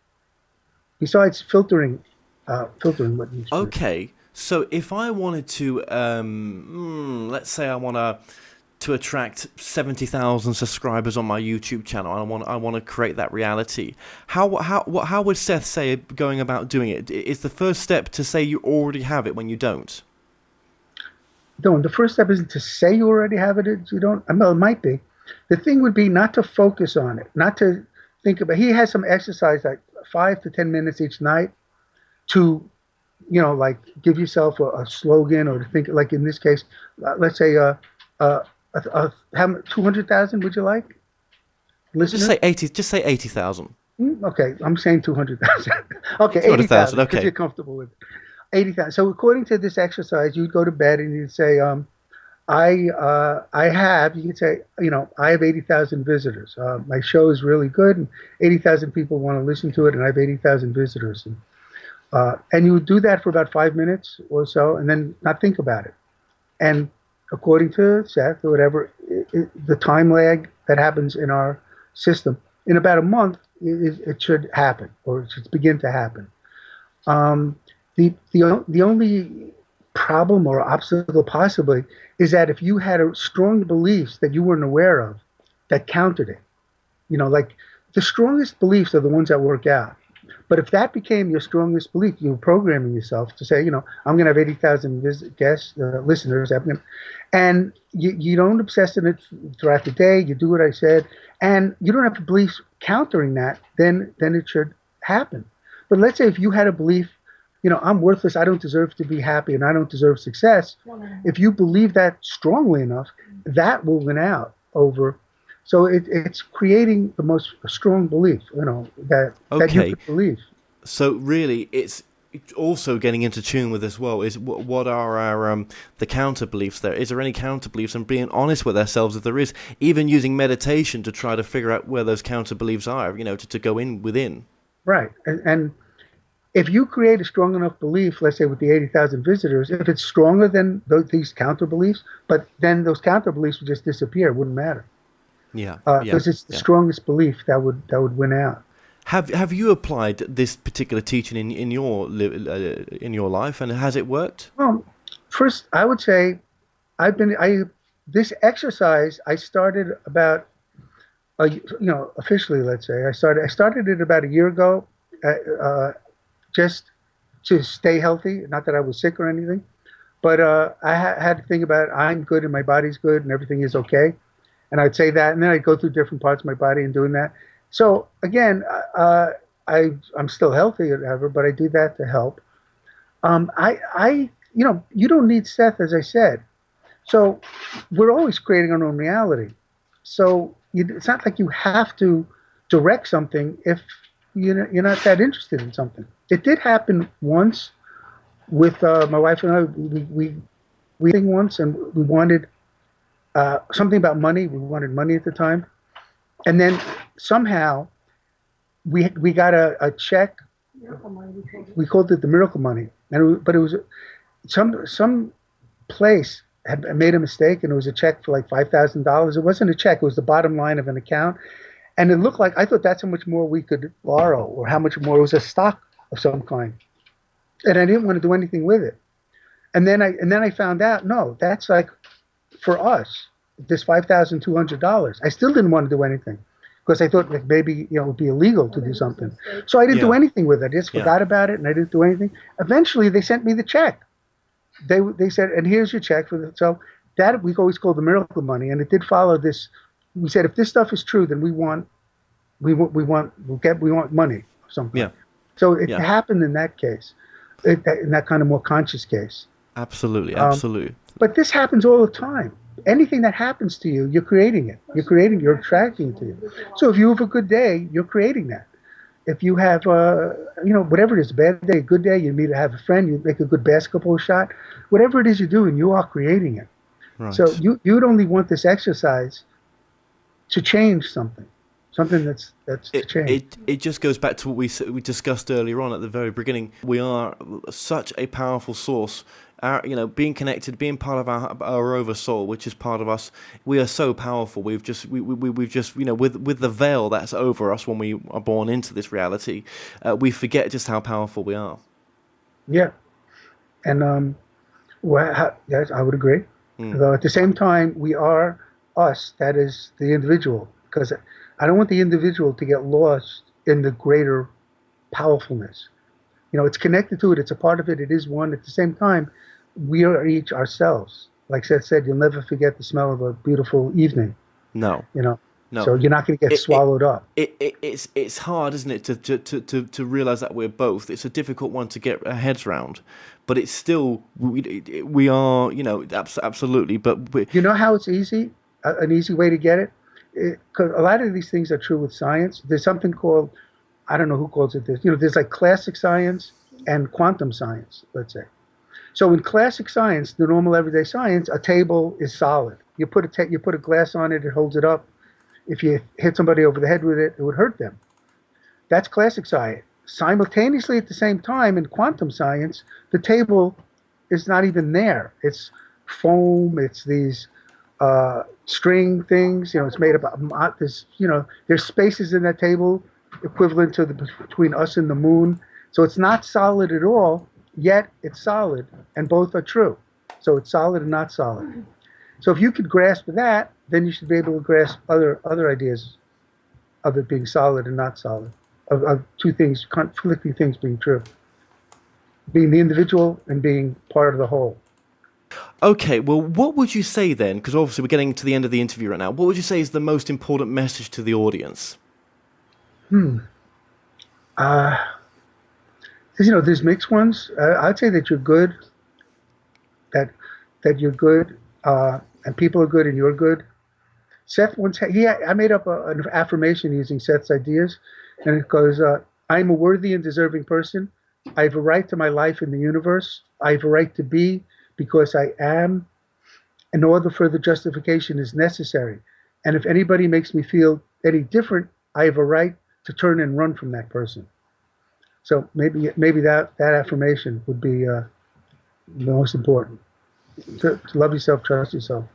Besides filtering what you experience. Okay, so if I wanted to, let's say I want to attract 70,000 subscribers on my YouTube channel, and I want to create that reality. How would Seth say going about doing it? Is the first step to say you already have it when you don't? No, the first step isn't to say you already have it. You don't. Well, it might be. The thing would be not to focus on it, not to think about. He has some exercise, like 5 to 10 minutes each night, to, like give yourself a slogan, or to think, like in this case, let's say, how 200,000? Would you like? Listeners? Just say 80,000. Okay, I'm saying 200,000. Okay, 200,000. 80,000. Okay, Because you're comfortable with it. 80,000. So according to this exercise, you'd go to bed and you'd say, you could say, I have 80,000 visitors. My show is really good, and 80,000 people want to listen to it, and I have 80,000 visitors. And you would do that for about 5 minutes or so, and then not think about it. And according to Seth or whatever, the time lag that happens in our system, in about a month, it should happen, or it should begin to happen. The only problem or obstacle possibly is that if you had a strong beliefs that you weren't aware of that countered it, like the strongest beliefs are the ones that work out. But if that became your strongest belief, you were programming yourself to say, I'm going to have 80,000 listeners, and you don't obsess on it throughout the day. You do what I said, and you don't have a belief countering that. Then it should happen. But let's say if you had a belief, I'm worthless, I don't deserve to be happy, and I don't deserve success. If you believe that strongly enough, that will win out over. So it's creating the most strong belief, that you could believe. So really, it's also getting into tune with as well. Is what are our the counter beliefs there? Is there any counter beliefs, and being honest with ourselves if there is, even using meditation to try to figure out where those counter beliefs are, to go in within. Right, and if you create a strong enough belief, let's say with the 80,000 visitors, if it's stronger than these counter beliefs, but then those counter beliefs would just disappear. It wouldn't matter. Yeah, because it's the strongest belief that would win out. Have you applied this particular teaching in your life, and has it worked? Well, first I would say this exercise I started about officially, let's say I started it about a year ago, just to stay healthy. Not that I was sick or anything, but I had to think about I'm good and my body's good and everything is okay. And I'd say that, and then I'd go through different parts of my body and doing that. So again, I'm still healthy or whatever, but I do that to help. You don't need Seth, as I said. So we're always creating our own reality. So it's not like you have to direct something if you're not that interested in something. It did happen once with my wife and I. We once, and we wanted something about money. We wanted money at the time, and then somehow we got a check. We called it the miracle money, but it was some place had made a mistake, and it was a check for like $5,000. It wasn't a check; it was the bottom line of an account, and it looked like I thought that's how much more we could borrow, or how much more. It was a stock of some kind, and I didn't want to do anything with it. And then I found out, no, that's like for us, this $5,200. I still didn't want to do anything because I thought like maybe it would be illegal to do something. So I didn't do anything with it. I just forgot about it, and I didn't do anything. Eventually, they sent me the check. They said, and here's your check for the. So that we always called the miracle money, and it did follow this. We said if this stuff is true, then we want money or something. Yeah. So it happened in that case, in that kind of more conscious case. Absolutely. But this happens all the time. Anything that happens to you, you're creating it. You're attracting it to you. So if you have a good day, you're creating that. If you have, whatever it is, a bad day, a good day, you have a friend, you make a good basketball shot, whatever it is you're doing, you are creating it. Right. So you'd only want this exercise to change something that's to change. It just goes back to what we discussed earlier on at the very beginning. We are such a powerful source. Being connected, being part of our oversoul, which is part of us, we are so powerful. We've just with the veil that's over us when we are born into this reality, we forget just how powerful we are. Yeah, and yes, I would agree. Though at the same time, we are us. That is the individual, because I don't want the individual to get lost in the greater powerfulness. It's connected to it. It's a part of it. It is one. At the same time, we are each ourselves. Like Seth said, you'll never forget the smell of a beautiful evening. No. No. So you're not going to get swallowed up. It's hard, isn't it, to realize that we're both. It's a difficult one to get our heads around, but it's still we are absolutely. But you know how it's easy? An easy way to get it. Because a lot of these things are true with science. There's something called, I don't know who calls it this. There's like classic science and quantum science, let's say. So in classic science, the normal everyday science, a table is solid. You put a glass on it, it holds it up. If you hit somebody over the head with it, it would hurt them. That's classic science. Simultaneously, at the same time, in quantum science, the table is not even there. It's foam. It's these string things. It's made of this. There's spaces in that table equivalent to between us and the moon. So it's not solid at all. Yet it's solid, and both are true. So it's solid and not solid. So if you could grasp that, then you should be able to grasp other ideas of it being solid and not solid, of two things, conflicting things being true, being the individual and being part of the whole. Okay, well, what would you say then, because obviously we're getting to the end of the interview right now, what would you say is the most important message to the audience? There's mixed ones. I'd say that you're good, that you're good, and people are good, and you're good. Seth I made up an affirmation using Seth's ideas, and it goes, I am a worthy and deserving person. I have a right to my life in the universe. I have a right to be because I am, and no other further justification is necessary. And if anybody makes me feel any different, I have a right to turn and run from that person. So maybe that affirmation would be the most important. To love yourself, trust yourself.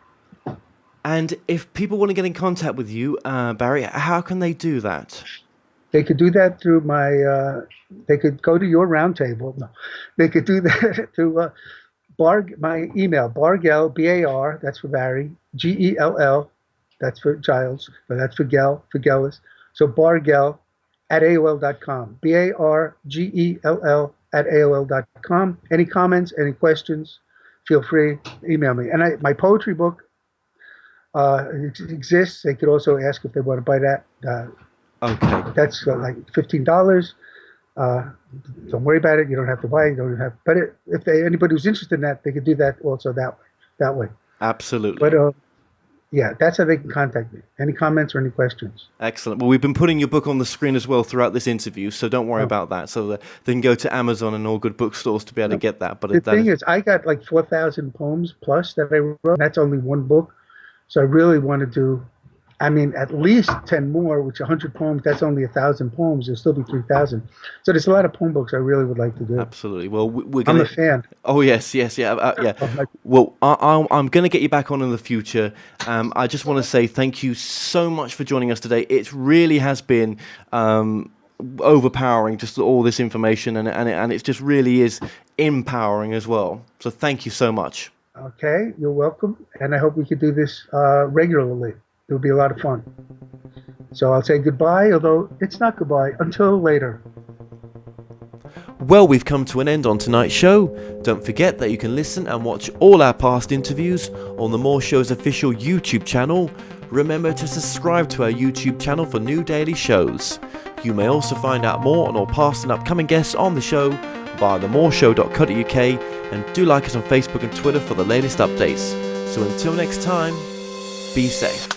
And if people want to get in contact with you, Barrie, how can they do that? They could do that through they could go to your roundtable. No, they could do that through my email, Bargell, B-A-R, that's for Barrie, G-E-L-L, that's for Giles, but that's for Gellis. So Bargell at AOL.com, B-A-R-G-E-L-L at AOL.com. Any comments, any questions, feel free, email me. And my poetry book exists. They could also ask if they want to buy that. Okay. That's like $15. Don't worry about it. You don't have to buy it. You don't have. But if anybody who's interested in that, they could do that also that way. Absolutely. But yeah, that's how they can contact me. Any comments or any questions? Excellent. Well, we've been putting your book on the screen as well throughout this interview, so don't worry about that. So they can go to Amazon and all good bookstores to be able to get that. But the thing is, I got like 4,000 poems plus that I wrote. And that's only one book. So I really want to do I mean, at least 10 more, which 100 poems, that's only 1,000 poems. There'll still be 3,000. So there's a lot of poem books I really would like to do. Absolutely. Well, we're I'm gonna. a fan. Oh yes, yeah. Well, I'm going to get you back on in the future. I just want to say thank you so much for joining us today. It really has been overpowering, just all this information, and it just really is empowering as well. So thank you so much. Okay, you're welcome. And I hope we could do this regularly. It would be a lot of fun. So I'll say goodbye, although it's not goodbye. Until later. Well, we've come to an end on tonight's show. Don't forget that you can listen and watch all our past interviews on the More Show's official YouTube channel. Remember to subscribe to our YouTube channel for new daily shows. You may also find out more on all past and upcoming guests on the show via themoreshow.co.uk, and do like us on Facebook and Twitter for the latest updates. So until next time, be safe.